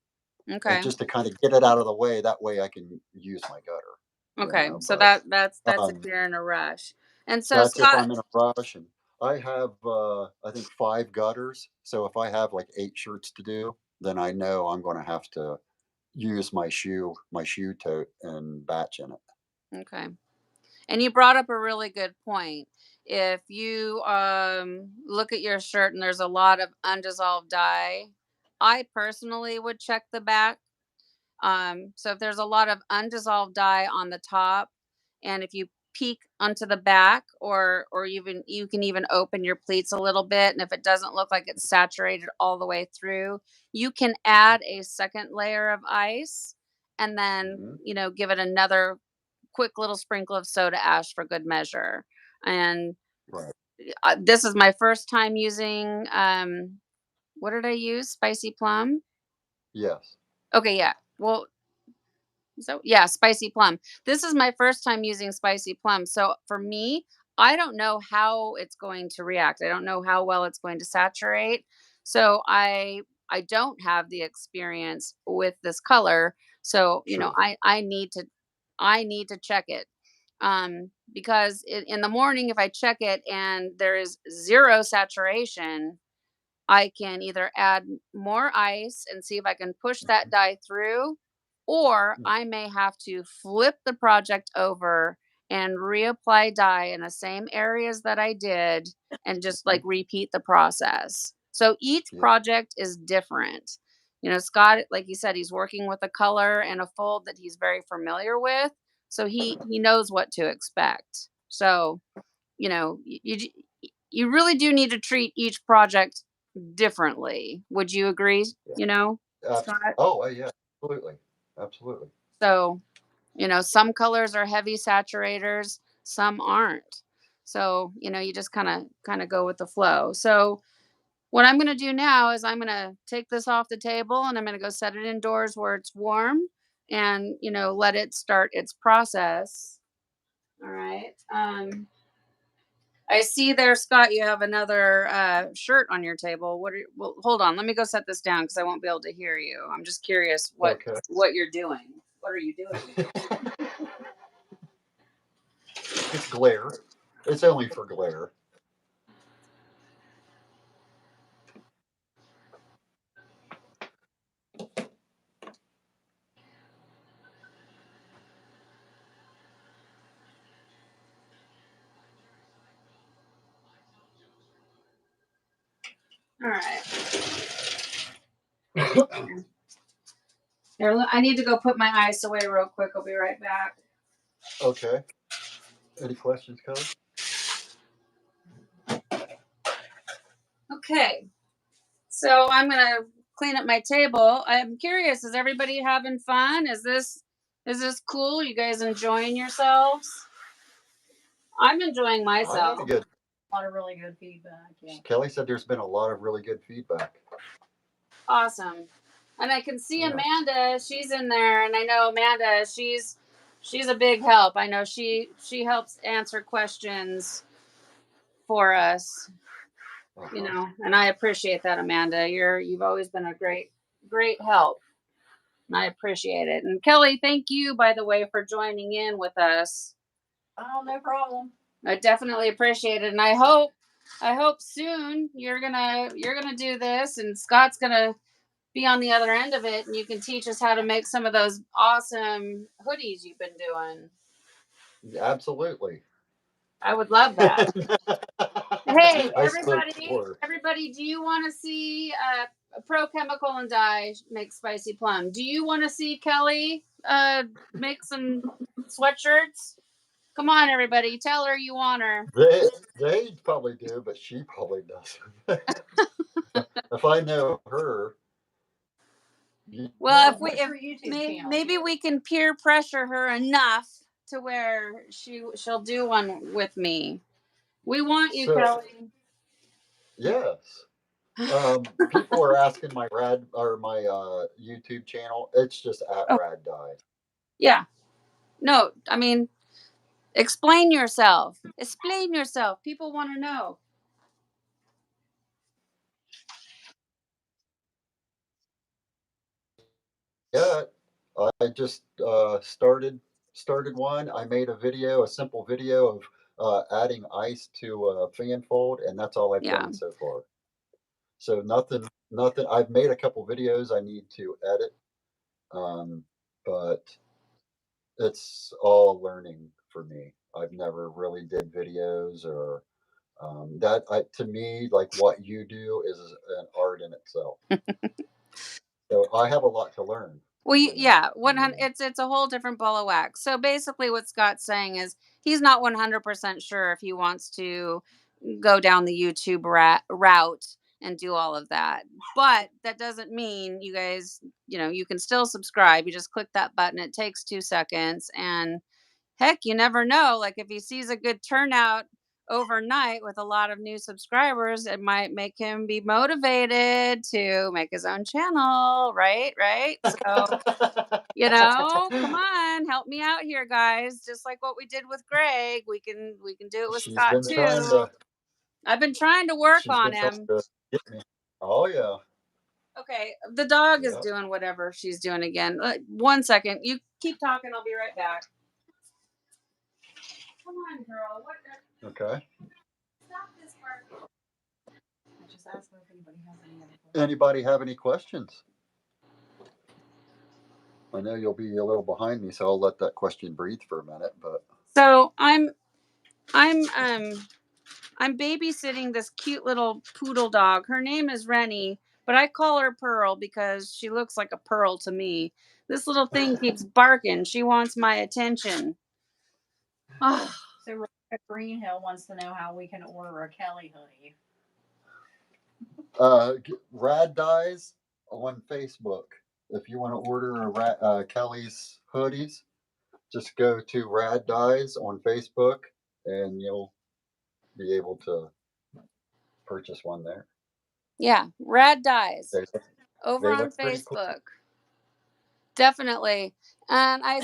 Speaker 2: and
Speaker 1: Okay.
Speaker 2: just to kind of get it out of the way. That way, I can use my gutter.
Speaker 1: Okay. So
Speaker 2: But
Speaker 1: that's if
Speaker 2: um,
Speaker 1: you're in a rush. And so
Speaker 2: that's if
Speaker 1: Scott,
Speaker 2: I'm in a rush, and I have I think 5 gutters. So if I have like 8 shirts to do, then I know I'm going to have to use my shoe tote and batch in it.
Speaker 1: okay. And you brought up a really good point. If you look at your shirt and there's a lot of undissolved dye, I personally would check the back. So if there's a lot of undissolved dye on the top, and if you peek onto the back, or even you can even open your pleats a little bit, and if it doesn't look like it's saturated all the way through, you can add a second layer of ice, and then
Speaker 2: Hmm.
Speaker 1: give it another quick little sprinkle of soda ash for good measure. And
Speaker 2: Right.
Speaker 1: this is my first time using what did I use? Spicy plum.
Speaker 2: Yes.
Speaker 1: Okay, yeah. Well, so yeah, spicy plum. This is my first time using spicy plum. So for me, I don't know how it's going to react. I don't know how well it's going to saturate. So I don't have the experience with this color. So,
Speaker 2: Sure.
Speaker 1: I need to check it. Because in the morning if I check it and there is zero saturation, I can either add more ice and see if I can push that dye through, or
Speaker 2: Mm.
Speaker 1: I may have to flip the project over and reapply dye in the same areas that I did and just like
Speaker 2: Mhm.
Speaker 1: repeat the process. So each
Speaker 2: Yeah.
Speaker 1: project is different. Scott, like you said, he's working with a color and a fold that he's very familiar with. So he knows what to expect. So, you really do need to treat each project differently. Would you agree,
Speaker 2: Yeah.
Speaker 1: Scott?
Speaker 2: Oh, yeah. Absolutely. Absolutely.
Speaker 1: So, some colors are heavy saturators, some aren't. So, you just kind of go with the flow. So, what I'm going to do now is I'm going to take this off the table and I'm going to go set it indoors where it's warm and, let it start its process. All right. I see there, Scott, you have another shirt on your table. Well, hold on. Let me go set this down because I won't be able to hear you. I'm just curious
Speaker 2: Okay.
Speaker 1: what you're doing. What are you doing?
Speaker 2: It's glare. It's only for glare.
Speaker 1: All right. Here, I need to go put my ice away real quick. I'll be right back.
Speaker 2: Okay. Any questions, Kelly?
Speaker 1: Okay. So I'm gonna clean up my table. I'm curious. Is everybody having fun? Is this cool? You guys enjoying yourselves? I'm enjoying
Speaker 2: I had
Speaker 1: myself.
Speaker 2: a good.
Speaker 3: A lot of really good feedback. Yeah.
Speaker 2: Kelly said there's been a lot of really good feedback.
Speaker 1: Awesome. And I can see
Speaker 2: Yeah.
Speaker 1: Amanda, she's in there, and I know Amanda, she's a big help. I know she helps answer questions for us,
Speaker 2: Uh-huh.
Speaker 1: and I appreciate that, Amanda. You've always been a great help. And I appreciate it. And Kelly, thank you by the way for joining in with us.
Speaker 3: Oh, no problem.
Speaker 1: I definitely appreciate it. And I hope soon you're gonna do this and Scott's gonna be on the other end of it and you can teach us how to make some of those awesome hoodies you've been doing.
Speaker 2: Absolutely.
Speaker 1: I would love that. Hey,
Speaker 2: I spoke for her.
Speaker 1: everybody, do you want to see Pro Chemical and Dye make spicy plum? Do you want to see Kelly make some sweatshirts? Come on, everybody. Tell her you want her.
Speaker 2: They probably do, but she probably doesn't. If I know her.
Speaker 1: Well,
Speaker 3: What's her YouTube channel?
Speaker 1: maybe we can peer pressure her enough to where she'll do one with me. We want you, Kelly.
Speaker 2: Yes. People are asking my YouTube channel. It's just at @RadDye.
Speaker 1: Yeah. No, I mean, explain yourself. Explain yourself. People want to know.
Speaker 2: Yeah, I just started one. I made a simple video of adding ice to a Fanfold, and that's all I've done so far. So nothing. I've made a couple videos I need to edit, but it's all learning for me. I've never really did videos or to me, like what you do is an art in itself. So I have a lot to learn.
Speaker 1: Well, yeah, 100. It's a whole different ball of wax. So basically, what Scott's saying is he's not 100% sure if he wants to go down the YouTube route and do all of that. But that doesn't mean you guys, you can still subscribe. You just click that button. It takes 2 seconds, and heck, you never know. Like if he sees a good turnout overnight with a lot of new subscribers, it might make him be motivated to make his own channel, right? So, come on, help me out here, guys. Just like what we did with Greg, we can do it with Scott too. I've been trying to work on him.
Speaker 2: Oh yeah.
Speaker 1: Okay, the dog is doing whatever she's doing again. 1 second, you keep talking. I'll be right back. Come on, girl. What?
Speaker 2: Okay.
Speaker 1: Stop this part.
Speaker 3: I just asked if anybody has any other questions.
Speaker 2: Anybody have any questions? I know you'll be a little behind me, so I'll let that question breathe for a minute. But
Speaker 1: so I'm babysitting this cute little poodle dog. Her name is Rennie, but I call her Pearl because she looks like a pearl to me. This little thing keeps barking. She wants my attention. Oh.
Speaker 3: So Rebecca Greenhill wants to know how we can order a Kelly hoodie.
Speaker 2: @RadDyes on Facebook. If you want to order Kelly's hoodies, just go to @RadDyes on Facebook, and you'll be able to purchase one there.
Speaker 1: Yeah, @RadDyes over on Facebook. Cool. Definitely. And I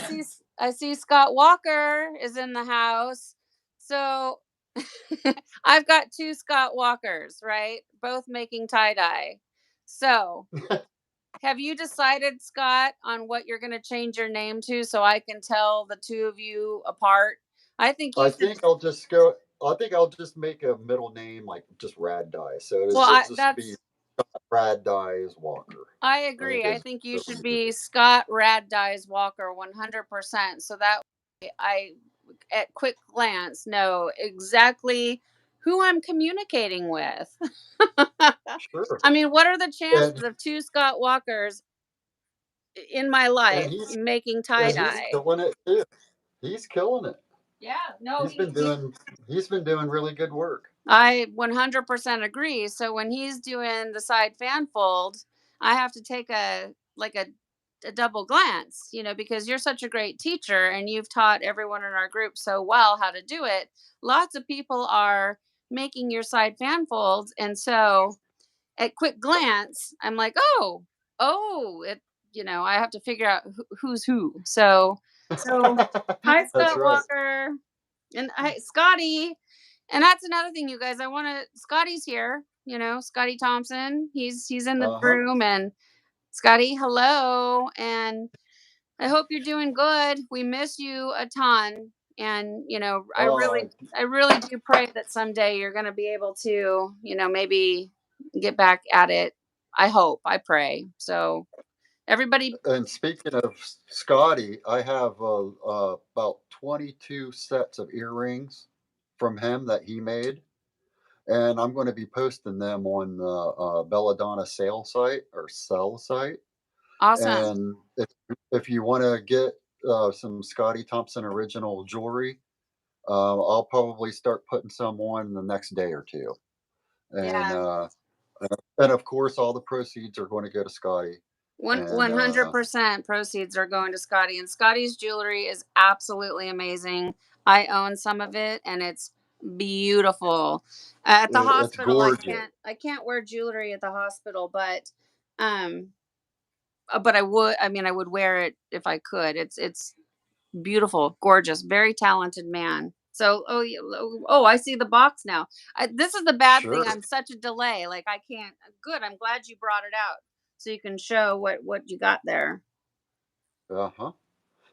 Speaker 1: see Scott Walker is in the house. So I've got 2 Scott Walkers, right? Both making tie-dye. So have you decided, Scott, on what you're going to change your name to so I can tell the 2 of you apart? I think I'll
Speaker 2: just make a middle name like just @RadDyes. So it'll just be @RadDyes Walker.
Speaker 1: I agree. I think you should be Scott @RadDyes Walker 100%. So that way I, at quick glance, know exactly who I'm communicating with.
Speaker 2: Sure.
Speaker 1: I mean, what are the chances of 2 Scott Walkers in my life making tie-dye?
Speaker 2: He's killing it too. He's killing it.
Speaker 1: Yeah, no,
Speaker 2: he's been doing really good work.
Speaker 1: I 100% agree. So when he's doing the side Fanfold, I have to take a double glance, because you're such a great teacher and you've taught everyone in our group so well how to do it. Lots of people are making your side Fanfolds, and so at quick glance, I'm like, oh, it. I have to figure out who's who. So hi, Scott Walker, and hi, Scotty. And that's another thing, you guys. Scotty's here. Scotty Thompson. He's in the room, and Scotty, hello. And I hope you're doing good. We miss you a ton, and I really do pray that someday you're going to be able to, maybe get back at it. I hope. I pray. So everybody.
Speaker 2: And speaking of Scotty, I have about 22 sets of earrings from him that he made, and I'm going to be posting them on the Belladonna sell site.
Speaker 1: Awesome.
Speaker 2: And if you want to get some Scotty Thompson original jewelry, I'll probably start putting some on in the next day or two. And
Speaker 1: Yeah.
Speaker 2: and of course, all the proceeds are going to go to Scotty.
Speaker 1: One
Speaker 2: And
Speaker 1: 100% proceeds are going to Scotty, and Scotty's jewelry is absolutely amazing. I own some of it, and it's beautiful. At the
Speaker 2: it's
Speaker 1: hospital,
Speaker 2: gorgeous.
Speaker 1: I can't wear jewelry at the hospital, um, but I would. I mean, I would wear it if I could. It's beautiful, gorgeous, very talented man. So, oh, I see the box now. This is the bad thing.
Speaker 2: Sure.
Speaker 1: I'm such a delay. Like I can't. Good. I'm glad you brought it out so you can show what you got there.
Speaker 2: Uh-huh.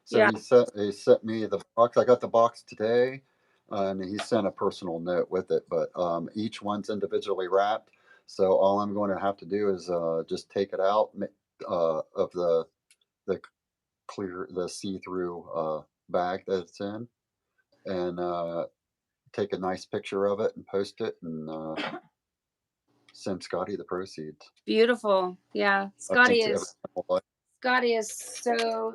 Speaker 2: So
Speaker 1: Yeah.
Speaker 2: he sent me the box. I got the box today, and he sent a personal note with it. But each one's individually wrapped. So all I'm going to have to do is just take it out of the the see-through bag that it's in, and take a nice picture of it and post it, and send Scotty the proceeds.
Speaker 1: Beautiful. Yeah.
Speaker 2: I think everyone will like.
Speaker 1: Scotty is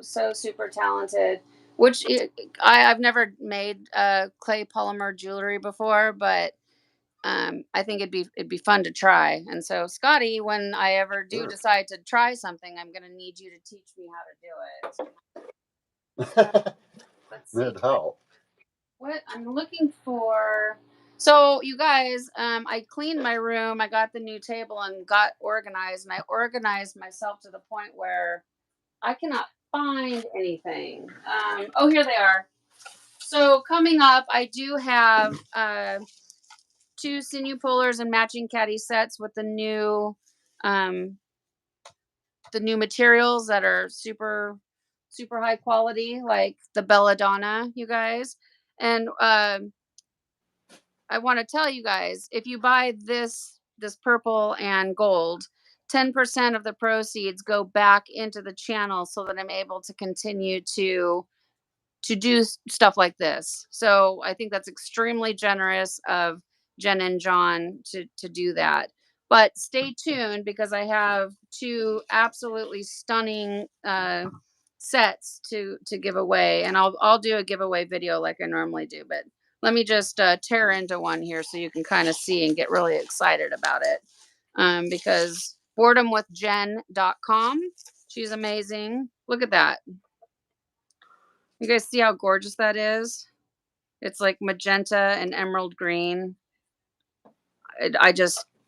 Speaker 1: so super talented. Which I've never made clay polymer jewelry before, but I think it'd be fun to try. And so, Scotty, when I ever do
Speaker 2: Sure.
Speaker 1: decide to try something, I'm gonna need you to teach me how to do it. Let's see
Speaker 2: That'd help.
Speaker 1: what I'm looking for. So, you guys, I cleaned my room. I got the new table and got organized, and I organized myself to the point where I cannot find anything. Oh, here they are. So coming up, I do have 2 sinew pullers and matching caddy sets with um, the new materials that are super high quality, like the Belladonna, you guys. And I want to tell you guys, if you buy this purple and gold, 10% of the proceeds go back into the channel so that I'm able to continue to do stuff like this. So I think that's extremely generous of Jen and John to do that. But stay tuned because I have 2 absolutely stunning sets to give away, and I'll do a giveaway video like I normally do. But let me just tear into one here so you can kind of see and get really excited about it. Because boredomwithjen.com, she's amazing. Look at that. You guys see how gorgeous that is? It's like magenta and emerald green.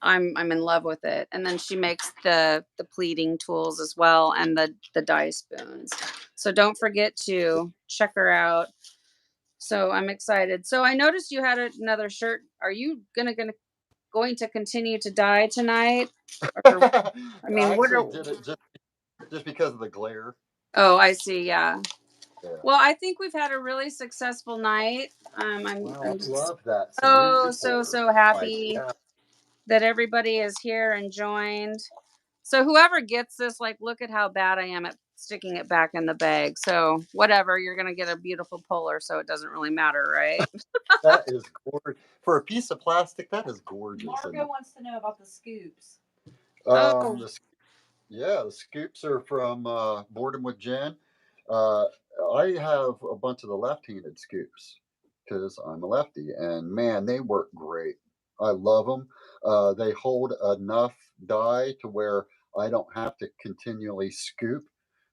Speaker 1: I'm in love with it. And then she makes the pleating tools as well, and the dye spoons. So don't forget to check her out. So I'm excited. So I noticed you had another shirt. Are you going to continue to dye tonight? Or, I
Speaker 2: I
Speaker 1: mean, what
Speaker 2: actually
Speaker 1: are?
Speaker 2: did it just because of the glare.
Speaker 1: Oh, I see. Yeah.
Speaker 2: Yeah.
Speaker 1: Well, I think we've had a really successful night.
Speaker 2: Well, I
Speaker 1: I'm
Speaker 2: love that.
Speaker 1: so
Speaker 2: Like,
Speaker 1: happy
Speaker 2: yeah,
Speaker 1: that everybody is here and joined. So whoever gets this, like, look at how bad I am at sticking it back in the bag. So whatever, you're gonna get a beautiful puller, so it doesn't really matter, right?
Speaker 2: that is gorgeous. For a piece of plastic, that is gorgeous.
Speaker 3: Margo wants to know about the scoops.
Speaker 1: Oh,
Speaker 2: The Yeah, the scoops are from Boredom with Jen. Uh, I have a bunch of the left-handed scoops because I'm a lefty, and man, they work great. I love them. They hold enough dye to where I don't have to continually scoop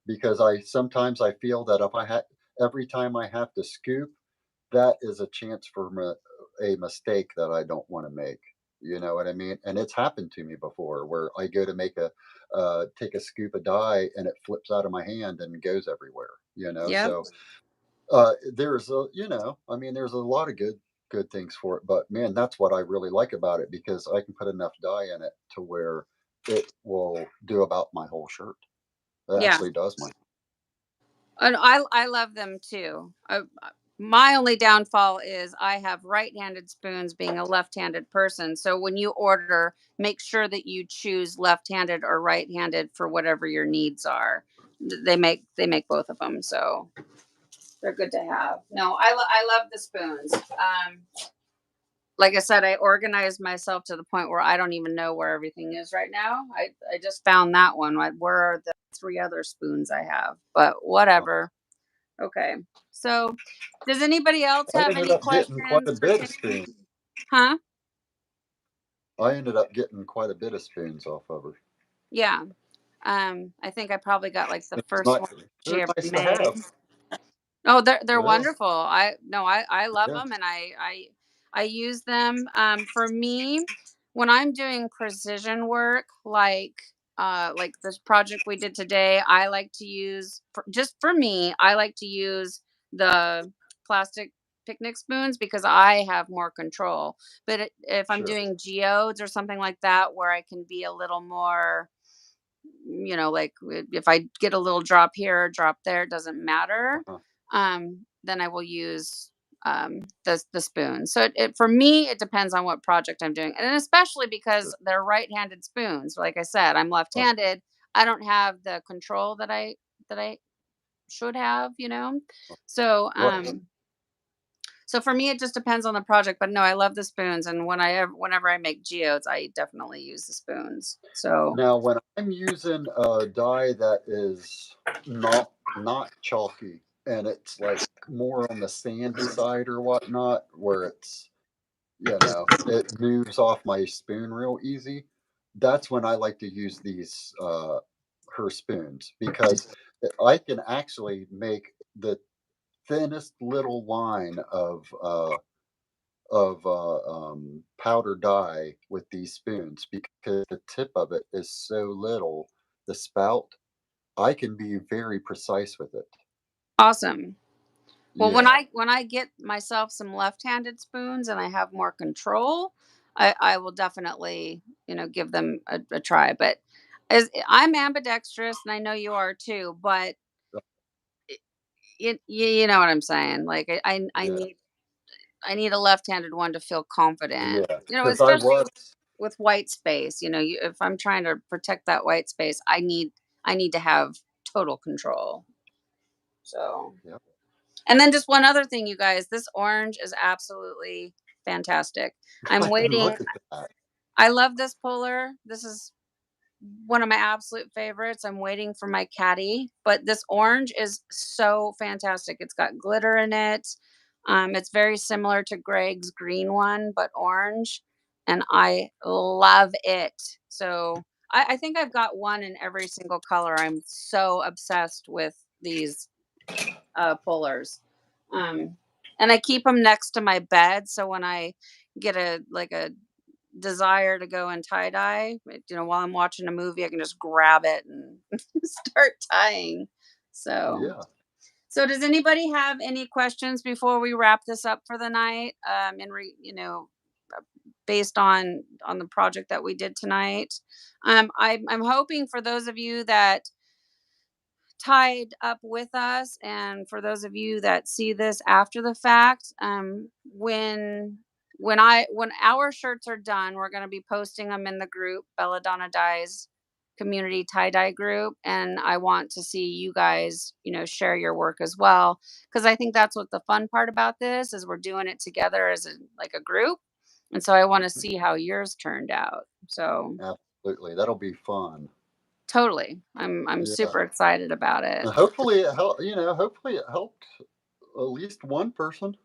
Speaker 2: because I sometimes I feel that if I had every time I have to scoop, that is a chance for a mistake that I don't want to make. You know what I mean? And it's happened to me before where I go to make a take a scoop of dye and it flips out of my hand and goes everywhere.
Speaker 1: yep.
Speaker 2: So there's a I mean, there's a lot of good things for it, but man, that's what I really like about it because I can put enough dye in it to where it will do about my whole shirt. It
Speaker 1: Yeah.
Speaker 2: actually does my.
Speaker 1: And I love them too. My only downfall is I have right-handed spoons being a left-handed person. So when you order, make sure that you choose left-handed or right-handed for whatever your needs are. They make both of them, so they're good to have. No, I love the spoons. Like I said, I organized myself to the point where I don't even know where everything is right now. I just found that one. Where are the 3 other spoons I have? But whatever. Okay. So, does anybody else
Speaker 2: I
Speaker 1: have
Speaker 2: ended
Speaker 1: any
Speaker 2: up getting quite a
Speaker 1: questions?
Speaker 2: bit of spoons.
Speaker 1: Huh?
Speaker 2: I ended up getting quite a bit of spoons off of her.
Speaker 1: Yeah. I think I probably got like the
Speaker 2: It's
Speaker 1: first one she
Speaker 2: they're
Speaker 1: ever
Speaker 2: nice to
Speaker 1: made.
Speaker 2: have.
Speaker 1: Oh, they're
Speaker 2: Yeah,
Speaker 1: wonderful. I love
Speaker 2: yeah,
Speaker 1: them, and I use them. For me, when I'm doing precision work, like this project we did today, I like to use just for me. I like to use the plastic picnic spoons because I have more control. But if I'm
Speaker 2: sure.
Speaker 1: doing geodes or something like that, where I can be a little more, like if I get a little drop here, drop there, it doesn't matter.
Speaker 2: Uh-huh.
Speaker 1: Then I will use the spoon. So for me, it depends on what project I'm doing, and especially because
Speaker 2: Sure.
Speaker 1: they're right-handed spoons. Like I said, I'm left-handed. I don't have the control that I should have. So
Speaker 2: Right.
Speaker 1: so for me, it just depends on the project. But no, I love the spoons, and whenever I make geodes, I definitely use the spoons. So
Speaker 2: Now, when I'm using a dye that is not chalky and it's like more on the sandy side or whatnot, where it's it moves off my spoon real easy. That's when I like to use these her spoons because I can actually make the thinnest little line of powder dye with these spoons because the tip of it is so little, the spout, I can be very precise with it.
Speaker 1: awesome. Well, when
Speaker 2: Yeah.
Speaker 1: I get myself some left-handed spoons and I have more control, I will definitely give them a try. But as I'm ambidextrous, and I know you are too, but you know what I'm saying. Like I
Speaker 2: Yeah.
Speaker 1: need a left-handed one to feel confident.
Speaker 2: Yeah. Because I
Speaker 1: Especially
Speaker 2: was,
Speaker 1: with white space. If I'm trying to protect that white space, I need to have total control. So.
Speaker 2: yeah.
Speaker 1: And then just one other thing, you guys, this orange is absolutely fantastic. I'm waiting.
Speaker 2: Look at that.
Speaker 1: I love this puller. This is one of my absolute favorites. I'm waiting for my caddy, but this orange is so fantastic. It's got glitter in it. It's very similar to Greg's green one, but orange, and I love it. So I think I've got one in every single color. I'm so obsessed with these pullers. And I keep them next to my bed. So when I get a desire to go and tie dye, while I'm watching a movie, I can just grab it and start tying. So,
Speaker 2: Yeah.
Speaker 1: so does anybody have any questions before we wrap this up for the night? Based on the project that we did tonight, I'm hoping for those of you that tied up with us, and for those of you that see this after the fact, when our shirts are done, we're going to be posting them in the group, Belladonna Dyes community tie-dye group, and I want to see you guys share your work as well, because I think that's what the fun part about this is. We're doing it together as a group, and so I want to see how yours turned out. So
Speaker 2: Absolutely. That'll be fun.
Speaker 1: totally, I'm
Speaker 2: Yeah.
Speaker 1: super excited about it.
Speaker 2: And hopefully it helped, hopefully it helped at least one person.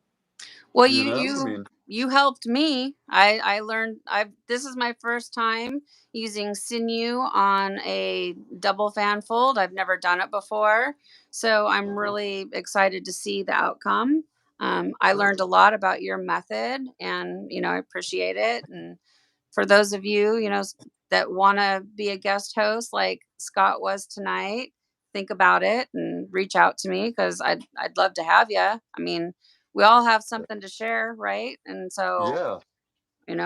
Speaker 1: Well,
Speaker 2: You
Speaker 1: you
Speaker 2: know, I
Speaker 1: you
Speaker 2: mean,
Speaker 1: you helped me. I learned. This is my first time using sinew on a double fanfold. I've never done it before, so I'm
Speaker 2: uh-huh.
Speaker 1: really excited to see the outcome. I
Speaker 2: Sure.
Speaker 1: learned a lot about your method, and I appreciate it. And for those of you, that want to be a guest host like Scott was tonight, think about it and reach out to me, because I'd love to have you. I mean, we all have something to share, right? And so,
Speaker 2: Yeah.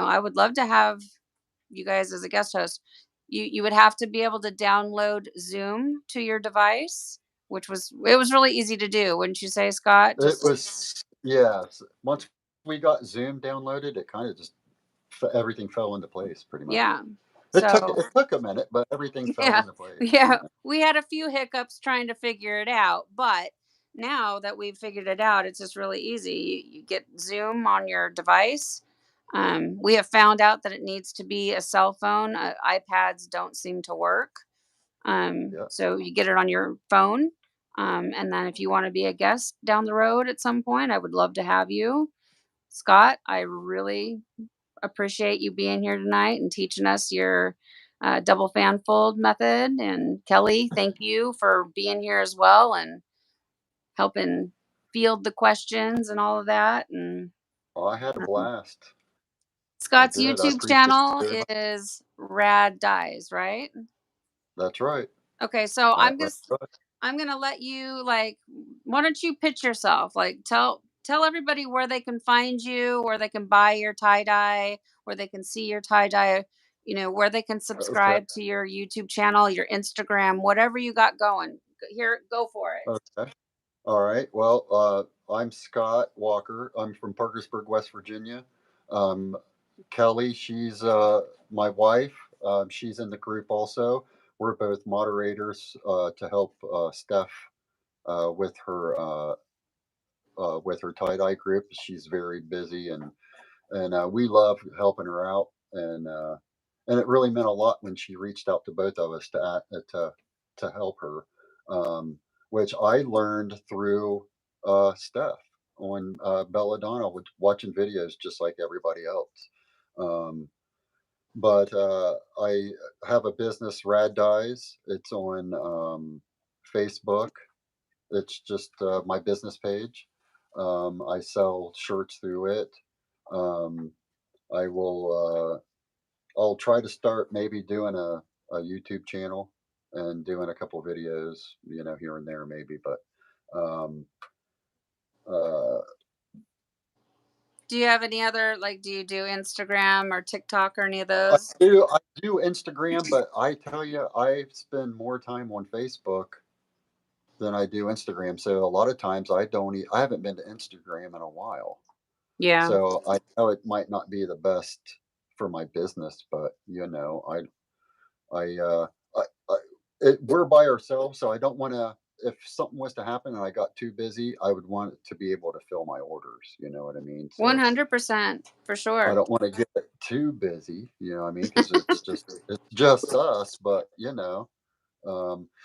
Speaker 1: I would love to have you guys as a guest host. You would have to be able to download Zoom to your device, which was really easy to do, wouldn't you say, Scott?
Speaker 2: It was, yeah. Once we got Zoom downloaded, it kind of just everything fell into place pretty much.
Speaker 1: Yeah.
Speaker 2: It
Speaker 1: So
Speaker 2: took a minute, but everything fell
Speaker 1: yeah,
Speaker 2: into place.
Speaker 1: yeah, we had a few hiccups trying to figure it out, but now that we've figured it out, it's just really easy. You get Zoom on your device. We have found out that it needs to be a cell phone. iPads don't seem to work.
Speaker 2: Yeah.
Speaker 1: So you get it on your phone. And then if you want to be a guest down the road at some point, I would love to have you. Scott, I really appreciate you being here tonight and teaching us your double fan fold method. And Kelly, thank you for being here as well and helping field the questions and all of that. And
Speaker 2: Oh, I had a blast. I
Speaker 1: Scott's
Speaker 2: did. I
Speaker 1: YouTube
Speaker 2: appreciate it
Speaker 1: channel
Speaker 2: very much.
Speaker 1: is Rad Dyes, right?
Speaker 2: That's right.
Speaker 1: Okay, so
Speaker 2: That's right.
Speaker 1: I'm gonna let you, like, why don't you pitch yourself? Like, tell everybody where they can find you, where they can buy your tie-dye, where they can see your tie-dye, where they can
Speaker 2: Okay.
Speaker 1: subscribe to your YouTube channel, your Instagram, whatever you got going. Here, go for it.
Speaker 2: Okay. All right. Well, I'm Scott Walker. I'm from Parkersburg, West Virginia. Um, Kelly, she's my wife. She's in the group also. We're both moderators to help Steph with her tie-dye group. She's very busy, and we love helping her out. And it really meant a lot when she reached out to both of us to help her, um, which I learned through Steph on Belladonna, watching videos just like everybody else. Um, but I have a business, Rad Dyes. It's on Facebook. It's just my business page. I sell shirts through it. Um, I will. I'll try to start maybe doing a YouTube channel and doing a couple videos, here and there maybe. But um, uh,
Speaker 1: Do you have any other, like, do you do Instagram or TikTok or any of
Speaker 2: I
Speaker 1: those?
Speaker 2: do I do Instagram, but I tell you, I spend more time on Facebook than I do Instagram. So a lot of times I haven't been to Instagram in a while.
Speaker 1: Yeah.
Speaker 2: So I know it might not be the best for my business, but I, I we're by ourselves, so I don't want to. If something was to happen and I got too busy, I would want to be able to fill my orders. You know what I mean? So
Speaker 1: 100% for
Speaker 2: I
Speaker 1: sure.
Speaker 2: don't want to get too busy. You know what I mean? Because it's just us. But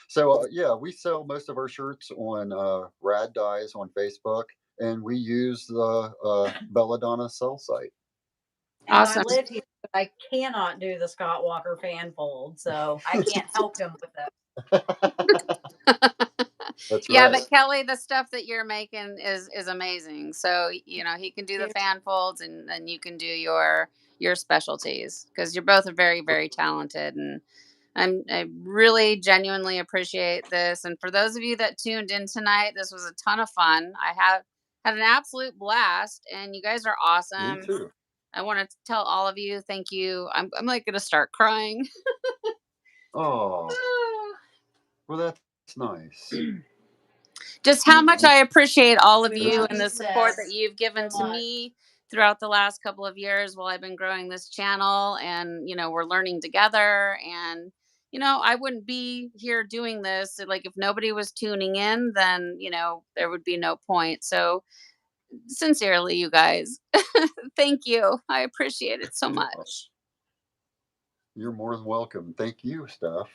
Speaker 2: so yeah, we sell most of our shirts on Rad Dyes on Facebook, and we use the Belladonna sell site.
Speaker 3: And I
Speaker 1: Awesome.
Speaker 3: live here, but I cannot do the Scott Walker fan fold, so I can't help him with it.
Speaker 2: That's
Speaker 1: Yeah,
Speaker 2: right.
Speaker 1: but Kelly, the stuff that you're making is amazing. So, he can do the fan folds and then you can do your specialties because you're both very, very talented. And I really genuinely appreciate this. And for those of you that tuned in tonight, this was a ton of fun. I have had an absolute blast and you guys are
Speaker 2: Me
Speaker 1: awesome.
Speaker 2: too.
Speaker 1: I want to tell all of you thank you. I'm like gonna start crying.
Speaker 2: Oh, well, that's nice.
Speaker 1: Just how much I appreciate all of
Speaker 3: We
Speaker 1: you
Speaker 3: love
Speaker 1: and
Speaker 3: you,
Speaker 1: the support
Speaker 3: Steph,
Speaker 1: that you've given
Speaker 3: so
Speaker 1: to
Speaker 3: much.
Speaker 1: me throughout the last couple of years while I've been growing this channel. And, we're learning together. And, I wouldn't be here doing this. Like, if nobody was tuning in, then, there would be no point. So, sincerely, you guys, thank you. I appreciate it so much.
Speaker 2: You're more than welcome. Thank you, Steph.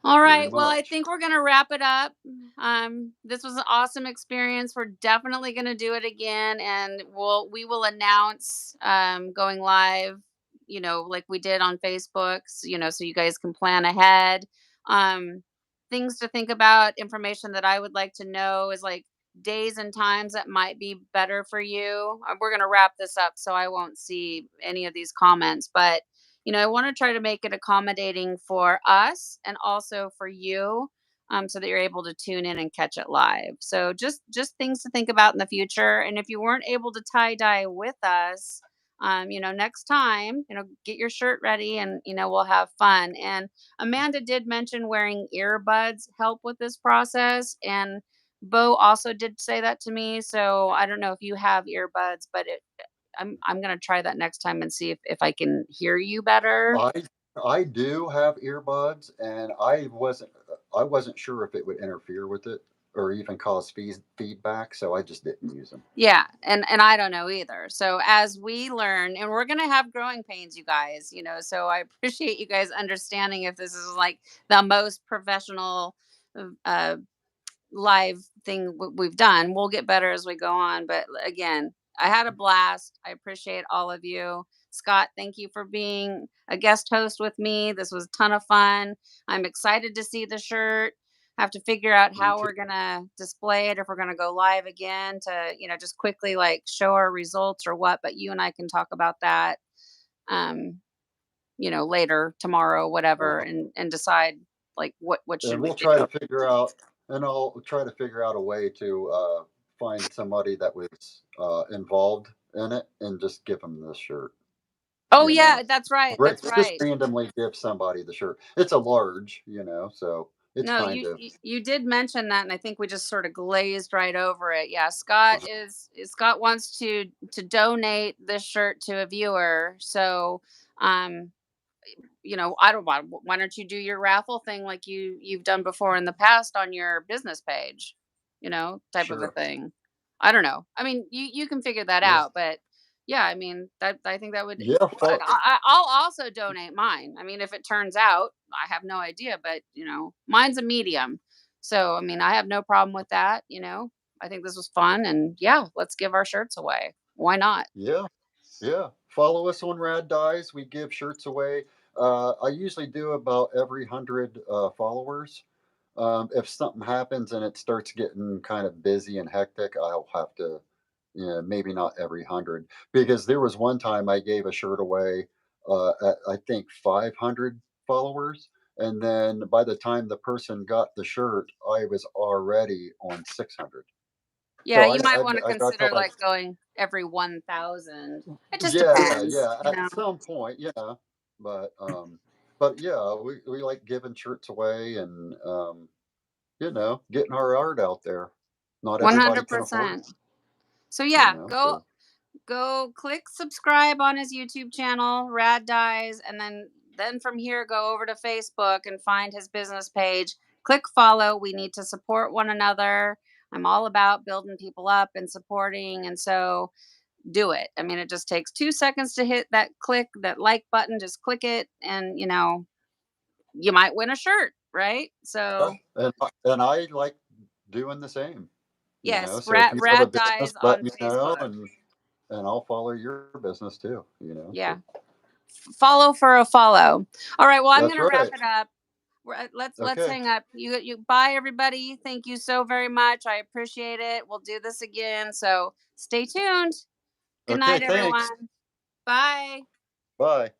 Speaker 1: All
Speaker 2: Very
Speaker 1: right. Well, I
Speaker 2: much.
Speaker 1: think we're going to wrap it up. This was an awesome experience. We're definitely going to do it again, and we will announce going live, like we did on Facebook, so you guys can plan ahead. Um, Things to think about, information that I would like to know is like days and times that might be better for you. We're going to wrap this up, so I won't see any of these comments, but I want to try to make it accommodating for us and also for you, so that you're able to tune in and catch it live. So just things to think about in the future. And if you weren't able to tie dye with us, next time, get your shirt ready and we'll have fun. And Amanda did mention wearing earbuds help with this process, and Bo also did say that to me. So I don't know if you have earbuds, but I'm gonna try that next time and see if I can hear you better.
Speaker 2: I I do have earbuds, and I wasn't sure if it would interfere with it or even cause feedback, so I just didn't use them.
Speaker 1: Yeah, and I don't know either. So as we learn, and we're gonna have growing pains, you guys. So I appreciate you guys understanding if this is like the most professional uh, live thing we've done. We'll get better as we go on. But again, I had a blast. I appreciate all of you. Scott, thank you for being a guest host with me. This was a ton of fun. I'm excited to see the shirt. Have to figure out how we're gonna display it, if we're gonna go live again to, just quickly like show our results or what. But you and I can talk about that, later, tomorrow, whatever, and decide like what should
Speaker 2: And
Speaker 1: we
Speaker 2: we'll
Speaker 1: do.
Speaker 2: try to figure out, and I'll try to figure out a way to find somebody that was involved in it and just give them this shirt.
Speaker 1: Oh
Speaker 2: You
Speaker 1: yeah,
Speaker 2: know,
Speaker 1: that's right.
Speaker 2: Right,
Speaker 1: That's
Speaker 2: just
Speaker 1: right.
Speaker 2: randomly give somebody the shirt. It's a large, so it's
Speaker 1: No,
Speaker 2: kind
Speaker 1: you
Speaker 2: of.
Speaker 1: you did mention that, and I think we just sort of glazed right over it. Yeah, Scott wants to donate this shirt to a viewer. So, um, I don't want. Why don't you do your raffle thing like you've done before in the past on your business page? Type of a
Speaker 2: Sure.
Speaker 1: thing. I don't know. I mean, you can figure that
Speaker 2: Yeah.
Speaker 1: out, but yeah, I mean, I think that would.
Speaker 2: Yeah.
Speaker 1: I'll also donate mine. I mean, if it turns out, I have no idea, but mine's a medium, so I mean, I have no problem with that. I think this was fun, and yeah, let's give our shirts away. Why not?
Speaker 2: Yeah. Yeah. Follow us on Rad Dyes. We give shirts away. I usually do about every 100 followers. If something happens and it starts getting kind of busy and hectic, I'll have to, maybe not every 100. Because there was one time I gave a shirt away at, I think, 500 followers. And then by the time the person got the shirt, I was already on 600.
Speaker 1: Yeah,
Speaker 2: So
Speaker 1: you might want to
Speaker 2: I got till
Speaker 1: consider like going every 1,000. It just
Speaker 2: yeah,
Speaker 1: depends,
Speaker 2: yeah, at some point, yeah. But yeah, we like giving shirts away and getting our art out there. Not everybody can afford
Speaker 1: 100%. So yeah,
Speaker 2: so
Speaker 1: go click subscribe on his YouTube channel, Rad Dyes, and then from here go over to Facebook and find his business page. Click follow. We need to support one another. I'm all about building people up and supporting, and so do it. I mean, it just takes 2 seconds to hit that like button. Just click it, and you might win a shirt, right? So
Speaker 2: and I like doing the same,
Speaker 1: yes,
Speaker 2: So if you have a
Speaker 1: Rad
Speaker 2: business,
Speaker 1: Dyes
Speaker 2: let
Speaker 1: on
Speaker 2: me know
Speaker 1: Facebook.
Speaker 2: and I'll follow your business too,
Speaker 1: Yeah.
Speaker 2: So
Speaker 1: Follow for a follow. All right. Well, I'm
Speaker 2: that's
Speaker 1: going to wrap
Speaker 2: right.
Speaker 1: it up. Let's
Speaker 2: Okay.
Speaker 1: hang up. You bye everybody. Thank you so very much. I appreciate it. We'll do this again. So stay tuned. Good
Speaker 2: Okay,
Speaker 1: night,
Speaker 2: thanks.
Speaker 1: everyone. Bye.
Speaker 2: Bye.